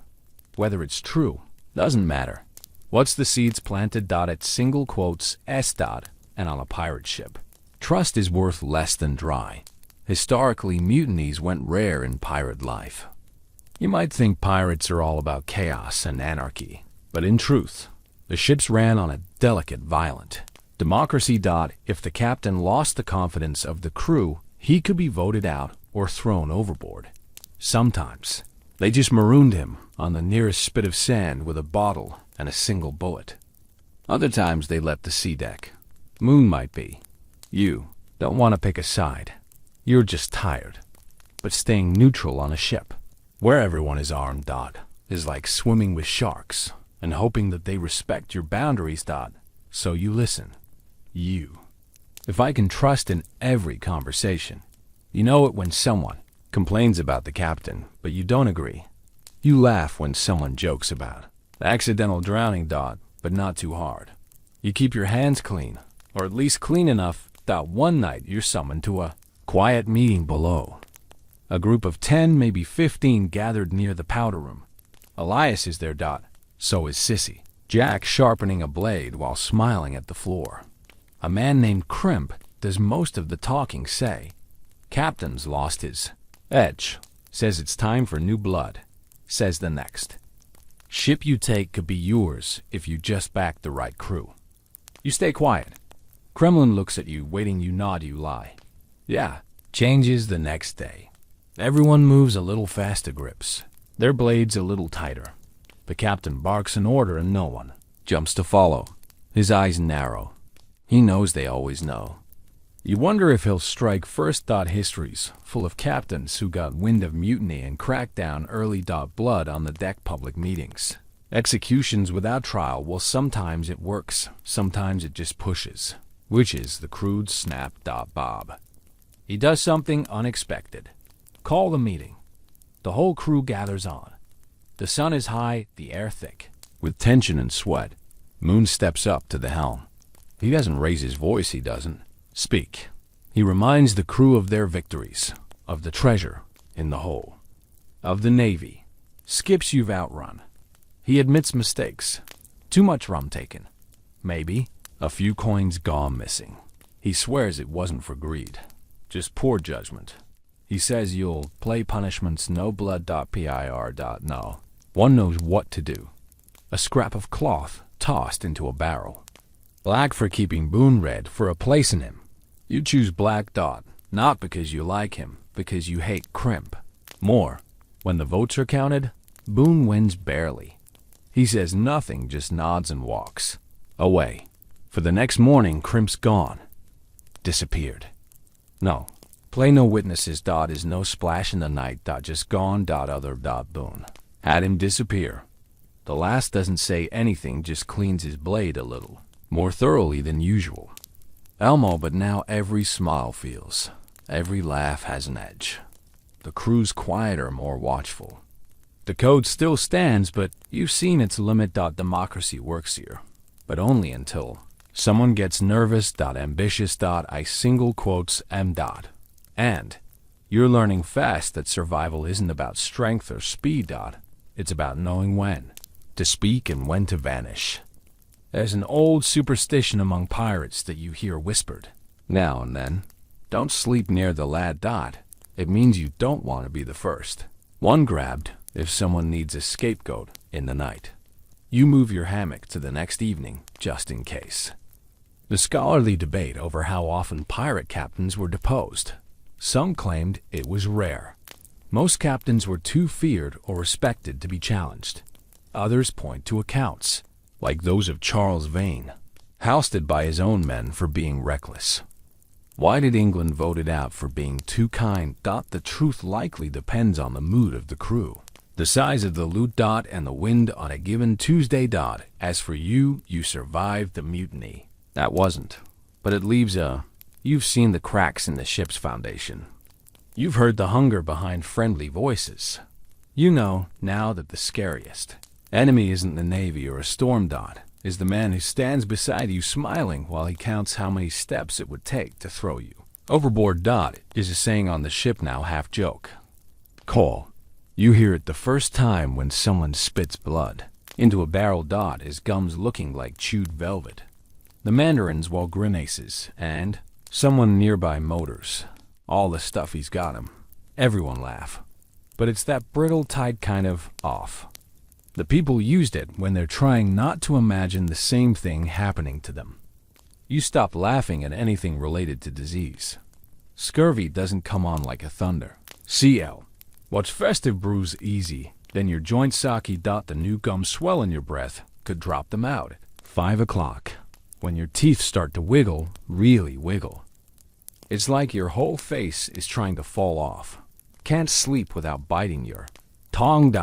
Whether it's true, doesn't matter. What's the seeds planted dot at single quotes S dot and on a pirate ship? Trust is worth less than dry. Historically, mutinies went rare in pirate life. You might think pirates are all about chaos and anarchy, but in truth, the ships ran on a delicate, violent democracy. If the captain lost the confidence of the crew, he could be voted out or thrown overboard. Sometimes, they just marooned him on the nearest spit of sand with a bottle and a single bullet. Other times, they left the sea deck. Moon might be. You don't want to pick a side. You're just tired. But staying neutral on a ship, where everyone is armed, is like swimming with sharks and hoping that they respect your boundaries, so you listen. If I can trust in every conversation, you know it when someone complains about the captain, but you don't agree. You laugh when someone jokes about accidental drowning, but not too hard. You keep your hands clean, or at least clean enough that one night you're summoned to a quiet meeting below. A group of 10, maybe 15 gathered near the powder room. Elias is there, so is Sissy. Jack sharpening a blade while smiling at the floor. A man named Crimp does most of the talking, say. Captain's lost his edge. Says it's time for new blood. Says the next. Ship you take could be yours if you just back the right crew. You stay quiet. Kremlin looks at you, waiting you nod, you lie. Yeah, changes the next day. Everyone moves a little faster grips. Their blades a little tighter. The captain barks an order and no one jumps to follow. His eyes narrow. He knows they always know. You wonder if he'll strike first. Histories full of captains who got wind of mutiny and cracked down early. Blood on the deck, public meetings. Executions without trial. Well, sometimes it works, sometimes it just pushes. Which is the crude snap. Bob. He does something unexpected. Call the meeting. The whole crew gathers on. The sun is high, the air thick, with tension and sweat. Moon steps up to the helm. He doesn't raise his voice, he doesn't speak. He reminds the crew of their victories, of the treasure in the hole, of the Navy, skips you've outrun. He admits mistakes. Too much rum taken. Maybe a few coins gone missing. He swears it wasn't for greed, just poor judgment. He says you'll play punishments no blood. Pir. No. One knows what to do. A scrap of cloth tossed into a barrel. Black for keeping Boone red for a place in him. You choose Black. Not because you like him, because you hate Crimp. More, when the votes are counted, Boone wins barely. He says nothing, just nods and walks away. For the next morning, Crimp's gone. Disappeared. No. Play no witnesses. Is no splash in the night. Just gone. Other. Boone had him disappear. The last doesn't say anything, just cleans his blade a little more thoroughly than usual. Elmo, but now every smile feels, every laugh has an edge. The crew's quieter, more watchful. The code still stands, but you've seen its limit. Democracy works here, but only until someone gets nervous. Ambitious. I single quotes M. And you're learning fast that survival isn't about strength or speed. It's about knowing when to speak and when to vanish. There's an old superstition among pirates that you hear whispered now and then. Don't sleep near the lad. It means you don't want to be the first one grabbed if someone needs a scapegoat in the night. You move your hammock to the next evening just in case. The scholarly debate over how often pirate captains were deposed. Some claimed it was rare. Most captains were too feared or respected to be challenged. Others point to accounts, like those of Charles Vane, ousted by his own men for being reckless. Why did England vote it out for being too kind? The truth likely depends on the mood of the crew, the size of the loot. And the wind on a given Tuesday. As for you, you survived the mutiny. That wasn't, but it leaves you've seen the cracks in the ship's foundation. You've heard the hunger behind friendly voices. You know now that the scariest enemy isn't the Navy or a storm. is the man who stands beside you smiling while he counts how many steps it would take to throw you. Overboard Dot is a saying on the ship now, half joke. Call. You hear it the first time when someone spits blood into a barrel. Dot is gums looking like chewed velvet. The mandarins while grimaces, and someone nearby motors. All the stuff he's got him. Everyone laugh. But it's that brittle tight kind of off. The people used it when they're trying not to imagine the same thing happening to them. You stop laughing at anything related to disease. Scurvy doesn't come on like a thunder. CL. Watch festive brews easy, then your joint sake. The new gums swell in your breath, could drop them out. 5 o'clock. When your teeth start to wiggle, really wiggle. It's like your whole face is trying to fall off. Can't sleep without biting your tongue.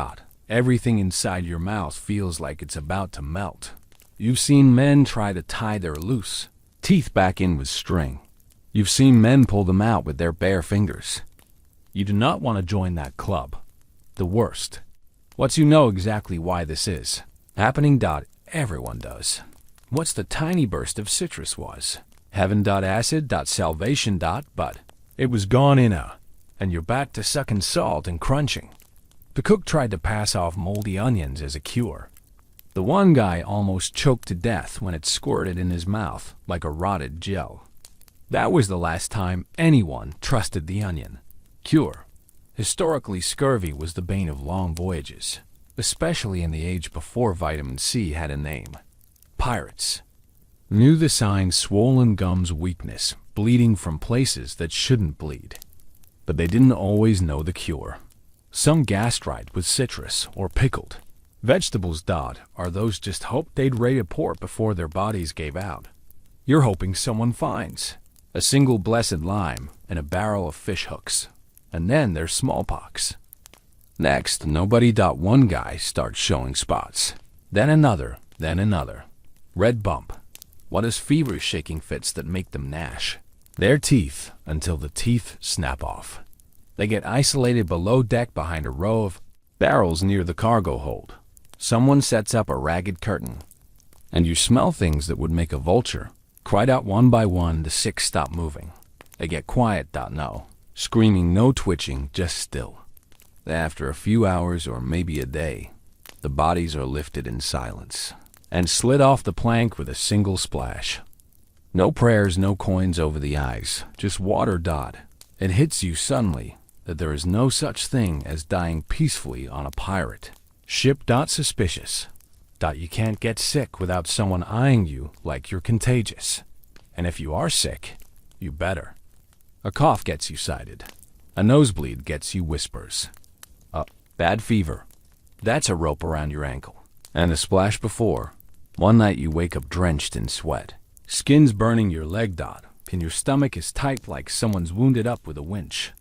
Everything inside your mouth feels like it's about to melt. You've seen men try to tie their loose teeth back in with string. You've seen men pull them out with their bare fingers. You do not want to join that club. The worst. Once you know exactly why this is happening. Everyone does. What's the tiny burst of citrus was? Heaven. Acid. Salvation. But it was gone and you're back to sucking salt and crunching. The cook tried to pass off moldy onions as a cure. The one guy almost choked to death when it squirted in his mouth like a rotted gel. That was the last time anyone trusted the onion. Cure. Historically, scurvy was the bane of long voyages, especially in the age before vitamin C had a name. Pirates knew the signs: swollen gums, weakness, bleeding from places that shouldn't bleed. But they didn't always know the cure. Some gastrite with citrus or pickled vegetables. Are those just hoped they'd raid a port before their bodies gave out? You're hoping someone finds a single blessed lime and a barrel of fish hooks, and then there's smallpox. Next, nobody. One guy starts showing spots, then another, then another. Red bump. What is feverish shaking fits that make them gnash their teeth until the teeth snap off. They get isolated below deck behind a row of barrels near the cargo hold. Someone sets up a ragged curtain, and you smell things that would make a vulture cried out one by one. The sick stop moving. They get quiet. No screaming, no twitching, just still. After a few hours or maybe a day, the bodies are lifted in silence and slid off the plank with a single splash. No prayers, no coins over the eyes, just water. It hits you suddenly that there is no such thing as dying peacefully on a pirate ship. Suspicious. You can't get sick without someone eyeing you like you're contagious. And if you are sick, you better. A cough gets you sighted. A nosebleed gets you whispers. Bad fever. That's a rope around your ankle. And a splash before. One night you wake up drenched in sweat. Skin's burning your leg. And your stomach is tight like someone's wounded up with a winch.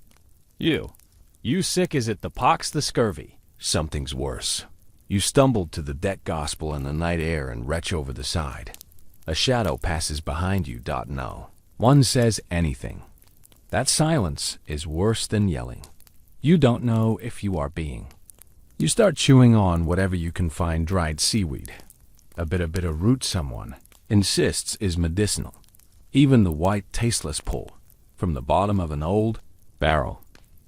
You sick? Is it the pox, the scurvy? Something's worse. You stumbled to the deck gospel in the night air and retch over the side. A shadow passes behind you. No one says anything. That silence is worse than yelling. You don't know if you are being. You start chewing on whatever you can find. Dried seaweed. A bit of root someone insists is medicinal. Even the white tasteless pull from the bottom of an old barrel.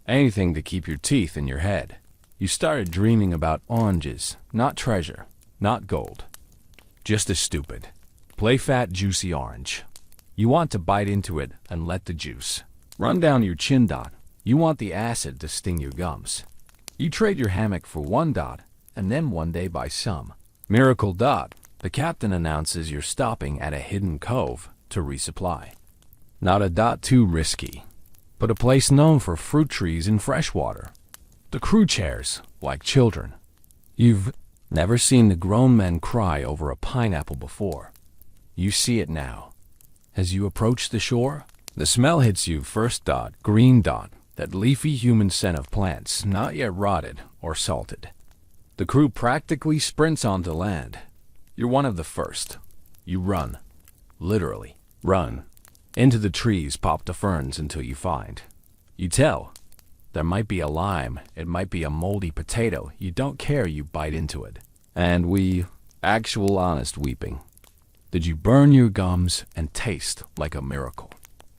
Anything to keep your teeth in your head. You started dreaming about oranges, not treasure, not gold. Just as stupid. Play fat, juicy orange. You want to bite into it and let the juice run down your chin. You want the acid to sting your gums. You trade your hammock for one. And then one day by some miracle. The captain announces you're stopping at a hidden cove to resupply. Not a too risky, but a place known for fruit trees and fresh water. The crew chairs like children. You've never seen the grown men cry over a pineapple before. You see it now. As you approach the shore, the smell hits you first. Green. That leafy human scent of plants not yet rotted or salted. The crew practically sprints onto land. You're one of the first. You run. Literally. Run. Into the trees, pop the ferns until you find. You tell. There might be a lime. It might be a moldy potato. You don't care. You bite into it. And we Actual honest weeping. Did you burn your gums and taste like a miracle?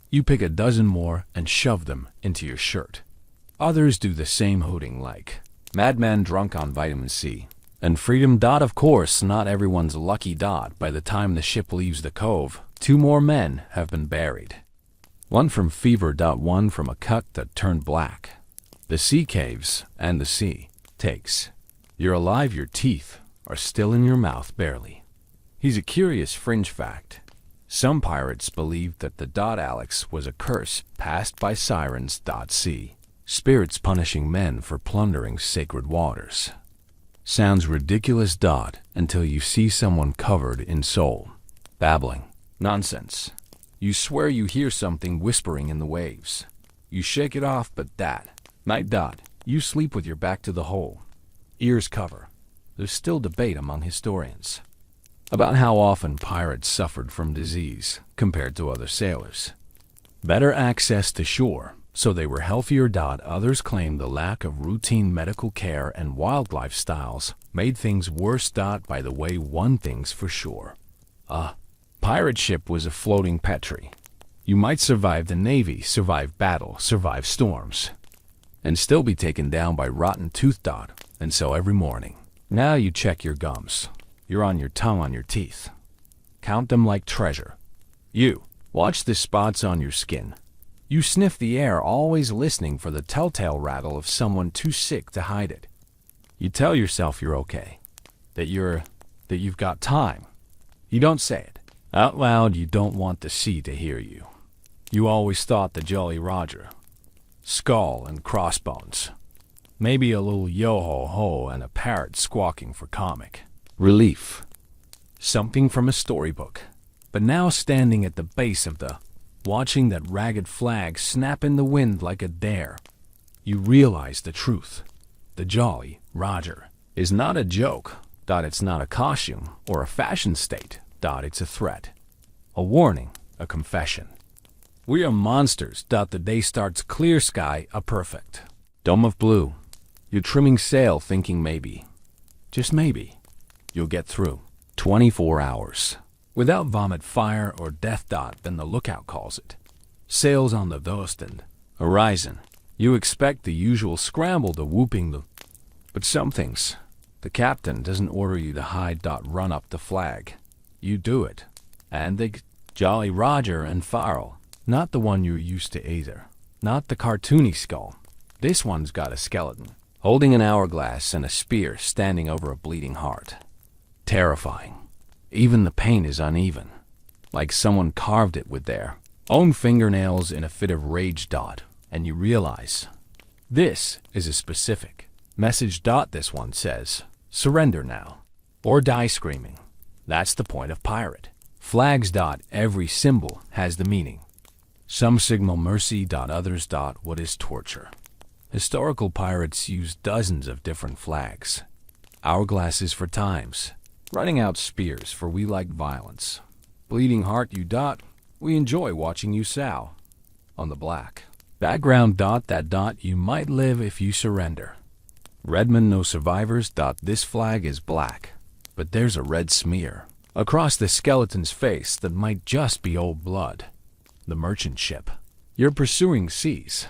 You pick a dozen more and shove them into your shirt. Others do the same hooting like madman drunk on vitamin C. And freedom. Of course, not everyone's lucky. By the time the ship leaves the cove, 2 more men have been buried. One from fever. One from a cut that turned black. The sea caves and the sea takes. You're alive, your teeth are still in your mouth barely. He's a curious fringe fact. Some pirates believed that the Alex was a curse passed by sirens. Sea spirits punishing men for plundering sacred waters. Sounds ridiculous. Until you see someone covered in soul. Babbling. Nonsense. You swear you hear something whispering in the waves. You shake it off, but night. You sleep with your back to the hole. Ears cover. There's still debate among historians about how often pirates suffered from disease compared to other sailors. Better access to shore, so they were healthier. Others claim the lack of routine medical care and wild lifestyles made things worse. By the way, one thing's for sure. A pirate ship was a floating petri. You might survive the Navy, survive battle, survive storms, and still be taken down by rotten tooth. And so every morning, now you check your gums. You're on your tongue, on your teeth. Count them like treasure. You watch the spots on your skin. You sniff the air, always listening for the telltale rattle of someone too sick to hide it. You tell yourself you're okay, that you've got time. You don't say it out loud. You don't want the sea to hear you. You always thought the Jolly Roger, skull and crossbones, maybe a little yo-ho-ho and a parrot squawking for comic relief, something from a storybook. But now standing at the base of watching that ragged flag snap in the wind like a dare, you realize the truth. The Jolly Roger is not a joke. It's not a costume or a fashion state. It's a threat, a warning, a confession. We are monsters. The day starts clear sky, a perfect dome of blue. You're trimming sail thinking maybe, just maybe, you'll get through 24 hours. Without vomit, fire, or death. Then the lookout calls it. Sails on the Dost and horizon. You expect the usual scramble, the whooping, but some things. The captain doesn't order you to hide. Run up the flag. You do it. And the Jolly Roger and Farrell. Not the one you're used to either. Not the cartoony skull. This one's got a skeleton, holding an hourglass and a spear, standing over a bleeding heart. Terrifying. Even the paint is uneven, like someone carved it with their own fingernails in a fit of rage. And you realize this is a specific message. This one says, surrender now, or die screaming. That's the point of pirate flags. Every symbol has the meaning. Some signal mercy. Others. What is torture? Historical pirates used dozens of different flags. Hourglasses for times. Running out spears, for we like violence. Bleeding heart. We enjoy watching you sow. On the black background. You might live if you surrender. Redmond, no survivors. This flag is black, but there's a red smear across the skeleton's face that might just be old blood. The merchant ship. You're pursuing seas.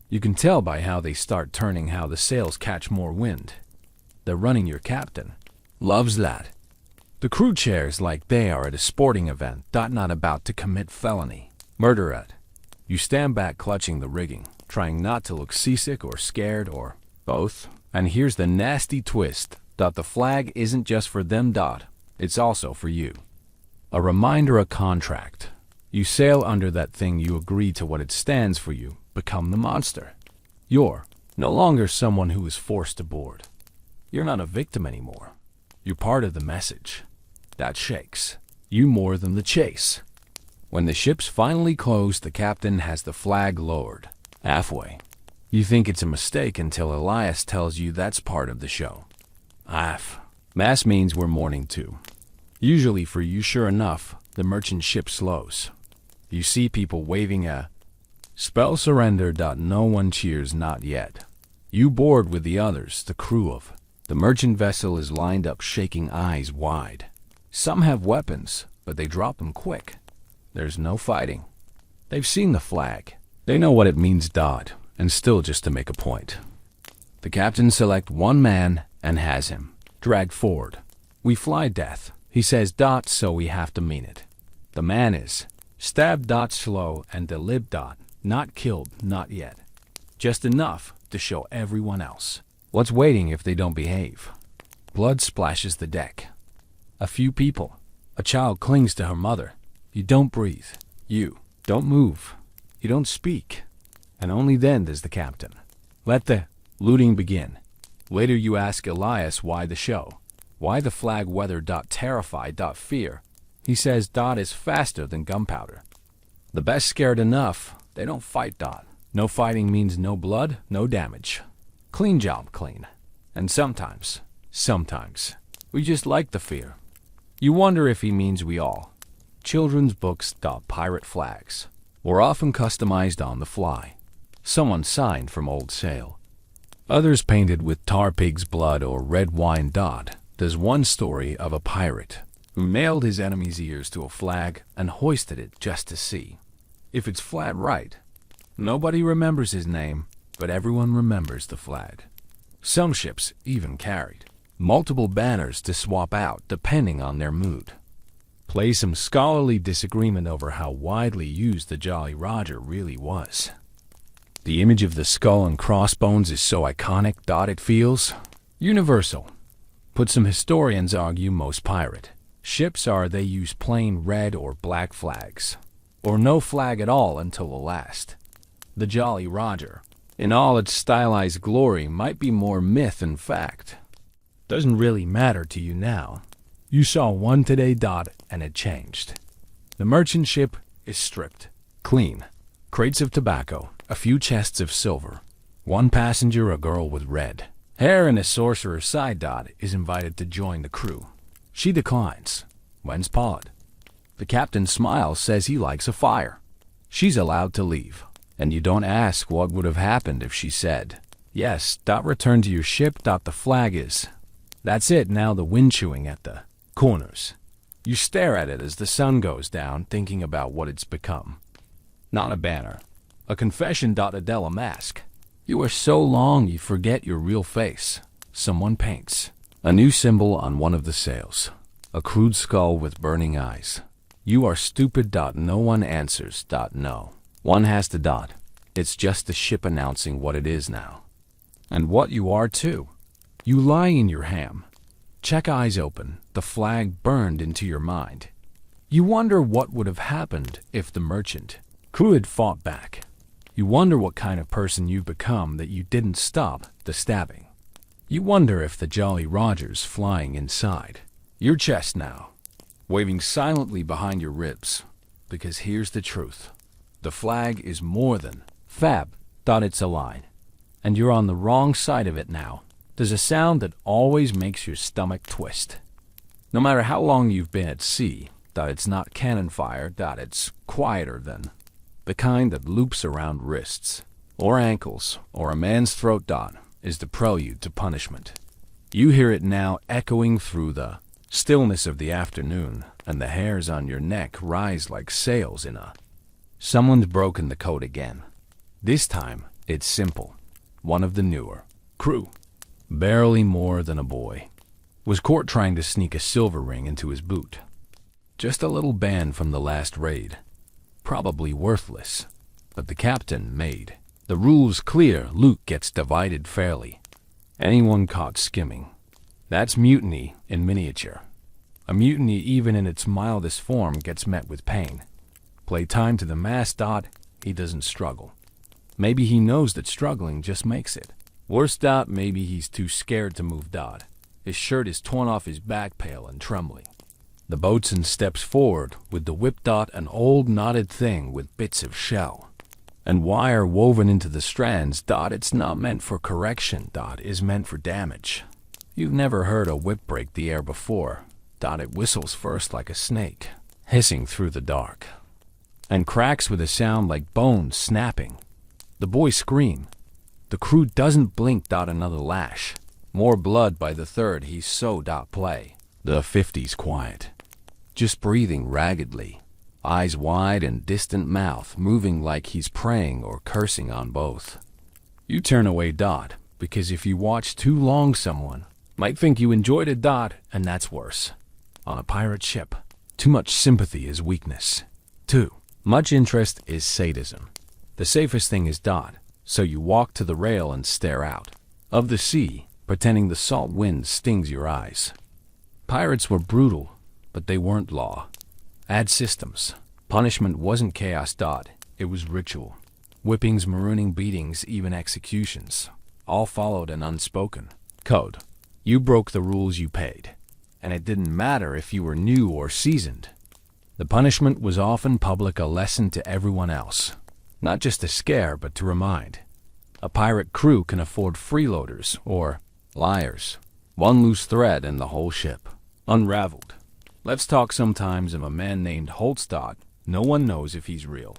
You can tell by how they start turning, how the sails catch more wind. They're running. Your captain loves that. The crew chairs like they are at a sporting event. Not about to commit felony murder. You stand back clutching the rigging, trying not to look seasick or scared or both. And here's the nasty twist. The flag isn't just for them. It's also for you. A reminder, a contract. You sail under that thing. You agree to what it stands for. You become the monster. You're no longer someone who is forced aboard. You're not a victim anymore. You're part of the message that shakes you more than the chase. When the ships finally close, the captain has the flag lowered halfway. You think it's a mistake until Elias tells you that's part of the show. Mass means we're mourning too. Usually for you. Sure enough, the merchant ship slows. You see people waving a spell surrender. No one cheers. Not yet. You board with the others, the crew of The merchant vessel is lined up, shaking eyes wide. Some have weapons, but they drop them quick. There's no fighting. They've seen the flag. They know what it means, and still just to make a point. The captain select one man and has him dragged forward. We fly death. He says so we have to mean it. The man is stabbed slow and delib not killed, not yet. Just enough to show everyone else what's waiting if they don't behave. Blood splashes the deck. A few people. A child clings to her mother. You don't breathe. You don't move. You don't speak. And only then does the captain let the looting begin. Later you ask Elias why the show. Why the flag weather terrify fear. He says is faster than gunpowder. The best scared enough, they don't fight. No fighting means no blood, no damage. Clean job, clean. And sometimes, we just like the fear. You wonder if he means we all. Children's books. Pirate flags were often customized on the fly. Someone signed from old sail. Others painted with tar pig's blood or red wine. There's one story of a pirate who nailed his enemy's ears to a flag and hoisted it just to see if it's flat right. Nobody remembers his name, but everyone remembers the flag. Some ships even carried multiple banners to swap out depending on their mood. Play some scholarly disagreement over how widely used the Jolly Roger really was. The image of the skull and crossbones is so iconic. It feels universal. But some historians argue most pirate ships they use plain red or black flags, or no flag at all until the last. The Jolly Roger, in all its stylized glory, might be more myth than fact. Doesn't really matter to you now. You saw one today. And it changed. The merchant ship is stripped, clean. Crates of tobacco, a few chests of silver. One passenger, a girl with red hair and a sorcerer's side. Is invited to join the crew. She declines. When's Pod? The captain smiles, says he likes a fire. She's allowed to leave. And you don't ask what would have happened if she said, yes, return to your ship. The flag is. That's it now. The wind chewing at the corners. You stare at it as the sun goes down, thinking about what it's become. Not a banner. A confession. Adela mask. You are so long you forget your real face. Someone paints a new symbol on one of the sails. A crude skull with burning eyes. You are stupid. No one answers. No. One has to. It's just the ship announcing what it is now. And what you are too. You lie in your ham. Check eyes open, the flag burned into your mind. You wonder what would have happened if the merchant crew had fought back. You wonder what kind of person you've become that you didn't stop the stabbing. You wonder if the Jolly Roger's flying inside your chest now, waving silently behind your ribs. Because here's the truth. The flag is more than fab. It's a line. And you're on the wrong side of it now. There's a sound that always makes your stomach twist. No matter how long you've been at sea, it's not cannon fire. It's quieter than the kind that loops around wrists or ankles or a man's throat. Is the prelude to punishment. You hear it now echoing through the stillness of the afternoon, and the hairs on your neck rise like sails in a. Someone's broken the code again. This time, it's simple. One of the newer crew, barely more than a boy, was caught trying to sneak a silver ring into his boot. Just a little band from the last raid. Probably worthless, but the captain made the rules clear. Loot gets divided fairly. Anyone caught skimming. That's mutiny in miniature. A mutiny, even in its mildest form, gets met with pain. Play time to the mast. He doesn't struggle. Maybe he knows that struggling just makes it worse. Maybe he's too scared to move. His shirt is torn off his back, pale and trembling. The boatswain steps forward with the whip. An old knotted thing with bits of shell and wire woven into the strands. It's not meant for correction. Is meant for damage. You've never heard a whip break the air before. It whistles first like a snake, hissing through the dark, and cracks with a sound like bones snapping. The boys scream. The crew doesn't blink. Another lash. More blood by the third he so dot play. The 50's quiet. Just breathing raggedly. Eyes wide and distant mouth moving like he's praying or cursing on both. You turn away dot, because if you watch too long someone might think you enjoyed a dot, and that's worse. On a pirate ship, too much sympathy is weakness. Too much interest is sadism. The safest thing is dot, so you walk to the rail and stare out of the sea, pretending the salt wind stings your eyes. Pirates were brutal, but they weren't law. Add systems. Punishment wasn't chaos dot, it was ritual. Whippings, marooning, beatings, even executions. All followed an unspoken code. You broke the rules, you paid. And it didn't matter if you were new or seasoned. The punishment was often public, a lesson to everyone else. Not just to scare, but to remind. A pirate crew can afford freeloaders, or liars. One loose thread and the whole ship unraveled. Let's talk sometimes of a man named Holstad. No one knows if he's real.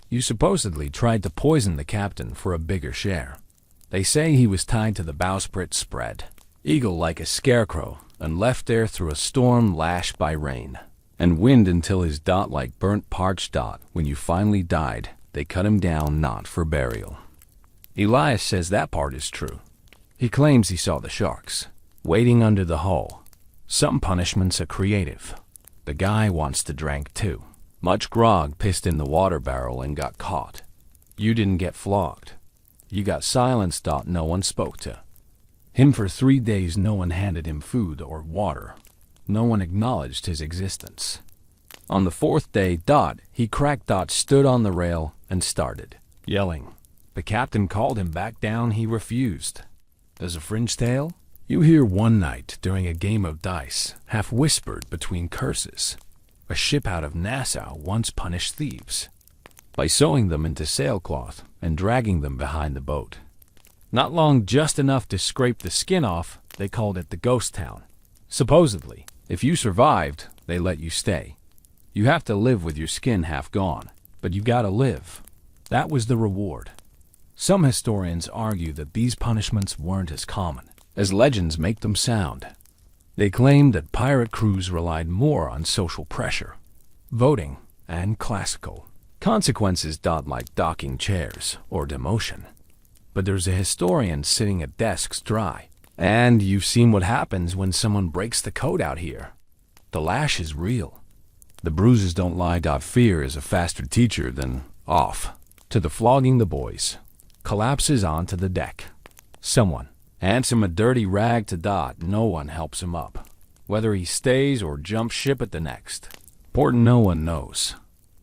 You supposedly tried to poison the captain for a bigger share. They say he was tied to the bowsprit spread, eagle like a scarecrow, and left there through a storm lashed by rain and wind until his dot like burnt parched dot. When you finally died, they cut him down not for burial. Elias says that part is true. He claims he saw the sharks waiting under the hull. Some punishments are creative. The guy wants to drink too. Much grog pissed in the water barrel and got caught. You didn't get flogged. You got silenced dot, no one spoke to him for 3 days. No one handed him food or water. No one acknowledged his existence. On the 4th day dot, he cracked dot, stood on the rail and started yelling. The captain called him back down. He refused. As a fringe tale, you hear one night during a game of dice, half whispered between curses, a ship out of Nassau once punished thieves by sewing them into sailcloth and dragging them behind the boat. Not long, just enough to scrape the skin off, they called it the ghost town. Supposedly, if you survived, they let you stay. You have to live with your skin half gone, but you gotta live. That was the reward. Some historians argue that these punishments weren't as common as legends make them sound. They claimed that pirate crews relied more on social pressure, voting, and classical consequences dot like docking chairs or demotion. But there's a historian sitting at desks dry, and you've seen what happens when someone breaks the code out here. The lash is real. The bruises don't lie dot. Fear is a faster teacher than off. To the flogging, the boys collapses onto the deck. Someone hands him a dirty rag to dot. No one helps him up, whether he stays or jumps ship at the next port. No one knows.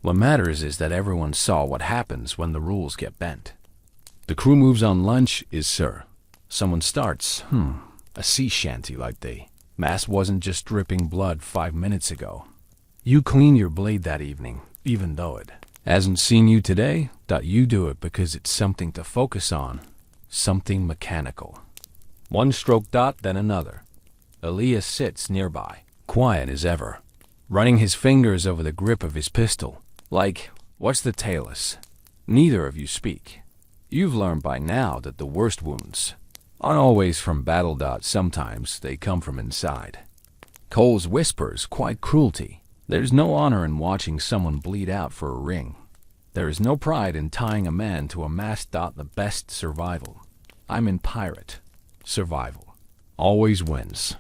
What matters is that everyone saw what happens when the rules get bent. The crew moves on. Lunch is sir. Someone starts a sea shanty like the mast wasn't just dripping blood 5 minutes ago. You clean your blade that evening, even though it hasn't seen you today. You do it because it's something to focus on, something mechanical. One stroke dot, then another. Elias sits nearby, quiet as ever, running his fingers over the grip of his pistol, like, what's the talus? Neither of you speak. You've learned by now that the worst wounds aren't always from battle dot. Sometimes they come from inside. Coles whispers, quite cruelty. There's no honor in watching someone bleed out for a ring. There is no pride in tying a man to a mast dot. The best survival, I'm in pirate survival, always wins.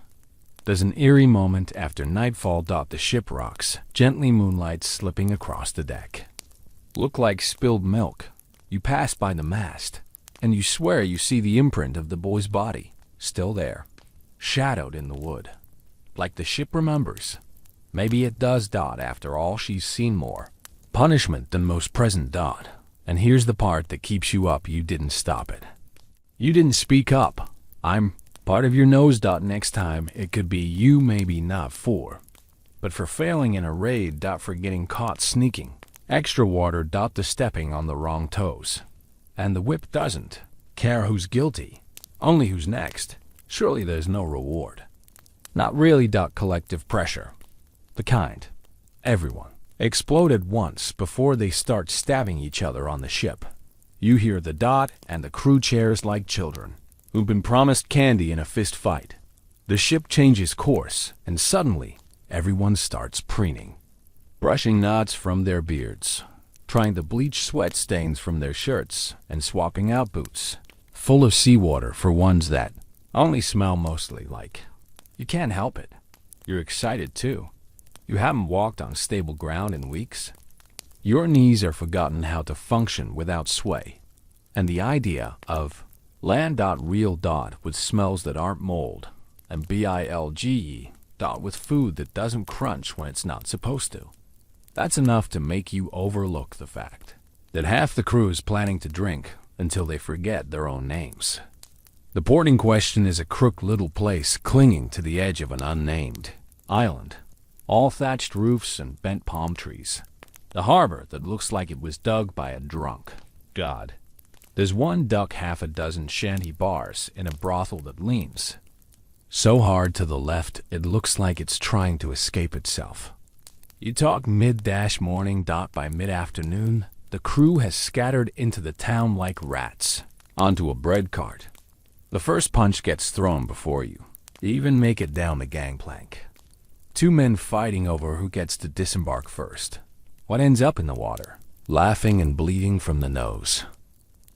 There's an eerie moment after nightfall dot. The ship rocks, gently, moonlight slipping across the deck. Look like spilled milk. You pass by the mast, and you swear you see the imprint of the boy's body, still there, shadowed in the wood. Like the ship remembers. Maybe it does dot. After all, she's seen more punishment than most present dot. And here's the part that keeps you up. You didn't stop it. You didn't speak up. I'm part of your nose dot. Next time, it could be you, maybe not for, but for failing in a raid dot, for getting caught sneaking. Extra water dot. The stepping on the wrong toes. And the whip doesn't care who's guilty, only who's next. Surely there's no reward. Not really dot. Collective pressure. The kind everyone exploded once before they start stabbing each other on the ship. You hear the dot, and the crew cheers like children. who've been promised candy in a fist fight. The ship changes course, and suddenly, everyone starts preening, brushing knots from their beards, trying to bleach sweat stains from their shirts, and swapping out boots, full of seawater for ones that only smell mostly like. You can't help it. You're excited too. You haven't walked on stable ground in weeks. Your knees are forgotten how to function without sway. And the idea of land.real. With smells that aren't mold, and bilge. With food that doesn't crunch when it's not supposed to. That's enough to make you overlook the fact that half the crew is planning to drink until they forget their own names. The port in question is a crooked little place clinging to the edge of an unnamed island, all thatched roofs and bent palm trees. The harbor that looks like it was dug by a drunk god. There's one duck half a dozen shanty bars in a brothel that leans so hard to the left it looks like it's trying to escape itself. You talk mid-morning. By mid-afternoon, the crew has scattered into the town like rats onto a bread cart. The first punch gets thrown before you even make it down the gangplank. Two men fighting over who gets to disembark first. What ends up in the water? Laughing and bleeding from the nose.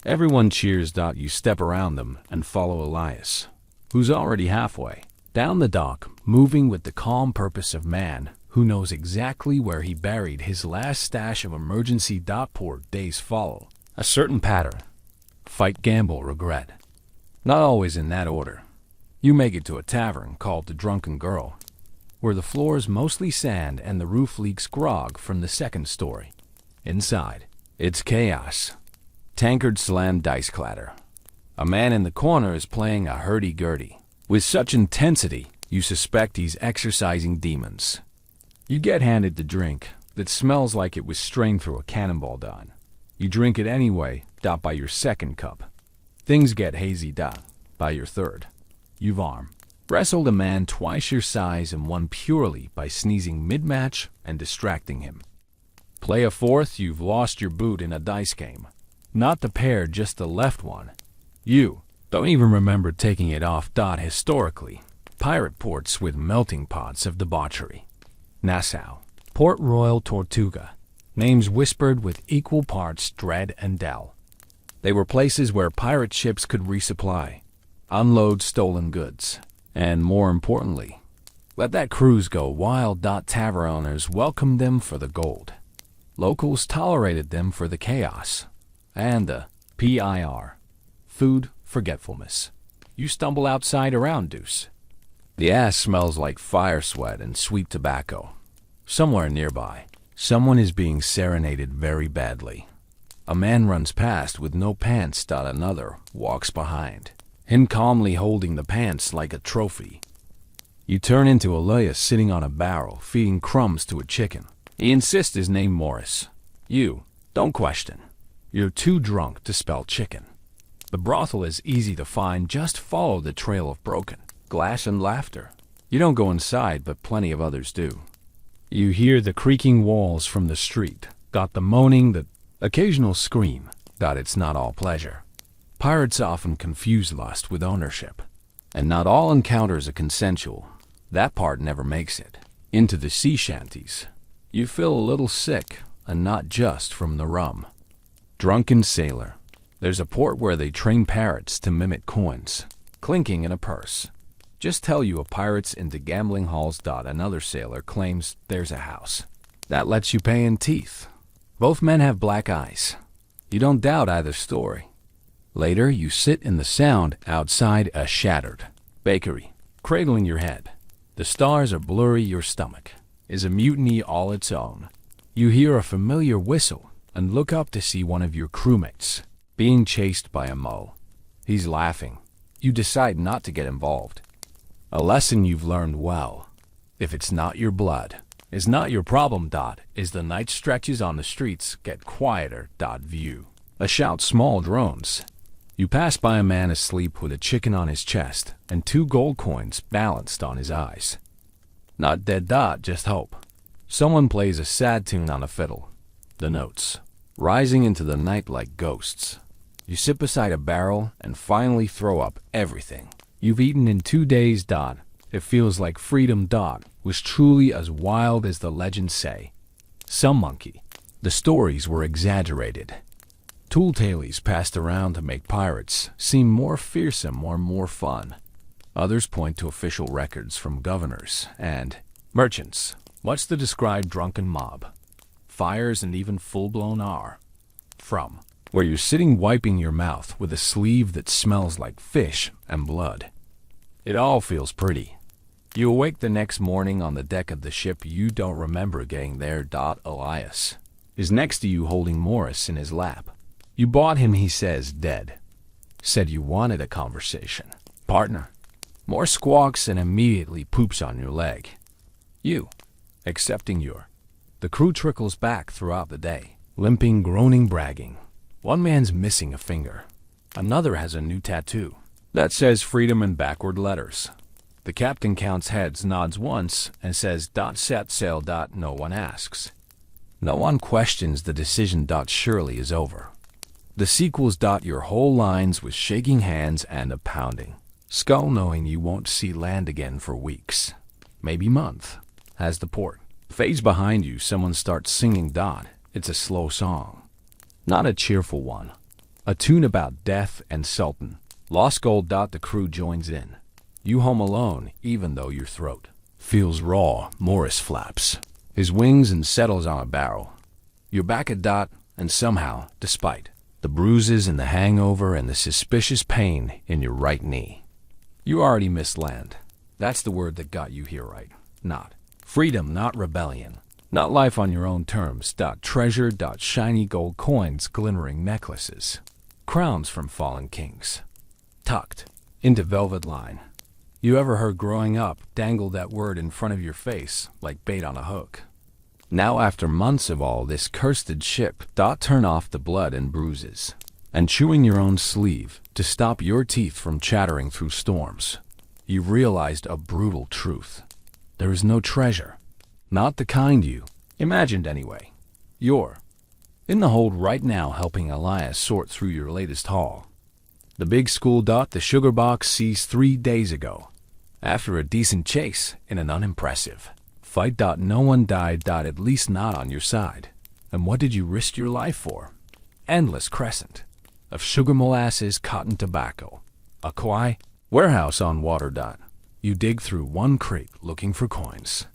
Everyone cheers. You step around them and follow Elias, who's already halfway down the dock, moving with the calm purpose of man who knows exactly where he buried his last stash of emergency. Poor days follow a certain pattern. Fight, gamble, regret. Not always in that order. You make it to a tavern called the Drunken Girl, where the floor is mostly sand and the roof leaks grog from the second story. Inside, it's chaos. Tankards slam, dice clatter. A man in the corner is playing a hurdy-gurdy with such intensity you suspect he's exorcising demons. You get handed the drink that smells like it was strained through a cannonball. You drink it anyway. By your second cup, things get hazy. By your third, you've wrestled a man twice your size and won purely by sneezing mid-match and distracting him. Play a fourth, you've lost your boot in a dice game. Not the pair, just the left one. You don't even remember taking it off. Historically, pirate ports with melting pots of debauchery. Nassau, Port Royal, Tortuga, names whispered with equal parts dread and doubt. They were places where pirate ships could resupply, unload stolen goods, and more importantly, let that cruise go wild. Tavern owners welcomed them for the gold. Locals tolerated them for the chaos and the PIR, food forgetfulness. You stumble outside around Deuce. The ass smells like fire sweat and sweet tobacco. Somewhere nearby, someone is being serenaded very badly. A man runs past with no pants. Another walks behind, him calmly holding the pants like a trophy. You turn into Elias sitting on a barrel feeding crumbs to a chicken. He insists his name Morris. You don't question. You're too drunk to spell chicken. The brothel is easy to find. Just follow the trail of broken glass and laughter. You don't go inside, but plenty of others do. You hear the creaking walls from the street. The moaning, the occasional scream. It's not all pleasure. Pirates often confuse lust with ownership. And not all encounters are consensual. That part never makes it into the sea shanties. You feel a little sick, and not just from the rum. Drunken sailor. There's a port where they train parrots to mimic coins, clinking in a purse. Just tell you a pirate's into gambling halls. Another sailor claims there's a house that lets you pay in teeth. Both men have black eyes. You don't doubt either story. Later, you sit in the sound outside a shattered bakery, cradling your head. The stars are blurry. Your stomach is a mutiny all its own. You hear a familiar whistle and look up to see one of your crewmates being chased by a mole. He's laughing. You decide not to get involved. A lesson you've learned well. If it's not your blood, it's not your problem. As the night stretches on the streets get quieter. View. A shout, small drones. You pass by a man asleep with a chicken on his chest and 2 gold coins balanced on his eyes. Not dead. Just hope. Someone plays a sad tune on a fiddle. The notes rising into the night like ghosts. You sit beside a barrel and finally throw up everything you've eaten in 2 days. It feels like freedom. Was truly as wild as the legends say. Some monkey. The stories were exaggerated. Tool tales passed around to make pirates seem more fearsome or more fun. Others point to official records from governors and merchants. Much the described drunken mob. Fires and even full-blown R. From where you're sitting wiping your mouth with a sleeve that smells like fish and blood. It all feels pretty. You awake the next morning on the deck of the ship you don't remember getting there. Elias is next to you holding Morris in his lap. You bought him, he says, dead. Said you wanted a conversation. Partner. More squawks and immediately poops on your leg. You, accepting your. The crew trickles back throughout the day. Limping, groaning, bragging. One man's missing a finger. Another has a new tattoo that says freedom in backward letters. The captain counts heads, nods once, and says, set sail. No one asks. No one questions the decision. Surely is over. The sequels. Your whole lines with shaking hands and a pounding skull, knowing you won't see land again for weeks, maybe month. As the port fades behind you, someone starts singing. It's a slow song, not a cheerful one. A tune about death and Sultan. Lost gold. The crew joins in. You home alone, even though your throat feels raw. Morris flaps his wings and settles on a barrel. You're back at and somehow, despite the bruises and the hangover and the suspicious pain in your right knee, you already missed land. That's the word that got you here, right? Not freedom, not rebellion, not life on your own terms. Treasure. Shiny gold coins, glimmering necklaces, crowns from fallen kings, tucked into velvet line. You ever heard growing up, dangle that word in front of your face like bait on a hook. Now after months of all this cursed ship, turn off the blood and bruises, and chewing your own sleeve to stop your teeth from chattering through storms. You've realized a brutal truth. There is no treasure. Not the kind you imagined anyway. You're in the hold right now helping Elias sort through your latest haul. The big school. The sugar box seized 3 days ago. After a decent chase in an unimpressive fight. No one died. At least not on your side. And what did you risk your life for? Endless crescent of sugar, molasses, cotton, tobacco. A quiet warehouse on water. You dig through one crate looking for coins.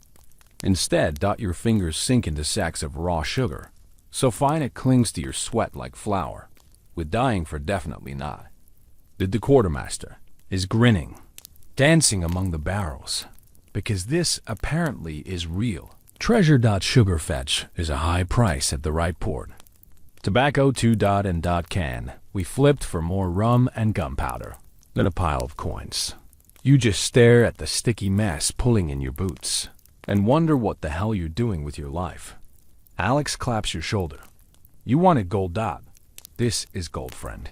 Instead, your fingers sink into sacks of raw sugar, so fine it clings to your sweat like flour. With dying for definitely not. The quartermaster is grinning, dancing among the barrels, because this apparently is real. Treasure. Sugar fetch is a high price at the right port. Tobacco too. And can. We flipped for more rum and gunpowder than a pile of coins. You just stare at the sticky mess pulling in your boots and wonder what the hell you're doing with your life. Alex claps your shoulder. You wanted gold. This is gold, friend.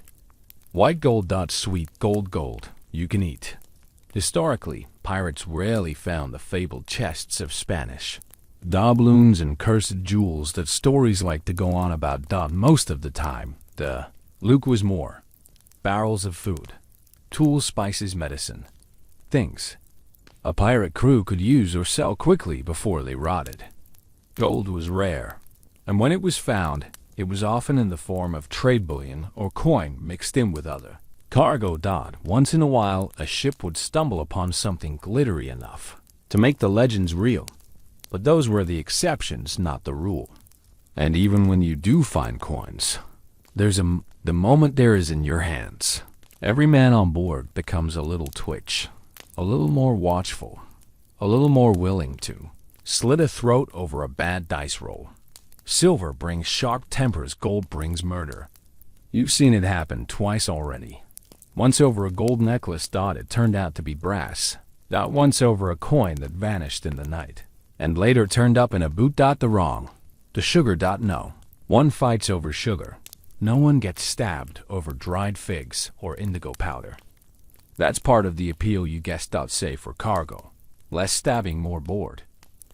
White gold. Sweet gold you can eat. Historically, pirates rarely found the fabled chests of Spanish doubloons and cursed jewels that stories like to go on about. Most of the time, the loot was more barrels of food, tools, spices, medicine, things a pirate crew could use or sell quickly before they rotted. Gold was rare, and when it was found, it was often in the form of trade bullion or coin mixed in with other cargo. Once in a while, a ship would stumble upon something glittery enough to make the legends real, but those were the exceptions, not the rule. And even when you do find coins, the moment there is in your hands, every man on board becomes a little twitch, a little more watchful, a little more willing to slit a throat over a bad dice roll. Silver brings sharp tempers, gold brings murder. You've seen it happen twice already. Once over a gold necklace. It turned out to be brass. Once over a coin that vanished in the night, and later turned up in a boot. The wrong. The sugar. No. One fights over sugar. No one gets stabbed over dried figs or indigo powder. That's part of the appeal, you guessed. Say for cargo. Less stabbing, more board.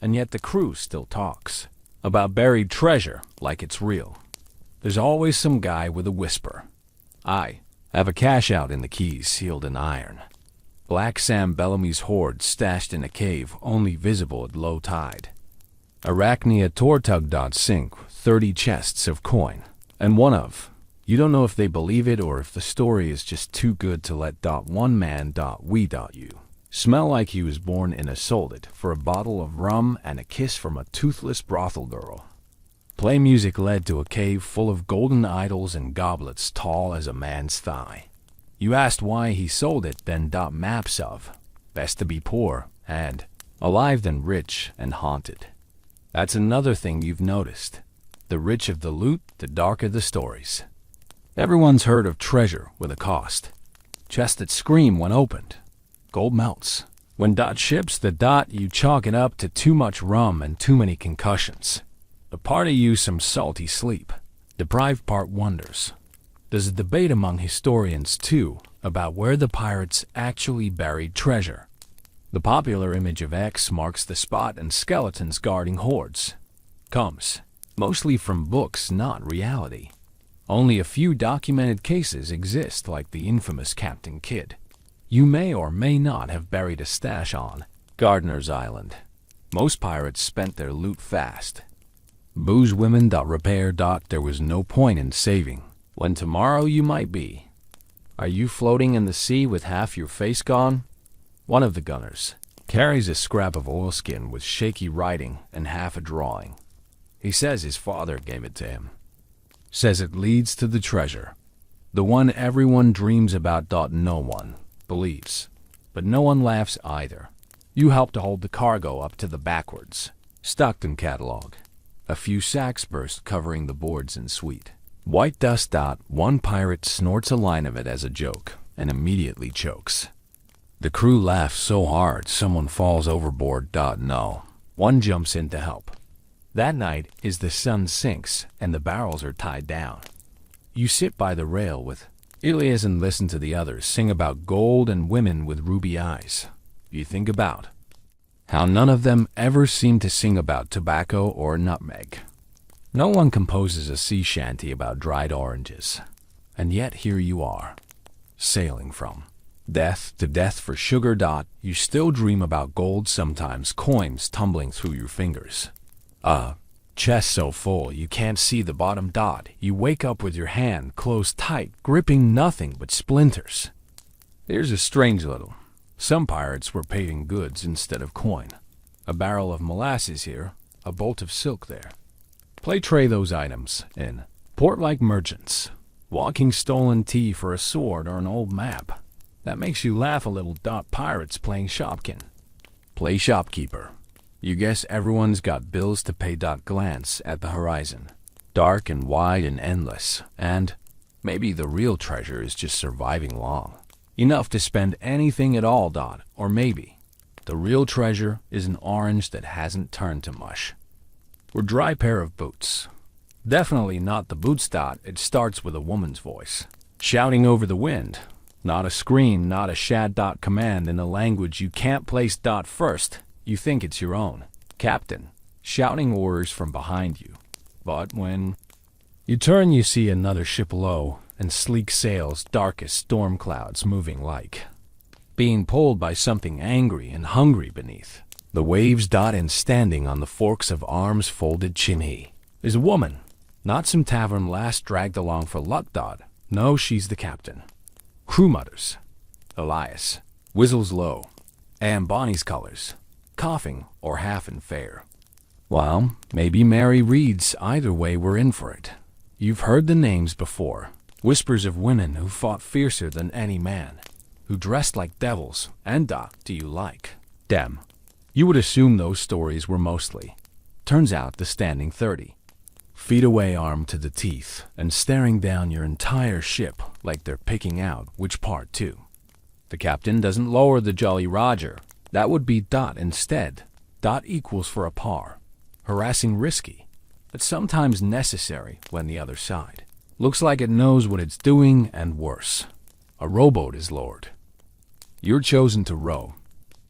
And yet the crew still talks about buried treasure like it's real. There's always some guy with a whisper, I have a cash out in the keys sealed in iron. Black Sam Bellamy's hoard stashed in a cave only visible at low tide. Arachnia Tortug. Sink 30 chests of coin, and one of. You don't know if they believe it or if the story is just too good to let one man we you smell like he was born in a sold it for a bottle of rum and a kiss from a toothless brothel girl. Play music led to a cave full of golden idols and goblets tall as a man's thigh. You asked why he sold it, then maps of best to be poor and alive than rich and haunted. That's another thing you've noticed. The rich of the loot, the darker the stories. Everyone's heard of treasure with a cost. Chests that scream when opened. Gold melts. When ships the you chalk it up to too much rum and too many concussions. A part of you some salty sleep. Deprived part wonders. There's a debate among historians, too, about where the pirates actually buried treasure. The popular image of X marks the spot and skeletons guarding hoards. Comes mostly from books, not reality. Only a few documented cases exist, like the infamous Captain Kidd. You may or may not have buried a stash on Gardener's Island. Most pirates spent their loot fast. Booze women repair there was no point in saving, when tomorrow you might be. Are you floating in the sea with half your face gone? One of the gunners carries a scrap of oilskin with shaky writing and half a drawing. He says his father gave it to him. Says it leads to the treasure. The one everyone dreams about. No one believes. But no one laughs either. You help to hold the cargo up to the backwards. Stockton catalog. A few sacks burst covering the boards in suite. White dust. One pirate snorts a line of it as a joke and immediately chokes. The crew laughs so hard someone falls overboard. No. One jumps in to help. That night is the sun sinks and the barrels are tied down. You sit by the rail with Ilias and listen to the others sing about gold and women with ruby eyes. You think about how none of them ever seem to sing about tobacco or nutmeg. No one composes a sea shanty about dried oranges. And yet here you are, sailing from death to death for sugar. You still dream about gold sometimes, coins tumbling through your fingers. Chest so full you can't see the bottom. You wake up with your hand closed tight, gripping nothing but splinters. Here's a strange little. Some pirates were paid in goods instead of coin. A barrel of molasses here, a bolt of silk there. Play tray those items in port like merchants, walking stolen tea for a sword or an old map. That makes you laugh a little. Pirates playing shopkin. Play shopkeeper. You guess everyone's got bills to pay. Glance at the horizon. Dark and wide and endless. And maybe the real treasure is just surviving long. Enough to spend anything at all. Or maybe the real treasure is an orange that hasn't turned to mush. Or dry pair of boots. Definitely not the boots. It starts with a woman's voice. Shouting over the wind. Not a scream, not a shad. Command in a language you can't place. First, you think it's your own. Captain, shouting orders from behind you. But when you turn, you see another ship low and sleek sails, dark as storm clouds moving like being pulled by something angry and hungry beneath. The waves. And standing on the forks of arms folded chimney is a woman. Not some tavern lass dragged along for luck. No, she's the captain. Crew mutters. Elias whistles low. And Bonnie's colors. Coughing or half in fair. Well, maybe Mary reads. Either way, we're in for it. You've heard the names before. Whispers of women who fought fiercer than any man. Who dressed like devils. And do you like them? You would assume those stories were mostly. Turns out the standing 30. Feet away, armed to the teeth, and staring down your entire ship like they're picking out which part to. The captain doesn't lower the Jolly Roger. That would be instead. Equals for a par. Harassing risky, but sometimes necessary when the other side looks like it knows what it's doing, and worse. A rowboat is lowered. You're chosen to row.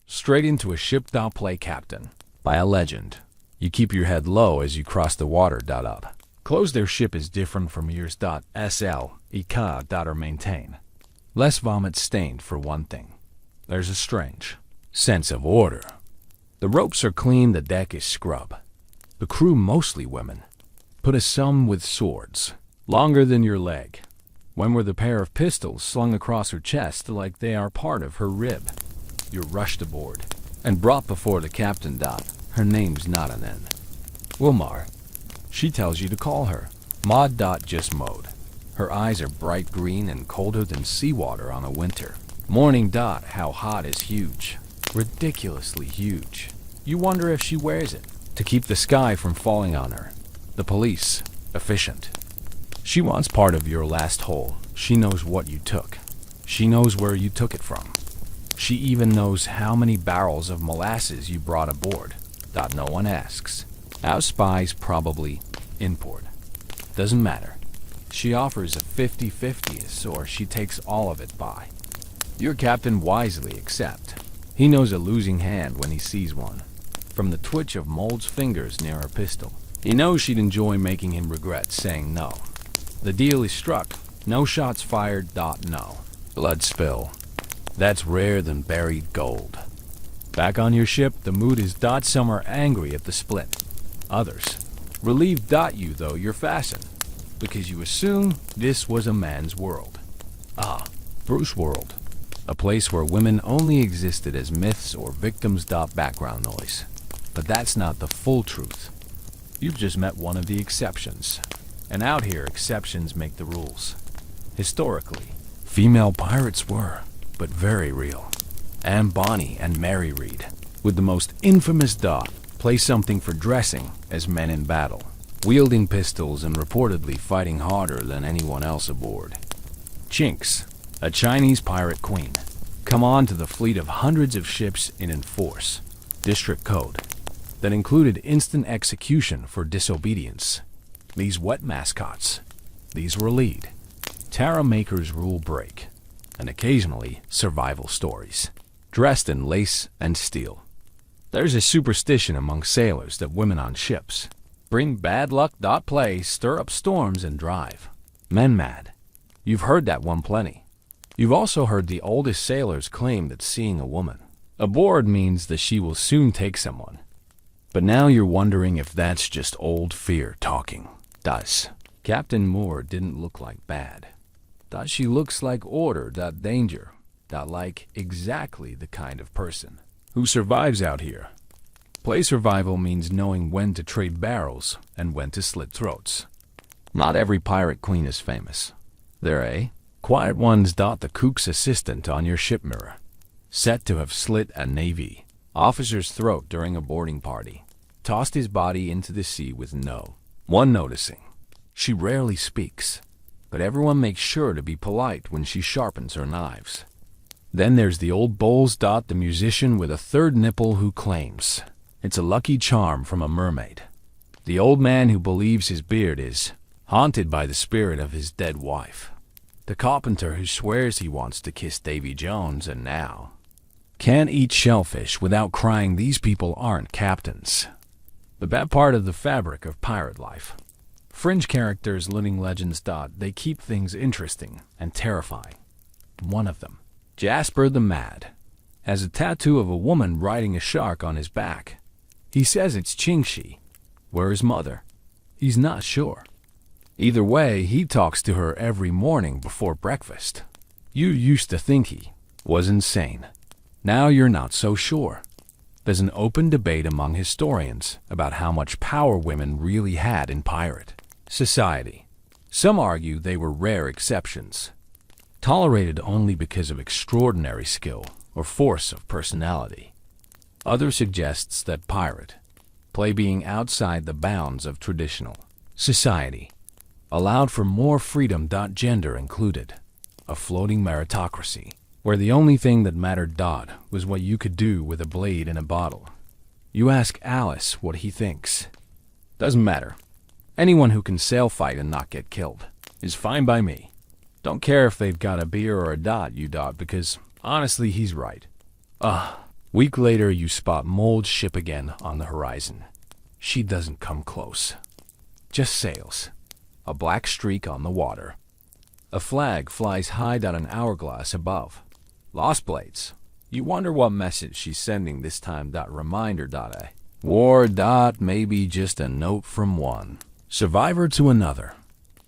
Straight into a ship. Play captain. By a legend. You keep your head low as you cross the water. Up. Close their ship is different from yours. SL or maintain. Less vomit stained for one thing. There's a strange sense of order. The ropes are clean, the deck is scrub. The crew, mostly women, put a some with swords, longer than your leg. One with a pair of pistols slung across her chest like they are part of her rib. You're rushed aboard and brought before the captain. Her name's not an N. Wilmar. She tells you to call her Maud. Just Maud. Her eyes are bright green and colder than seawater on a winter morning. How hot is huge. Ridiculously huge. You wonder if she wears it to keep the sky from falling on her. The police. Efficient. She wants part of your last hole. She knows what you took. She knows where you took it from. She even knows how many barrels of molasses you brought aboard. No one asks. Our spies probably import. Doesn't matter. She offers a 50-50, or she takes all of it by. Your captain wisely accept. He knows a losing hand when he sees one. From the twitch of Mold's fingers near her pistol, he knows she'd enjoy making him regret saying no. The deal is struck. No shots fired. No. Blood spill. That's rare than buried gold. Back on your ship, the mood is. Some are angry at the split. Others. Relieved. You, though, you're fastened. Because you assume this was a man's world. Bruce world. A place where women only existed as myths or victims. Background noise. But that's not the full truth. You've just met one of the exceptions. And out here, exceptions make the rules. Historically, female pirates were, but very real. Anne Bonny and Mary Read, with the most infamous play something for dressing as men in battle, wielding pistols and reportedly fighting harder than anyone else aboard. Chinks, a Chinese pirate queen, come on to the fleet of hundreds of ships in enforce district code that included instant execution for disobedience. These wet mascots, these were lead. Tara makers rule break, and occasionally survival stories, dressed in lace and steel. There's a superstition among sailors that women on ships bring bad luck. Play, stir up storms, and drive men mad. You've heard that one plenty. You've also heard the oldest sailors claim that seeing a woman aboard means that she will soon take someone. But now you're wondering if that's just old fear talking. Captain Moore didn't look like bad. She looks like order. Danger. Like exactly the kind of person who survives out here. Play survival means knowing when to trade barrels and when to slit throats. Not every pirate queen is famous. They're quiet ones. The cook's assistant on your ship mirror, set to have slit a Navy officer's throat during a boarding party, tossed his body into the sea with no one noticing. She rarely speaks, but everyone makes sure to be polite when she sharpens her knives. Then there's the old Bowles. The musician with a third nipple who claims it's a lucky charm from a mermaid. The old man who believes his beard is haunted by the spirit of his dead wife. The carpenter who swears he wants to kiss Davy Jones and now can't eat shellfish without crying. These people aren't captains. The bad part of the fabric of pirate life. Fringe characters, living legends. They keep things interesting and terrifying. One of them, Jasper the Mad, has a tattoo of a woman riding a shark on his back. He says it's Chingshi. Where is mother? He's not sure. Either way, he talks to her every morning before breakfast. You used to think he was insane. Now you're not so sure. There's an open debate among historians about how much power women really had in pirate society. Some argue they were rare exceptions, tolerated only because of extraordinary skill or force of personality. Others suggests that pirate play, being outside the bounds of traditional society, allowed for more freedom. Gender included, a floating meritocracy, where the only thing that mattered was what you could do with a blade in a bottle. You ask Alice what he thinks. Doesn't matter. Anyone who can sail fight and not get killed is fine by me. Don't care if they've got a beer or a because honestly he's right. Week later you spot Mold's ship again on the horizon. She doesn't come close. Just sails. A black streak on the water. A flag flies high down an hourglass above. Lost blades. You wonder what message she's sending this time. Reminder. A war. Maybe just a note from one survivor to another.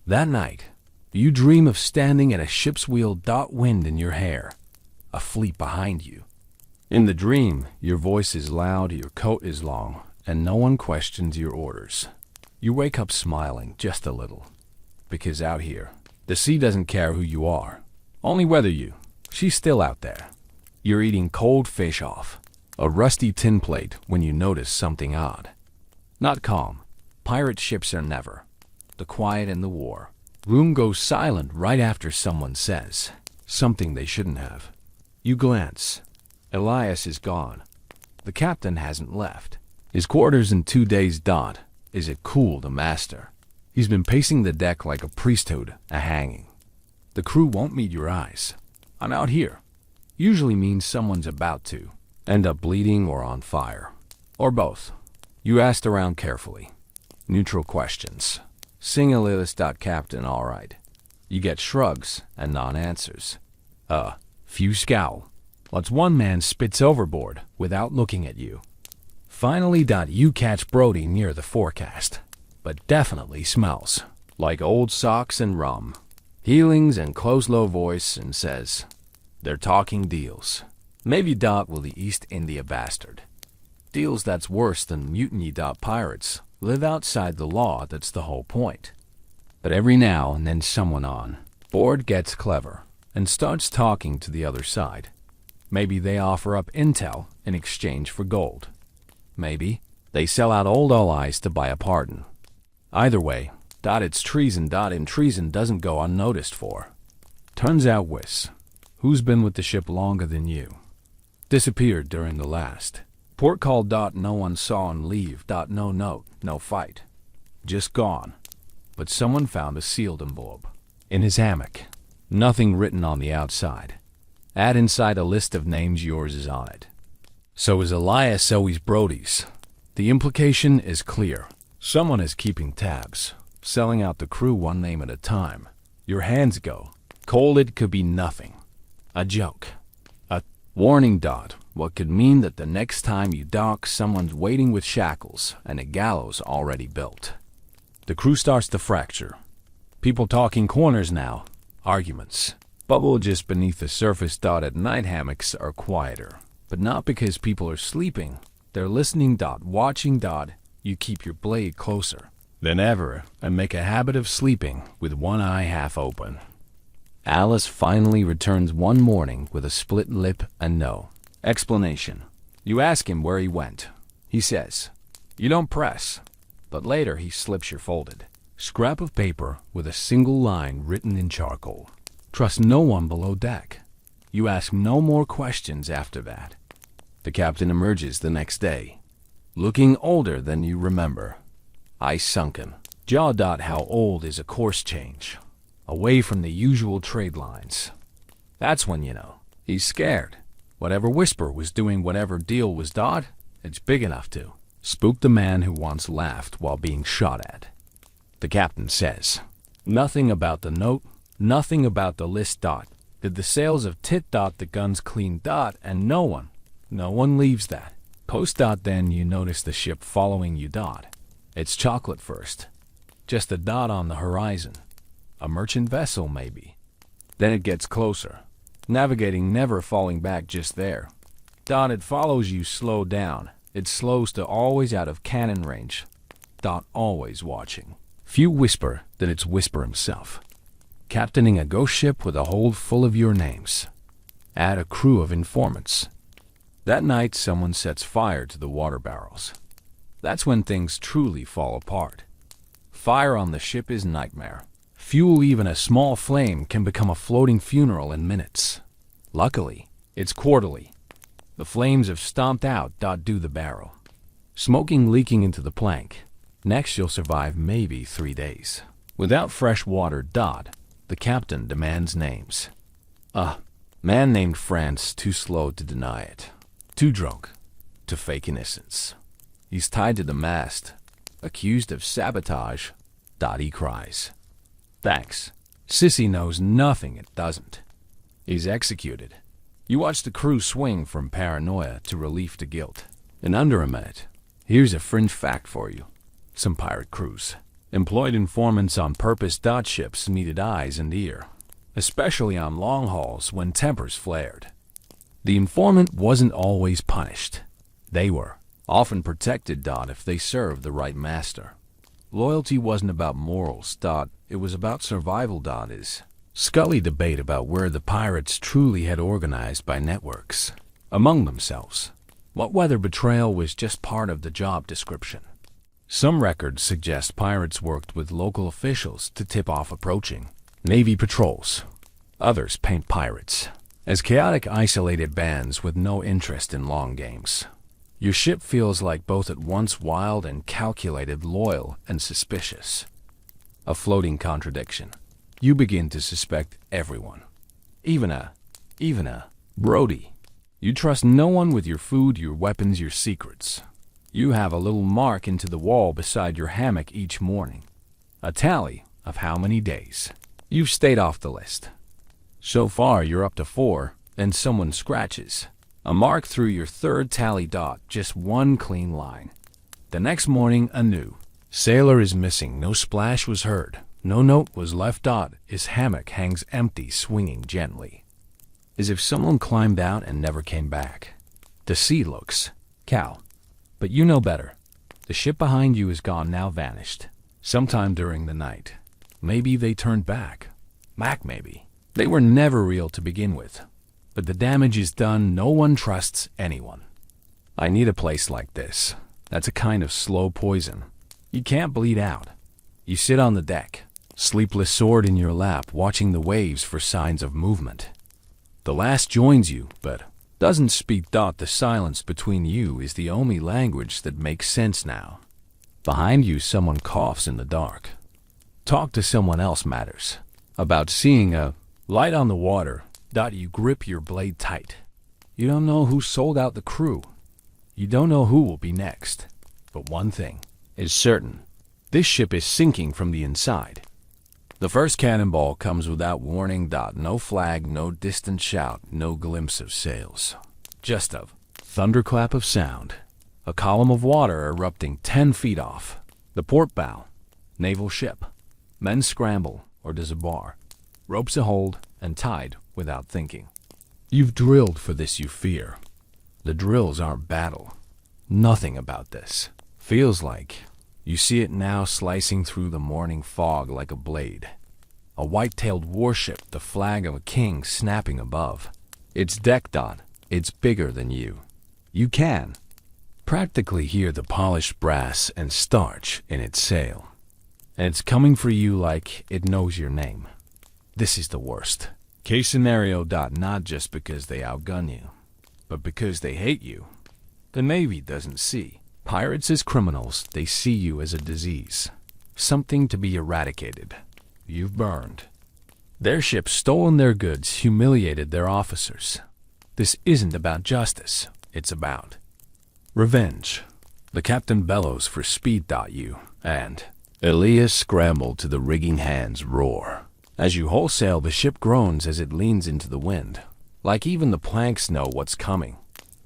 That night, you dream of standing at a ship's wheel. Wind in your hair. A fleet behind you. In the dream, your voice is loud, your coat is long, and no one questions your orders. You wake up smiling just a little. Because out here, the sea doesn't care who you are. Only whether you. She's still out there. You're eating cold fish off a rusty tin plate when you notice something odd. Not calm. Pirate ships are never. The quiet in the war. Room goes silent right after someone says something they shouldn't have. You glance. Elias is gone. The captain hasn't left. His quarters in 2 days. Is it cool, the master? He's been pacing the deck like a priesthood, a hanging. The crew won't meet your eyes. I'm out here. Usually means someone's about to end up bleeding or on fire. Or both. You asked around carefully. Neutral questions. Single captain, all right. You get shrugs and non-answers. Few scowl. What's one man spits overboard without looking at you. Finally, you catch Brody near the forecast, but definitely smells like old socks and rum. Healings and close low voice and says, they're talking deals. Maybe will the East India bastard. Deals that's worse than mutiny. Pirates live outside the law, that's the whole point. But every now and then someone on board gets clever and starts talking to the other side. Maybe they offer up intel in exchange for gold. Maybe they sell out old allies to buy a pardon. Either way, it's treason. And treason doesn't go unnoticed for. Turns out who's been with the ship longer than you, disappeared during the last port call. No one saw him leave. No note, no fight. Just gone. But someone found a sealed envelope in his hammock. Nothing written on the outside. Add inside a list of names. Yours is on it. So is Elias, so is Brody's. The implication is clear. Someone is keeping tabs, selling out the crew one name at a time. Your hands go cold. It could be nothing. A joke. A warning. What could mean that the next time you dock, someone's waiting with shackles and a gallows already built. The crew starts to fracture. People talking corners now. Arguments. Bubble just beneath the surface. At night hammocks are quieter. But not because people are sleeping. They're listening. Watching. You keep your blade closer than ever and make a habit of sleeping with one eye half open. Alice finally returns one morning with a split lip and no explanation. You ask him where he went. He says, you don't press. But later he slips your folded scrap of paper with a single line written in charcoal. Trust no one below deck. You ask no more questions after that. The captain emerges the next day, looking older than you remember. Eyes sunken. Jaw. How old is a course change? Away from the usual trade lines. That's when you know he's scared. Whatever whisper was doing whatever deal was. It's big enough to spook the man who once laughed while being shot at. The captain says, nothing about the note, nothing about the list. Did the sails of tit. The guns clean. And no one leaves that post. Then you notice the ship following you. It's chocolate first. Just a dot on the horizon. A merchant vessel, maybe. Then it gets closer. Navigating, never falling back, just there. It follows you. Slow down. It slows to always out of cannon range. Always watching. Few whisper that it's Whisper himself. Captaining a ghost ship with a hold full of your names. Add a crew of informants. That night someone sets fire to the water barrels. That's when things truly fall apart. Fire on the ship is nightmare. Fuel, even a small flame, can become a floating funeral in minutes. Luckily, it's quarterly. The flames have stomped out. Do the barrel. Smoking leaking into the plank. Next you'll survive maybe 3 days. Without fresh water. The captain demands names. Man named France, too slow to deny it. Too drunk to fake innocence. He's tied to the mast, accused of sabotage. He cries. Thanks. Sissy knows nothing it doesn't. He's executed. You watch the crew swing from paranoia to relief to guilt. In under a minute, here's a fringe fact for you. Some pirate crews employed informants on purpose. Ships needed eyes and ear, especially on long hauls when tempers flared. The informant wasn't always punished. They were often protected. If they served the right master. Loyalty wasn't about morals. It was about survival. Is Scully debate about where the pirates truly had organized by networks among themselves. What whether betrayal was just part of the job description. Some records suggest pirates worked with local officials to tip off approaching Navy patrols. Others paint pirates as chaotic, isolated bands with no interest in long games. Your ship feels like both at once wild and calculated, loyal and suspicious. A floating contradiction. You begin to suspect everyone. Even a Brody. You trust no one with your food, your weapons, your secrets. You have a little mark into the wall beside your hammock each morning. A tally of how many days you've stayed off the list. So far, you're up to 4, and someone scratches. A mark through your third tally. Just one clean line. The next morning, anew. Sailor is missing. No splash was heard. No note was left. His hammock hangs empty, swinging gently, as if someone climbed out and never came back. The sea looks cow, but you know better. The ship behind you is gone now, vanished. Sometime during the night. Maybe they turned back. Maybe. They were never real to begin with. But the damage is done. No one trusts anyone. I need a place like this. That's a kind of slow poison. You can't bleed out. You sit on the deck, sleepless sword in your lap, watching the waves for signs of movement. The last joins you, but doesn't speak. The silence between you is the only language that makes sense now. Behind you, someone coughs in the dark. Talk to someone else matters. About seeing a light on the water. You grip your blade tight. You don't know who sold out the crew. You don't know who will be next. But one thing is certain. This ship is sinking from the inside. The first cannonball comes without warning. No flag, no distant shout, no glimpse of sails. Just a thunderclap of sound. A column of water erupting 10 feet off. The port bow. Naval ship. Men scramble or disabar. Ropes a hold and tied without thinking. You've drilled for this, you fear. The drills aren't battle. Nothing about this feels like. You see it now, slicing through the morning fog like a blade. A white-tailed warship, the flag of a king snapping above. Its deck. It's bigger than you. You can practically hear the polished brass and starch in its sail. And it's coming for you like it knows your name. This is the worst case scenario. Not just because they outgun you, but because they hate you. The Navy doesn't see pirates as criminals. They see you as a disease, something to be eradicated. You've burned. Their ship, stolen their goods, humiliated their officers. This isn't about justice. It's about revenge. The captain bellows for speed. You and Elias scramble to the rigging hands roar. As you wholesale, the ship groans as it leans into the wind, like even the planks know what's coming.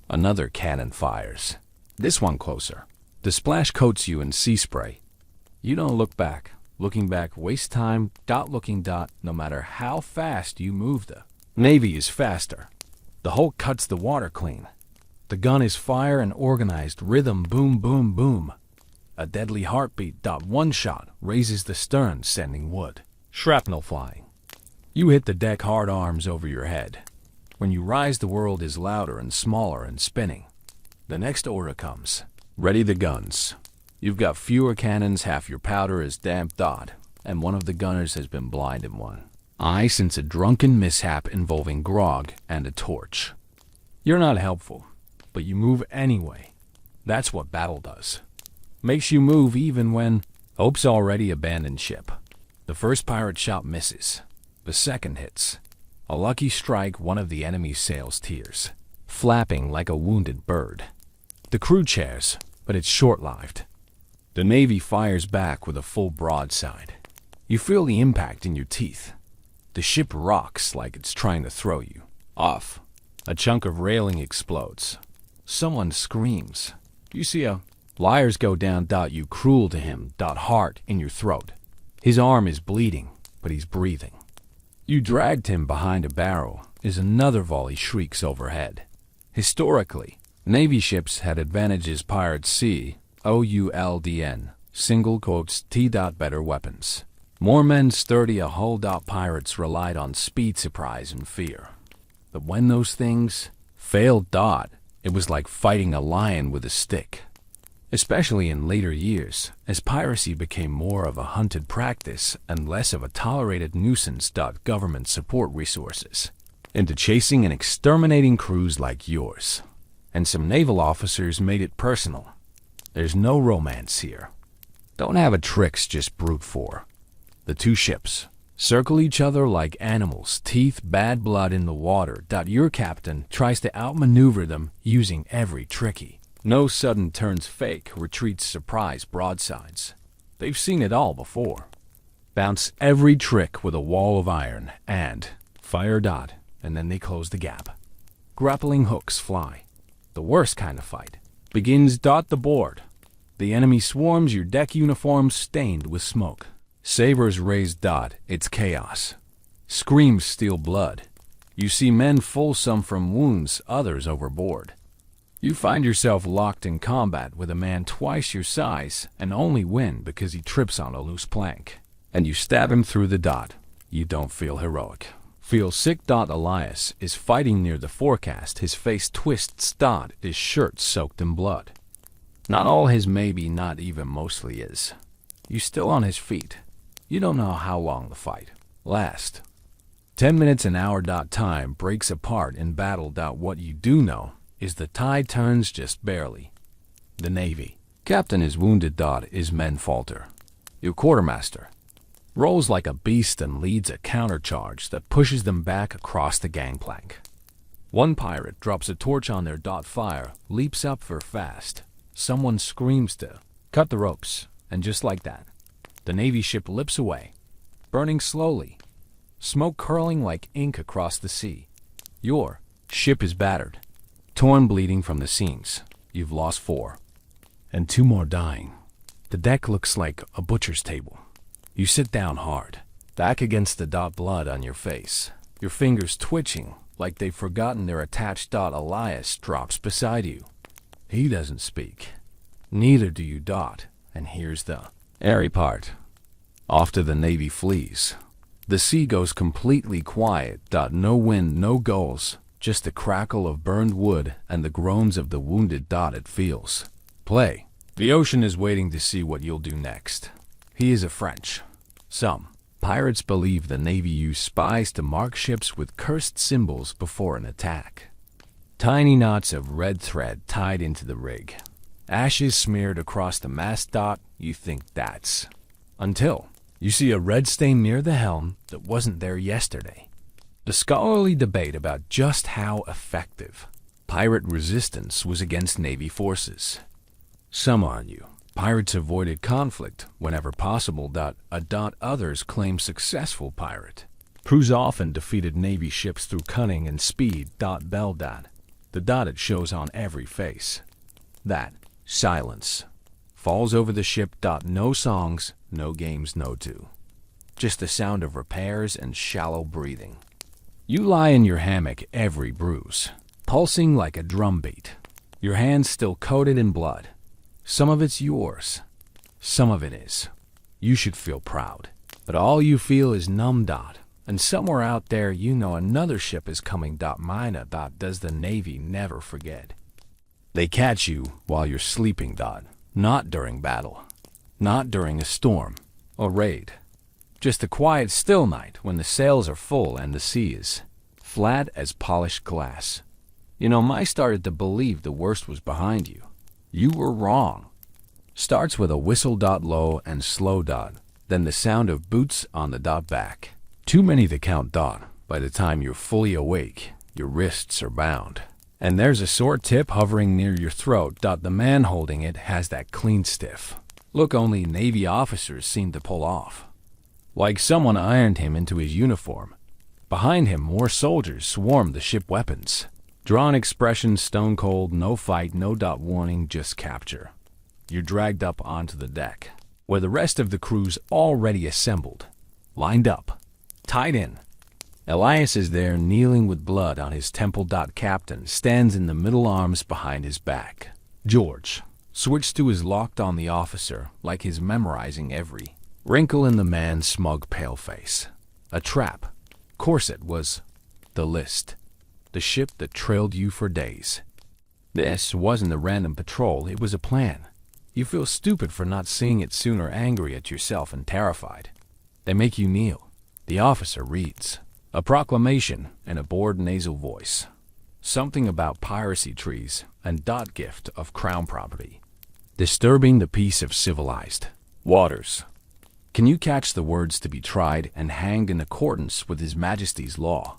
Another cannon fires. This one closer. The splash coats you in sea spray. You don't look back. Looking back wastes time. Looking. No matter how fast you move, the Navy is faster. The hull cuts the water clean. The gun is fire and organized rhythm. Boom, boom, boom. A deadly heartbeat. One shot raises the stern, sending wood. Shrapnel flying. You hit the deck, hard, arms over your head. When you rise, the world is louder and smaller and spinning. The next order comes. Ready the guns. You've got fewer cannons, half your powder is damp. And one of the gunners has been blind in one eye since a drunken mishap involving grog and a torch. You're not helpful, but you move anyway. That's what battle does. Makes you move even when hope's already abandoned ship. The first pirate shot misses. The second hits. A lucky strike, one of the enemy's sails tears, flapping like a wounded bird. The crew cheers, but it's short-lived. The Navy fires back with a full broadside. You feel the impact in your teeth. The ship rocks like it's trying to throw you off. A chunk of railing explodes. Someone screams. You see a liars go down. You cruel to him. Heart in your throat. His arm is bleeding, but he's breathing. You dragged him behind a barrel is another volley shrieks overhead. Historically, Navy ships had advantages pirates see, OULDN, single quotes T. Better weapons. More men sturdy a hull. Pirates relied on speed, surprise, and fear. But when those things failed, it was like fighting a lion with a stick. Especially in later years, as piracy became more of a hunted practice and less of a tolerated nuisance. Government support resources into chasing and exterminating crews like yours. And some naval officers made it personal. There's no romance here. Don't have a tricks, just brute for. The two ships circle each other like animals, teeth, bad blood in the water. Your captain tries to outmaneuver them using every tricky. No sudden turns, fake retreats, surprise broadsides. They've seen it all before. Bounce every trick with a wall of iron and fire. And then they close the gap. Grappling hooks fly. The worst kind of fight begins. The board. The enemy swarms, your deck uniforms stained with smoke. Sabers raised. It's chaos. Screams steal blood. You see men full, some from wounds, others overboard. You find yourself locked in combat with a man twice your size and only win because he trips on a loose plank. And you stab him through the. You don't feel heroic. Feel sick. Elias is fighting near the forecast. His face twists. His shirt soaked in blood. Not all his, maybe not even mostly is. You still on his feet. You don't know how long the fight lasts. 10 minutes, an hour. Time breaks apart in battle. What you do know is the tide turns just barely. The Navy captain is wounded. His men falter. Your quartermaster rolls like a beast and leads a countercharge that pushes them back across the gangplank. One pirate drops a torch on their. Fire leaps up for fast. Someone screams to cut the ropes, and just like that, the Navy ship lips away, burning slowly, smoke curling like ink across the sea. Your ship is battered, torn, bleeding from the seams. You've lost 4, and 2 more dying. The deck looks like a butcher's table. You sit down hard, back against the. Blood on your face, your fingers twitching like they've forgotten they're attached. Elias drops beside you. He doesn't speak. Neither do you. And here's the airy part. Off to the Navy flees. The sea goes completely quiet. No wind, no gulls, just the crackle of burned wood and the groans of the wounded. It feels play. The ocean is waiting to see what you'll do next. He is a French. Some pirates believe the Navy used spies to mark ships with cursed symbols before an attack. Tiny knots of red thread tied into the rig. Ashes smeared across the mast. You think that's until you see a red stain near the helm that wasn't there yesterday. The scholarly debate about just how effective pirate resistance was against Navy forces. Some argue pirates avoided conflict whenever possible. Others claim successful pirate crews often defeated Navy ships through cunning and speed. The. It shows on every face. That silence falls over the ship. No songs, no games, no two. Just the sound of repairs and shallow breathing. You lie in your hammock, every bruise pulsing like a drumbeat. Your hands still coated in blood. Some of it's yours. Some of it is. You should feel proud. But all you feel is numb. And somewhere out there you know another ship is coming. Mine. Does the Navy never forget? They catch you while you're sleeping. Not during battle. Not during a storm or raid. Just a quiet, still night when the sails are full and the sea is flat as polished glass. You know, I started to believe the worst was behind you. You were wrong. Starts with a whistle. Low and slow. Then the sound of boots on the. Back. Too many to count. By the time you're fully awake, your wrists are bound. And there's a sore tip hovering near your throat. The man holding it has that clean stiff look only Navy officers seem to pull off. Like someone ironed him into his uniform. Behind him, more soldiers swarmed the ship weapons. Drawn expression, stone cold, no fight, no dot warning, just capture. You're dragged up onto the deck, where the rest of the crew's already assembled, lined up, tied in. Elias is there, kneeling with blood on his temple. Captain stands in the middle, arms behind his back. George switched to his locked on the officer, like he's memorizing every wrinkle in the man's smug pale face. A trap. Corset was the list. The ship that trailed you for days. This wasn't a random patrol, it was a plan. You feel stupid for not seeing it sooner, angry at yourself and terrified. They make you kneel. The officer reads a proclamation in a bored nasal voice. Something about piracy trees and gift of crown property. Disturbing the peace of civilized waters. Can you catch the words to be tried and hanged in accordance with His Majesty's law?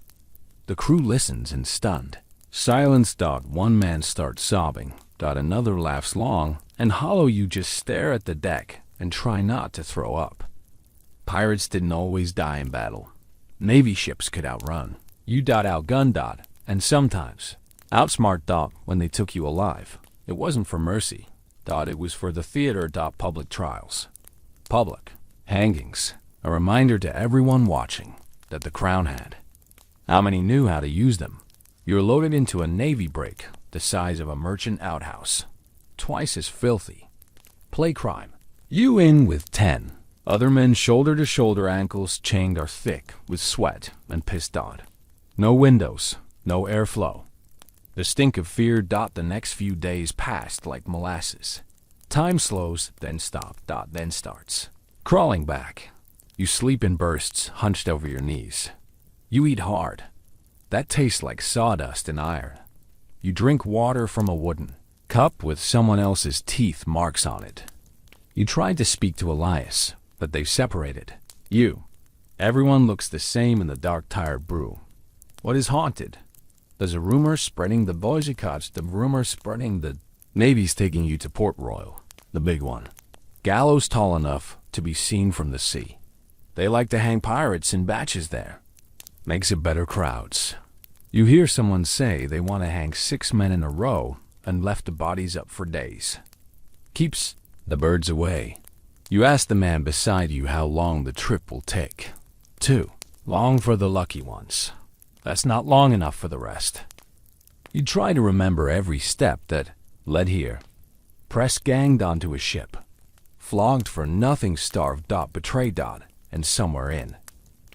The crew listens in stunned silence. One man starts sobbing. Another laughs long and hollow. You just stare at the deck and try not to throw up. Pirates didn't always die in battle. Navy ships could outrun. You outgunned. And sometimes outsmart. When they took you alive, it wasn't for mercy. It was for the theater. Public trials. Public hangings. A reminder to everyone watching that the crown had. How many knew how to use them? You're loaded into a Navy brig the size of a merchant outhouse. Twice as filthy. Play crime. You in with 10. Other men shoulder to shoulder, ankles chained are thick with sweat and piss. No windows, no airflow. The stink of fear. The next few days passed like molasses. Time slows, then stop. Then starts. Crawling back. You sleep in bursts, hunched over your knees. You eat hard. That tastes like sawdust and iron. You drink water from a wooden cup with someone else's teeth marks on it. You tried to speak to Elias, but they've separated. You. Everyone looks the same in the dark, tired brew. What is haunted? There's a rumor spreading the boycotts, the rumor spreading the Navy's taking you to Port Royal, the big one. Gallows tall enough to be seen from the sea. They like to hang pirates in batches there. Makes it better crowds. You hear someone say they want to hang 6 men in a row and left the bodies up for days. Keeps the birds away. You ask the man beside you how long the trip will take. 2. Long for the lucky ones. That's not long enough for the rest. You try to remember every step that led here. Press ganged onto a ship. Flogged for nothing, starved. Betrayed. And somewhere in.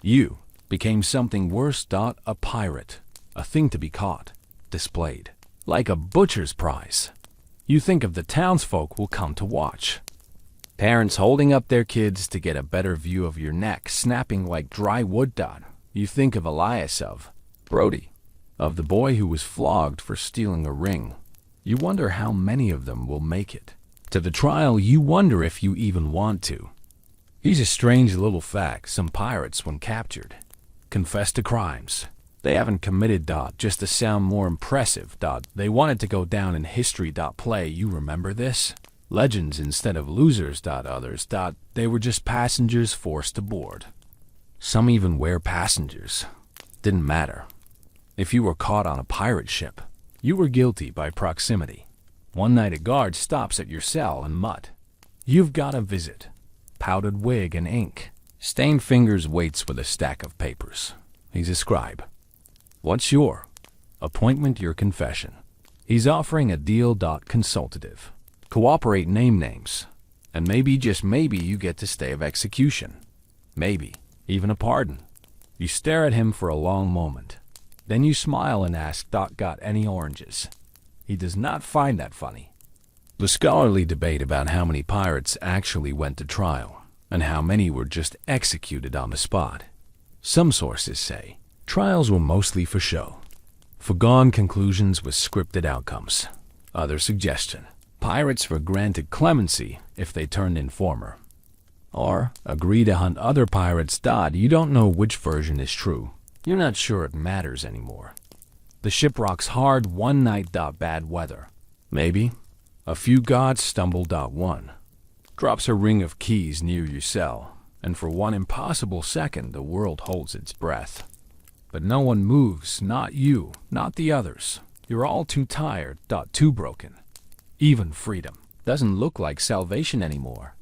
You became something worse. A pirate. A thing to be caught. Displayed. Like a butcher's prize. You think of the townsfolk will come to watch. Parents holding up their kids to get a better view of your neck, snapping like dry wood. You think of Elias, of Brody, of the boy who was flogged for stealing a ring. You wonder how many of them will make it to the trial. You wonder if you even want to. He's a strange little fact. Some pirates, when captured, confess to crimes they haven't committed. Just to sound more impressive. They wanted to go down in history. Play. You remember this? Legends instead of losers. Others. They were just passengers forced aboard. Some even were passengers. Didn't matter. If you were caught on a pirate ship, you were guilty by proximity. One night a guard stops at your cell and mutt. You've got a visit. Powdered wig and ink. Stained fingers waits with a stack of papers. He's a scribe. What's your appointment? Your confession. He's offering a deal. Consultative. Cooperate. Name names. And maybe, just maybe, you get to stay of execution. Maybe even a pardon. You stare at him for a long moment. Then you smile and ask, got any oranges? He does not find that funny. The scholarly debate about how many pirates actually went to trial and how many were just executed on the spot. Some sources say trials were mostly for show, foregone conclusions with scripted outcomes. Other suggestion, pirates were granted clemency if they turned informer, or agree to hunt other pirates. You don't know which version is true. You're not sure it matters anymore. The ship rocks hard one night. Bad weather. Maybe. A few gods stumble. One drops a ring of keys near your cell, and for one impossible second the world holds its breath. But no one moves, not you, not the others. You're all too tired, too broken. Even freedom doesn't look like salvation anymore.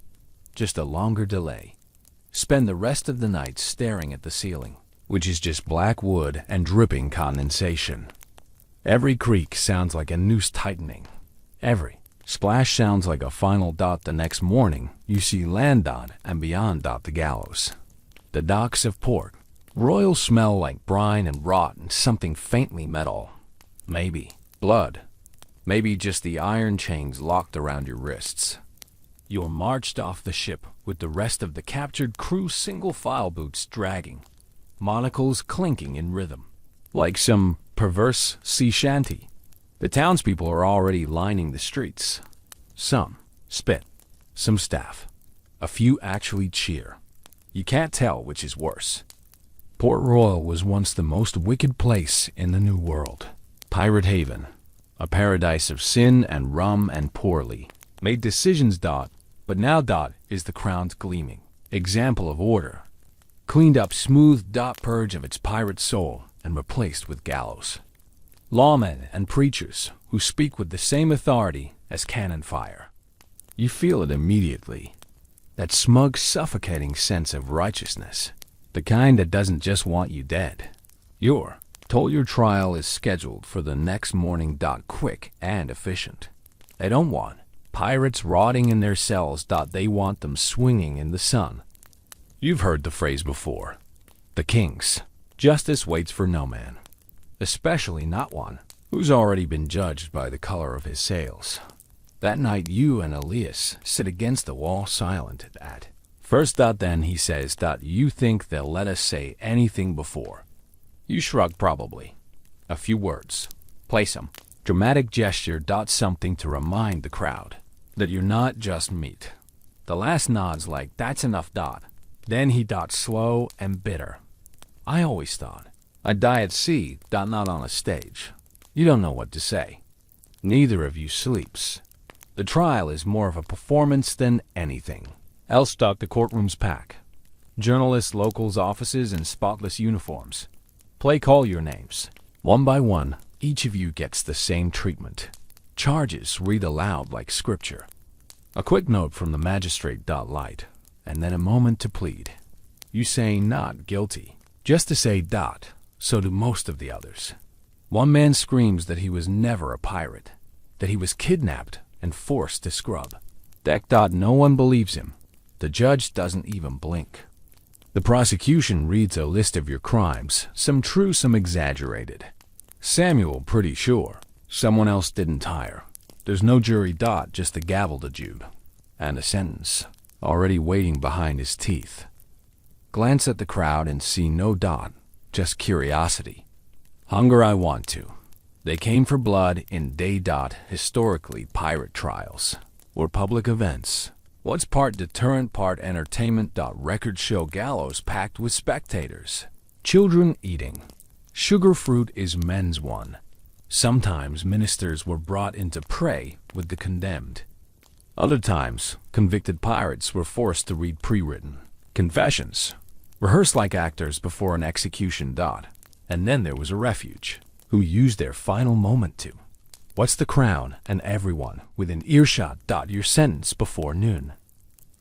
Just a longer delay. Spend the rest of the night staring at the ceiling, which is just black wood and dripping condensation. Every creak sounds like a noose tightening. Every splash sounds like a final. The next morning, you see land and beyond. The gallows. The docks of port. Royal smell like brine and rot and something faintly metal. Maybe blood. Maybe just the iron chains locked around your wrists. You're marched off the ship with the rest of the captured crew, single file boots dragging, monocles clinking in rhythm, like some perverse sea shanty. The townspeople are already lining the streets. Some spit, some staff. A few actually cheer. You can't tell which is worse. Port Royal was once the most wicked place in the New World. Pirate haven. A paradise of sin and rum and poorly made decisions. But now is the crown's gleaming example of order. Cleaned up smooth. Purge of its pirate soul and replaced with gallows. Lawmen and preachers who speak with the same authority as cannon fire. You feel it immediately. That smug, suffocating sense of righteousness. The kind that doesn't just want you dead. You're told your trial is scheduled for the next morning. Quick and efficient. They don't want pirates rotting in their cells. They want them swinging in the sun. You've heard the phrase before. The king's justice waits for no man. Especially not one who's already been judged by the color of his sails. That night you and Elias sit against the wall silent at first. Then he says, you think they'll let us say anything before. You shrug probably. A few words. Play some dramatic gesture. Something to remind the crowd that you're not just meat. The last nod's like, that's enough. Then he slow and bitter. I always thought I'd die at sea. Not on a stage. You don't know what to say. Neither of you sleeps. The trial is more of a performance than anything else. The courtrooms pack. Journalists, locals, offices in spotless uniforms. Call your names. One by one, each of you gets the same treatment. Charges read aloud like scripture. A quick note from the magistrate. Light. And then a moment to plead. You say not guilty. Just to say. So do most of the others. One man screams that he was never a pirate. That he was kidnapped and forced to scrub. No one believes him. The judge doesn't even blink. The prosecution reads a list of your crimes, some true, some exaggerated. Samuel pretty sure. Someone else didn't hire. There's no jury. Just a gavel to Jude. And a sentence, already waiting behind his teeth. Glance at the crowd and see no. Just curiosity. Hunger I want to. They came for blood in day. Historically, pirate trials were public events. What's part deterrent, part entertainment. Record show gallows packed with spectators. Children eating. Sugar fruit is men's one. Sometimes ministers were brought in to pray with the condemned. Other times, convicted pirates were forced to read pre-written confessions, rehearsed like actors before an execution. And then there was a refuge, who used their final moment to. What's the crown and everyone within earshot. Your sentence before noon.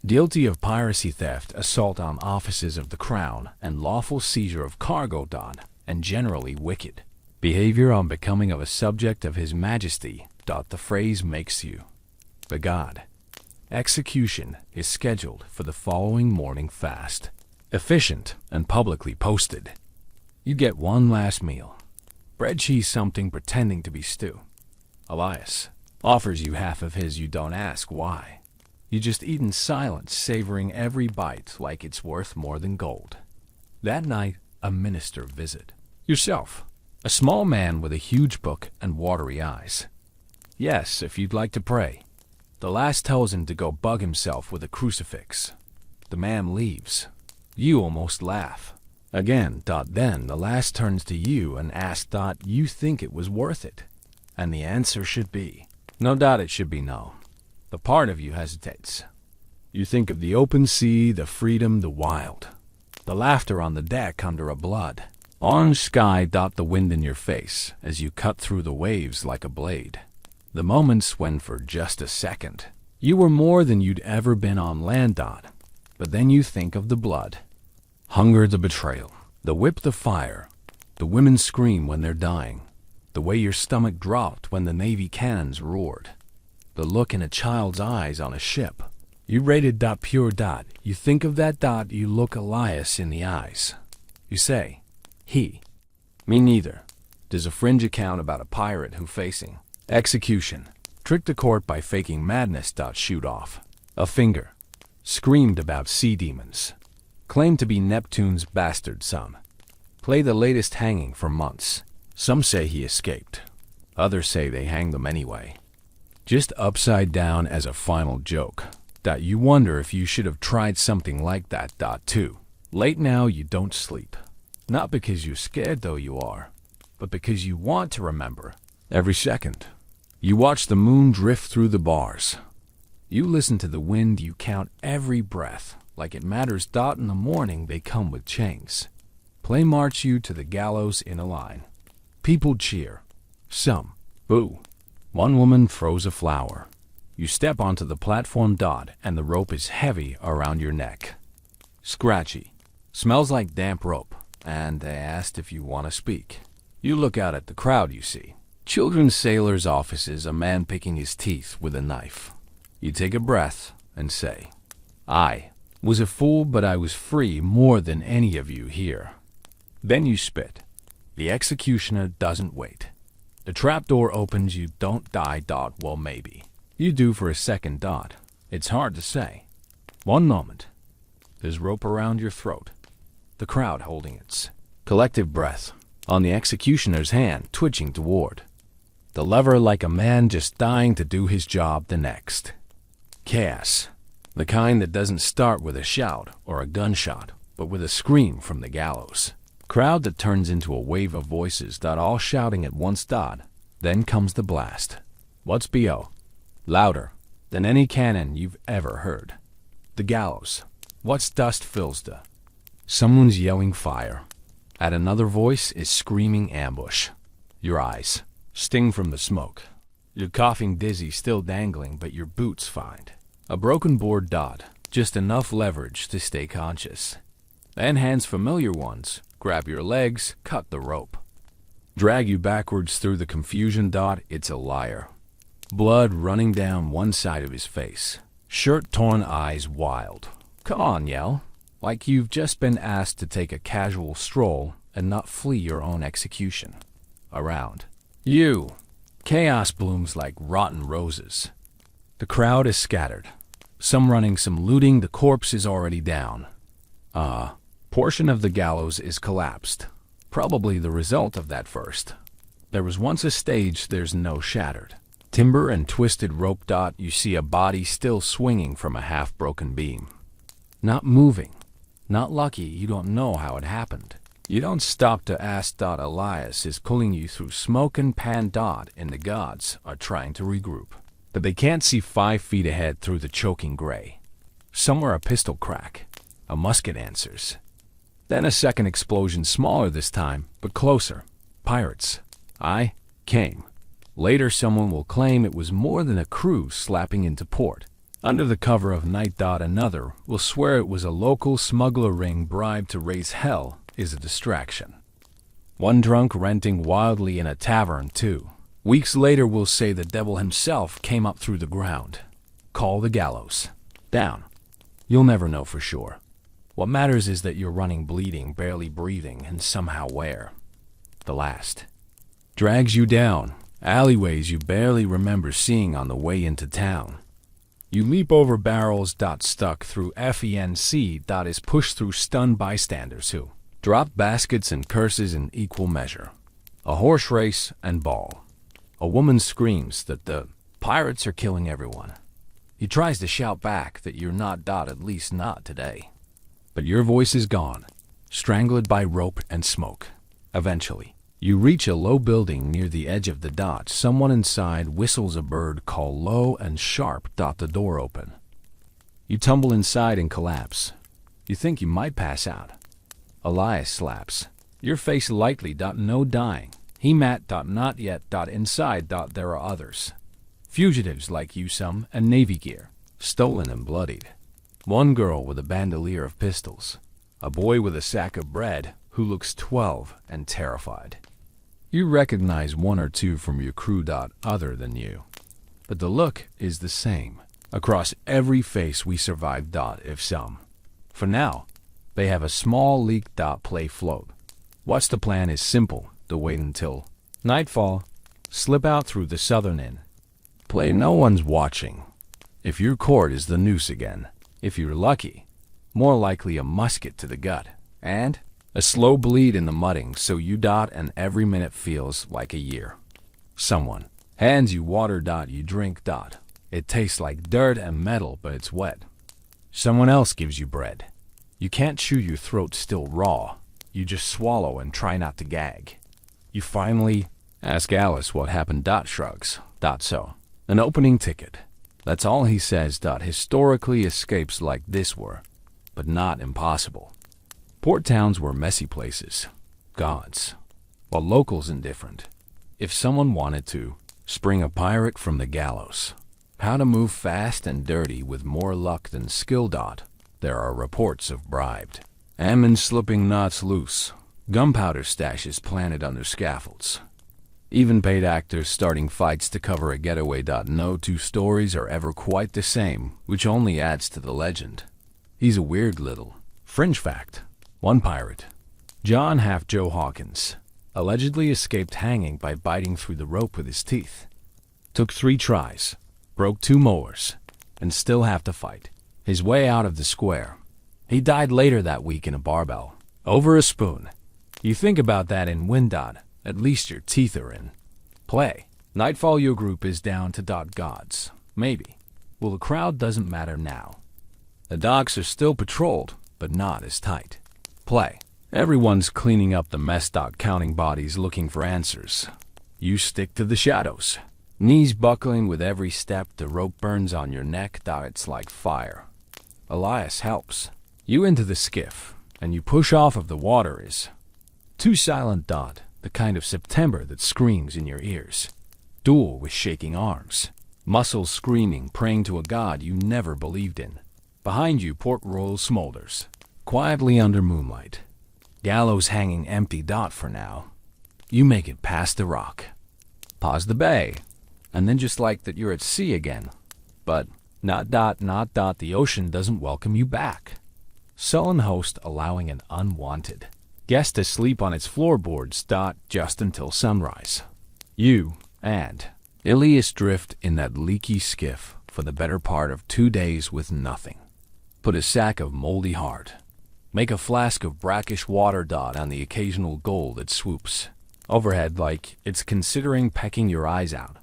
Guilty of piracy, theft, assault on offices of the crown, and lawful seizure of cargo. And generally wicked behavior unbecoming of a subject of his majesty. The phrase makes you the god. Execution is scheduled for the following morning fast. Efficient and publicly posted. You get one last meal. Bread, cheese, something pretending to be stew. Elias offers you half of his. You don't ask why. You just eat in silence, savoring every bite like it's worth more than gold. That night, a minister visit. Yourself. A small man with a huge book and watery eyes. Yes, if you'd like to pray. The last tells him to go bug himself with a crucifix. The man leaves. You almost laugh. Again. Then the last turns to you and asks. You think it was worth it? And the answer should be, no. It should be no. The part of you hesitates. You think of the open sea, the freedom, the wild. The laughter on the deck under a blood. Orange sky. The wind in your face as you cut through the waves like a blade. The moments when for just a second you were more than you'd ever been on land. But then you think of the blood. Hunger, the betrayal, the whip, the fire, the women scream when they're dying, the way your stomach dropped when the Navy cannons roared, the look in a child's eyes on a ship. You rated. Pure. You think of that. You look Elias in the eyes. You say, he. Me neither. There's a fringe account about a pirate who facing execution tricked the court by faking madness. Shoot off a finger. Screamed about sea demons. Claimed to be Neptune's bastard son. Play the latest hanging for months. Some say he escaped. Others say they hanged him anyway. Just upside down as a final joke. You wonder if you should have tried something like that. Too late now. You don't sleep. Not because you're scared, though you are, but because you want to remember every second. You watch the moon drift through the bars. You listen to the wind. You count every breath like it matters. In the morning they come with chains. Play march you to the gallows in a line. People cheer. Some boo. One woman throws a flower. You step onto the platform. And the rope is heavy around your neck. Scratchy. Smells like damp rope. And they asked if you want to speak. You look out at the crowd. You see children's sailors' offices, a man picking his teeth with a knife. You take a breath and say, I was a fool, but I was free more than any of you here. Then you spit. The executioner doesn't wait. The trapdoor opens. You don't die. Well, maybe you do for a second. It's hard to say. One moment. There's rope around your throat. The crowd holding its collective breath on the executioner's hand, twitching toward the lever like a man just dying to do his job. The next. Chaos. The kind that doesn't start with a shout or a gunshot, but with a scream from the gallows. Crowd that turns into a wave of voices. All shouting at once. Then comes the blast. What's B.O.? Louder than any cannon you've ever heard. The gallows. What's dust fills the. Someone's yelling fire. At another voice is screaming ambush. Your eyes sting from the smoke. You're coughing dizzy, still dangling, but your boots find a broken board. Just enough leverage to stay conscious. Then hands, familiar ones, grab your legs, cut the rope. Drag you backwards through the confusion. It's a liar. Blood running down one side of his face. Shirt torn, eyes wild. Come on, yell. Like you've just been asked to take a casual stroll and not flee your own execution. Around you, chaos blooms like rotten roses. The crowd is scattered. Some running, some looting. The corpse is already down. Portion of the gallows is collapsed. Probably the result of that first. There was once a stage. There's no shattered timber and twisted rope. You see a body still swinging from a half-broken beam. Not moving. Not lucky. You don't know how it happened. You don't stop to ask. Elias is pulling you through smoke and pan. And the gods are trying to regroup. But they can't see 5 feet ahead through the choking gray. Somewhere a pistol crack. A musket answers. Then a second explosion, smaller this time, but closer. Pirates. I came. Later someone will claim it was more than a crew slapping into port. Under the cover of night. Another will swear it was a local smuggler ring bribed to raise hell is a distraction. One drunk ranting wildly in a tavern. 2 weeks later will say the devil himself came up through the ground. Call the gallows. Down. You'll never know for sure. What matters is that you're running, bleeding, barely breathing, and somehow where. The last. Drags you down. Alleyways you barely remember seeing on the way into town. You leap over barrels. Stuck through FENC. Is pushed through stunned bystanders who drop baskets and curses in equal measure. A horse race and ball. A woman screams that the pirates are killing everyone. He tries to shout back that you're not. At least not today. But your voice is gone, strangled by rope and smoke. Eventually, you reach a low building near the edge of the dot. Someone inside whistles a bird call low and sharp. The door open. You tumble inside and collapse. You think you might pass out. Elias slaps Your face lightly. No dying. He Matt. Not yet. Inside. There are others. Fugitives like you some, and navy gear. Stolen and bloodied. One girl with a bandolier of pistols. A boy with a sack of bread who looks 12 and terrified. You recognize one or two from your crew. Other than you. But the look is the same. Across every face we survived. If some. For now, they have a small leak. Play float. What's the plan is simple. To wait until nightfall. Slip out through the southern inn. Play no one's watching. If your cord is the noose again. If you're lucky, more likely a musket to the gut. And a slow bleed in the mudding so you. And every minute feels like a year. Someone hands you water. You drink. It tastes like dirt and metal, but it's wet. Someone else gives you bread. You can't chew, your throat still raw. You just swallow and try not to gag. You finally ask Alice what happened. Shrugs. So. An opening ticket. That's all he says. Historically, escapes like this were, but not impossible. Port towns were messy places. Gods. While locals indifferent. If someone wanted to spring a pirate from the gallows. How to move fast and dirty with more luck than skill. There are reports of bribed. Ammon slipping knots loose. Gunpowder stashes planted under scaffolds. Even paid actors starting fights to cover a getaway. No two stories are ever quite the same, which only adds to the legend. He's a weird little fringe fact. One pirate, John Half Joe Hawkins, allegedly escaped hanging by biting through the rope with his teeth. Took 3 tries, broke 2 molars, and still have to fight his way out of the square. He died later that week in a barbell, over a spoon. You think about that in wind. At least your teeth are in play. Nightfall, your group is down to. Gods. Maybe. Well, the crowd doesn't matter now. The docks are still patrolled, but not as tight. Play. Everyone's cleaning up the mess. Counting bodies, looking for answers. You stick to the shadows. Knees buckling with every step. The rope burns on your neck. It's like fire. Elias helps you into the skiff, and you push off of the water. Is too silent. The kind of September that screams in your ears. Duel with shaking arms. Muscles screaming, praying to a god you never believed in. Behind you, port roll smolders, quietly under moonlight. Gallows hanging empty. For now. You make it past the rock. Pause the bay. And then just like that you're at sea again. But not. The ocean doesn't welcome you back. Sullen host allowing an unwanted guest to sleep on its floorboards. Just until sunrise. You and Elias drift in that leaky skiff for the better part of 2 days with nothing. Put a sack of moldy heart. Make a flask of brackish water. On the occasional goal that swoops overhead like it's considering pecking your eyes out.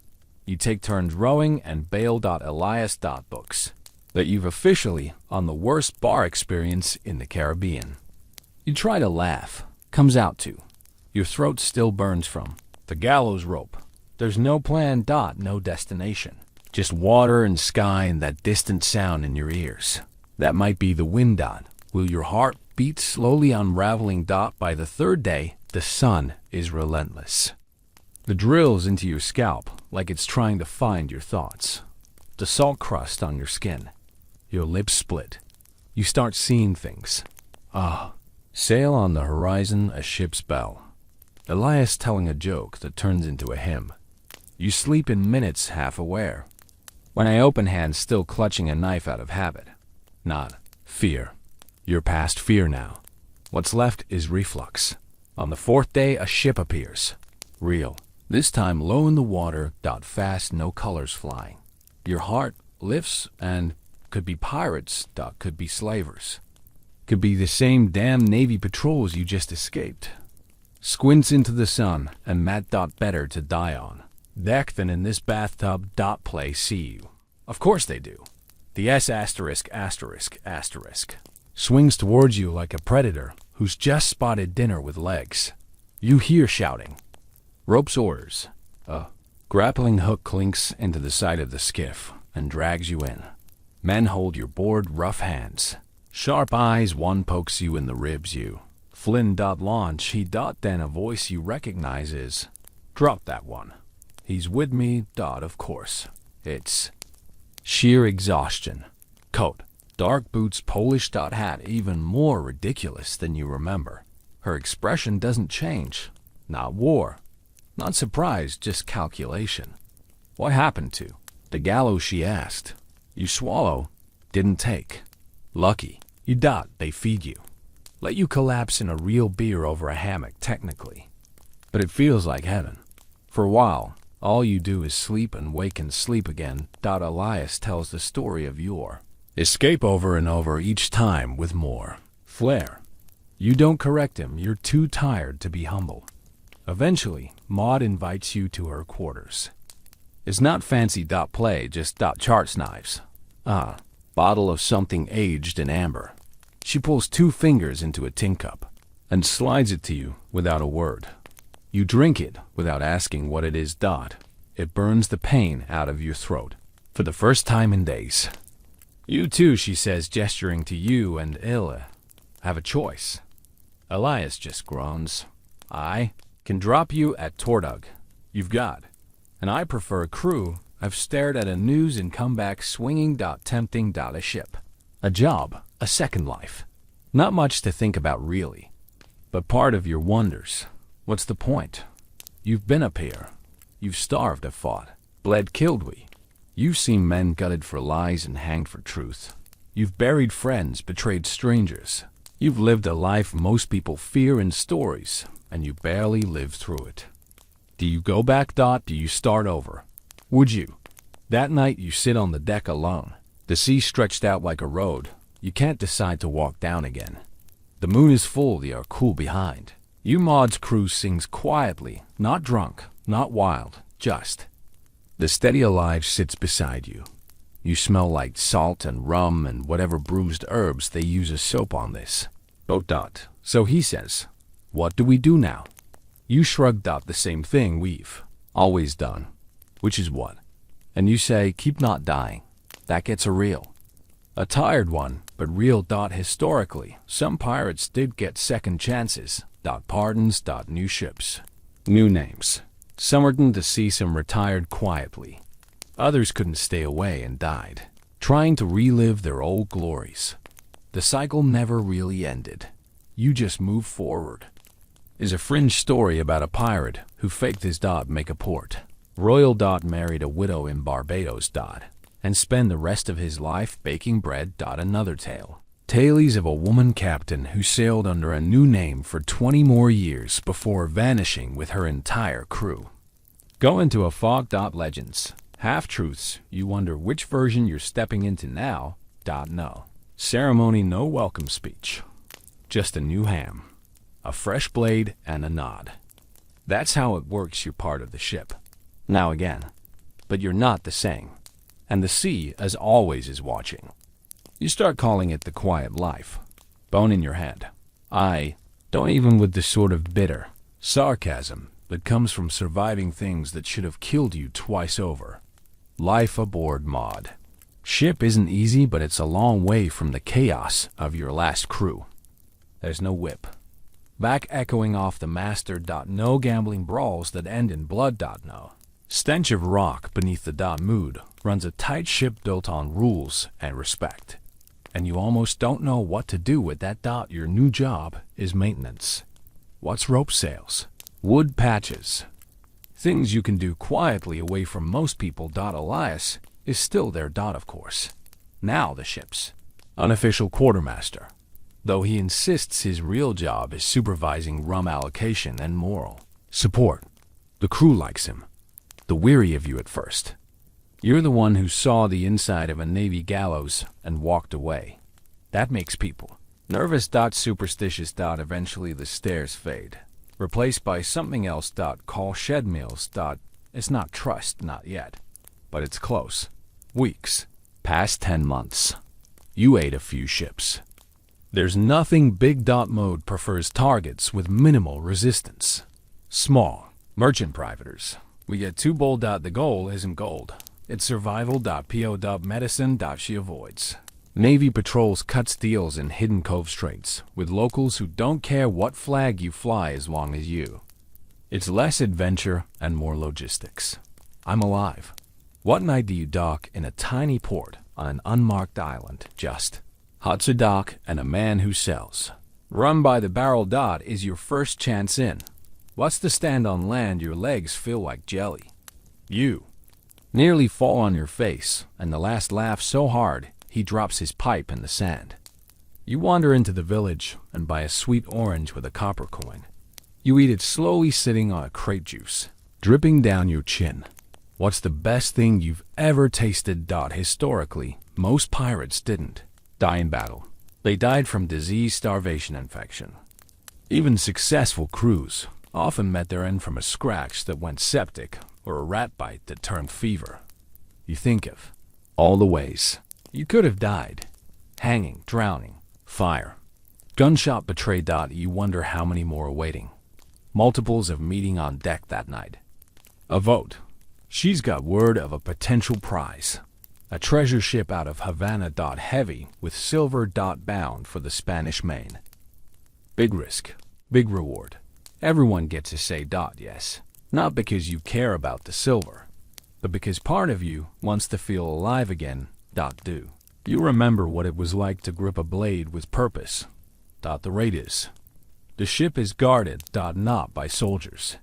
You take turns rowing and bail. Elias. Books that you've officially on the worst bar experience in the Caribbean. You try to laugh. Comes out to. Your throat still burns from the gallows rope. There's no plan. No destination. Just water and sky and that distant sound in your ears. That might be the wind. Will your heart beat slowly unraveling. By the 3rd day, the sun is relentless. The drills into your scalp like it's trying to find your thoughts. The salt crust on your skin. Your lips split. You start seeing things. Sail on the horizon, a ship's bell. Elias telling a joke that turns into a hymn. You sleep in minutes, half aware. When I open, hands still clutching a knife out of habit. Not fear. You're past fear now. What's left is reflux. On the 4th day, a ship appears. Real. This time low in the water. Fast, no colors flying. Your heart lifts and could be pirates. Could be slavers. Could be the same damn Navy patrols you just escaped. Squints into the sun, and Matt. Better to die on deck than in this bathtub. Play see you. Of course they do. The S****** swings towards you like a predator who's just spotted dinner with legs. You hear shouting. Rope's orders. A grappling hook clinks into the side of the skiff and drags you in. Men hold your board, rough hands. Sharp eyes, one pokes you in the ribs. You Flynn. Launch. He. Then a voice you recognize is, drop that one. He's with me. Of course. It's sheer exhaustion. Coat. Dark boots. Polish. Hat. Even more ridiculous than you remember. Her expression doesn't change. Not war. Not surprise, just calculation. What happened to the gallows, she asked. You swallow. Didn't take. Lucky. You. They feed you. Let you collapse in a real beer over a hammock, technically. But it feels like heaven. For a while, all you do is sleep and wake and sleep again. Elias tells the story of your escape over and over, each time with more flair. You don't correct him, you're too tired to be humble. Eventually, Maud invites you to her quarters. It's not fancy. Play, just charts knives. Bottle of something aged in amber. She pulls 2 fingers into a tin cup and slides it to you without a word. You drink it without asking what it is. It burns the pain out of your throat for the first time in days. You too, she says, gesturing to you and Illa, have a choice. Elias just groans. I can drop you at Tordug. You've got. And I prefer a crew. I've stared at a news and come back swinging. Tempting. A ship. A job. A second life. Not much to think about, really. But part of your wonders. What's the point? You've been up here. You've starved, have fought. Bled, killed we. You've seen men gutted for lies and hanged for truth. You've buried friends, betrayed strangers. You've lived a life most people fear in stories, and you barely lived through it. Do you go back? Do you start over? Would you? That night you sit on the deck alone. The sea stretched out like a road. You can't decide to walk down again. The moon is full, they are cool behind. You. Maud's crew sings quietly, not drunk, not wild, just. The steady alive sits beside you. You smell like salt and rum and whatever bruised herbs they use as soap on this. Boat. So he says, what do we do now? You shrug. The same thing we've always done. Which is what? And you say, keep not dying. That gets a real. A tired one, but real. Historically, some pirates did get second chances. Pardons. New ships. New names. Somerton to see some retired quietly. Others couldn't stay away and died, trying to relive their old glories. The cycle never really ended. You just move forward. Is a fringe story about a pirate who faked his make a port. Royal. Married a widow in Barbados. And spend the rest of his life baking bread. Another tale. Tales of a woman captain who sailed under a new name for 20 more years before vanishing with her entire crew. Go into a fog. Legends. Half-truths. You wonder which version you're stepping into now. No. Ceremony. No welcome speech. Just a new ham. A fresh blade and a nod. That's how it works. You're part of the ship. Now again. But you're not the same. And the sea, as always, is watching. You start calling it the quiet life. Bone in your head. I don't, even with the sort of bitter sarcasm that comes from surviving things that should have killed you twice over. Life aboard Maud. Ship isn't easy, but it's a long way from the chaos of your last crew. There's no whip. Back echoing off the master. No gambling brawls that end in blood. No. Stench of rock beneath the mood runs a tight ship built on rules and respect. And you almost don't know what to do with that. Your new job is maintenance. What's rope sails? Wood patches. Things you can do quietly away from most people. Elias is still there. Of course. Now the ship's unofficial quartermaster. Though he insists his real job is supervising rum allocation and moral support. The crew likes him. The weary of you at first. You're the one who saw the inside of a Navy gallows and walked away. That makes people nervous. Superstitious. Eventually the stares fade. Replaced by something else. Call shed meals. It's not trust, not yet. But it's close. Weeks. Past 10 months. You ate a few ships. There's nothing big. Mode prefers targets with minimal resistance. Small. Merchant privateers. We get too bold. The goal isn't gold. It's survival. Po. Medicine. She avoids. Navy patrols cut deals in hidden cove straits, with locals who don't care what flag you fly as long as you. It's less adventure and more logistics. I'm alive. What night do you dock in a tiny port on an unmarked island? Just huts a dock and a man who sells. Run by the barrel. Is your first chance in. What's the stand on land? Your legs feel like jelly. You nearly fall on your face, and the last laugh so hard he drops his pipe in the sand. You wander into the village and buy a sweet orange with a copper coin. You eat it slowly, sitting on a crate juice, dripping down your chin. What's the best thing you've ever tasted? Historically, most pirates didn't die in battle. They died from disease, starvation, infection. Even successful crews often met their end from a scratch that went septic or a rat bite that turned fever. You think of all the ways you could have died: hanging, drowning, fire, gunshot, betrayed. You wonder how many more are waiting. Multiples of meeting on deck that night. A vote. She's got word of a potential prize. A treasure ship out of Havana. Heavy with silver. Bound for the Spanish Main. Big risk, big reward. Everyone gets a say. Yes. Not because you care about the silver, but because part of you wants to feel alive again. Do you remember what it was like to grip a blade with purpose? The rate is. The ship is guarded. Not by soldiers,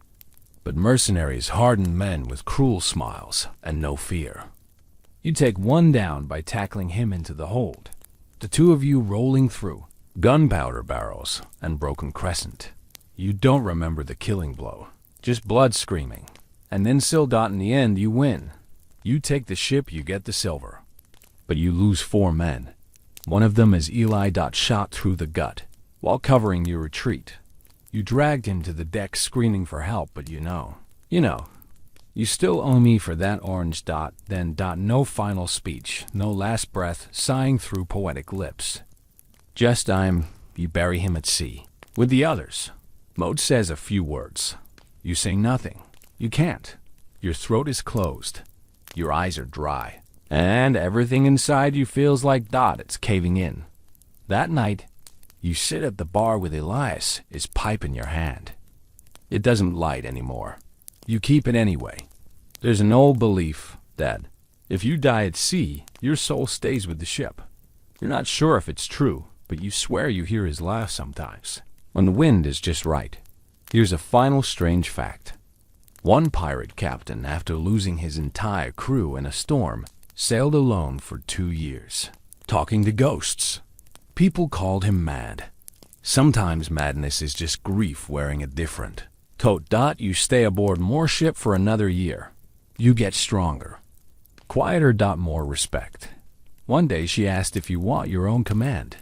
but mercenaries, hardened men with cruel smiles and no fear. You take one down by tackling him into the hold. The two of you rolling through gunpowder barrels and broken crescent. You don't remember the killing blow, just blood screaming. And then still. In the end, you win. You take the ship, you get the silver. But you lose 4 men. One of them is Eli. Shot through the gut while covering your retreat. You dragged him to the deck screaming for help, but you know, you still owe me for that orange. Then. No final speech, no last breath sighing through poetic lips. Just you bury him at sea with the others. Mode says a few words. You say nothing. You can't. Your throat is closed. Your eyes are dry. And everything inside you feels like it's caving in. That night, you sit at the bar with Elias, his pipe in your hand. It doesn't light anymore. You keep it anyway. There's an old belief that if you die at sea, your soul stays with the ship. You're not sure if it's true, but you swear you hear his laugh sometimes, when the wind is just right. Here's a final strange fact. One pirate captain, after losing his entire crew in a storm, sailed alone for 2 years, talking to ghosts. People called him mad. Sometimes madness is just grief wearing a different coat. You stay aboard more ship for another year. You get stronger, quieter. More respect. One day she asked if you want your own command.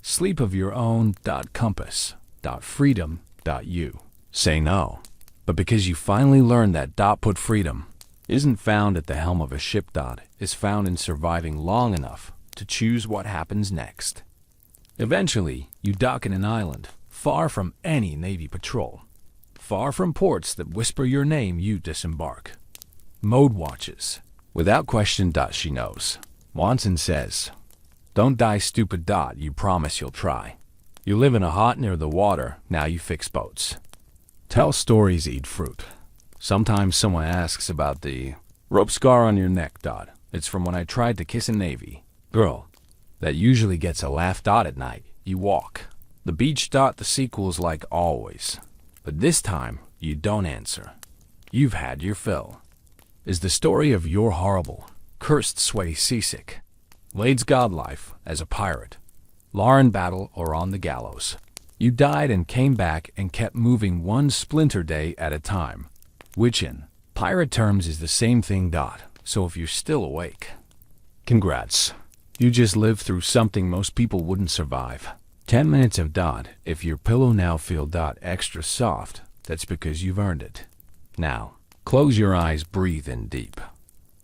Sleep of your own. Compass. Freedom. You say no. But because you finally learned that. Put freedom isn't found at the helm of a ship. Is found in surviving long enough to choose what happens next. Eventually, you dock in an island, far from any Navy patrol. Far from ports that whisper your name. You disembark. Mode watches. Without question. She knows. Watson says, "Don't die, stupid. You promise you'll try." You live in a hut near the water. Now you fix boats. Tell stories, eat fruit. Sometimes someone asks about the rope scar on your neck. It's from when I tried to kiss a Navy girl. That usually gets a laugh. At night, you walk the beach. The sequel's like always. But this time, you don't answer. You've had your fill. Is the story of your horrible, cursed, sweaty, seasick, Lade's god life as a pirate, law in battle or on the gallows. You died and came back and kept moving one splinter day at a time, which in pirate terms is the same thing. So if you're still awake, congrats. You just lived through something most people wouldn't survive. 10 minutes of . If your pillow now feel . extra soft, that's because you've earned it. Now, close your eyes, breathe in deep.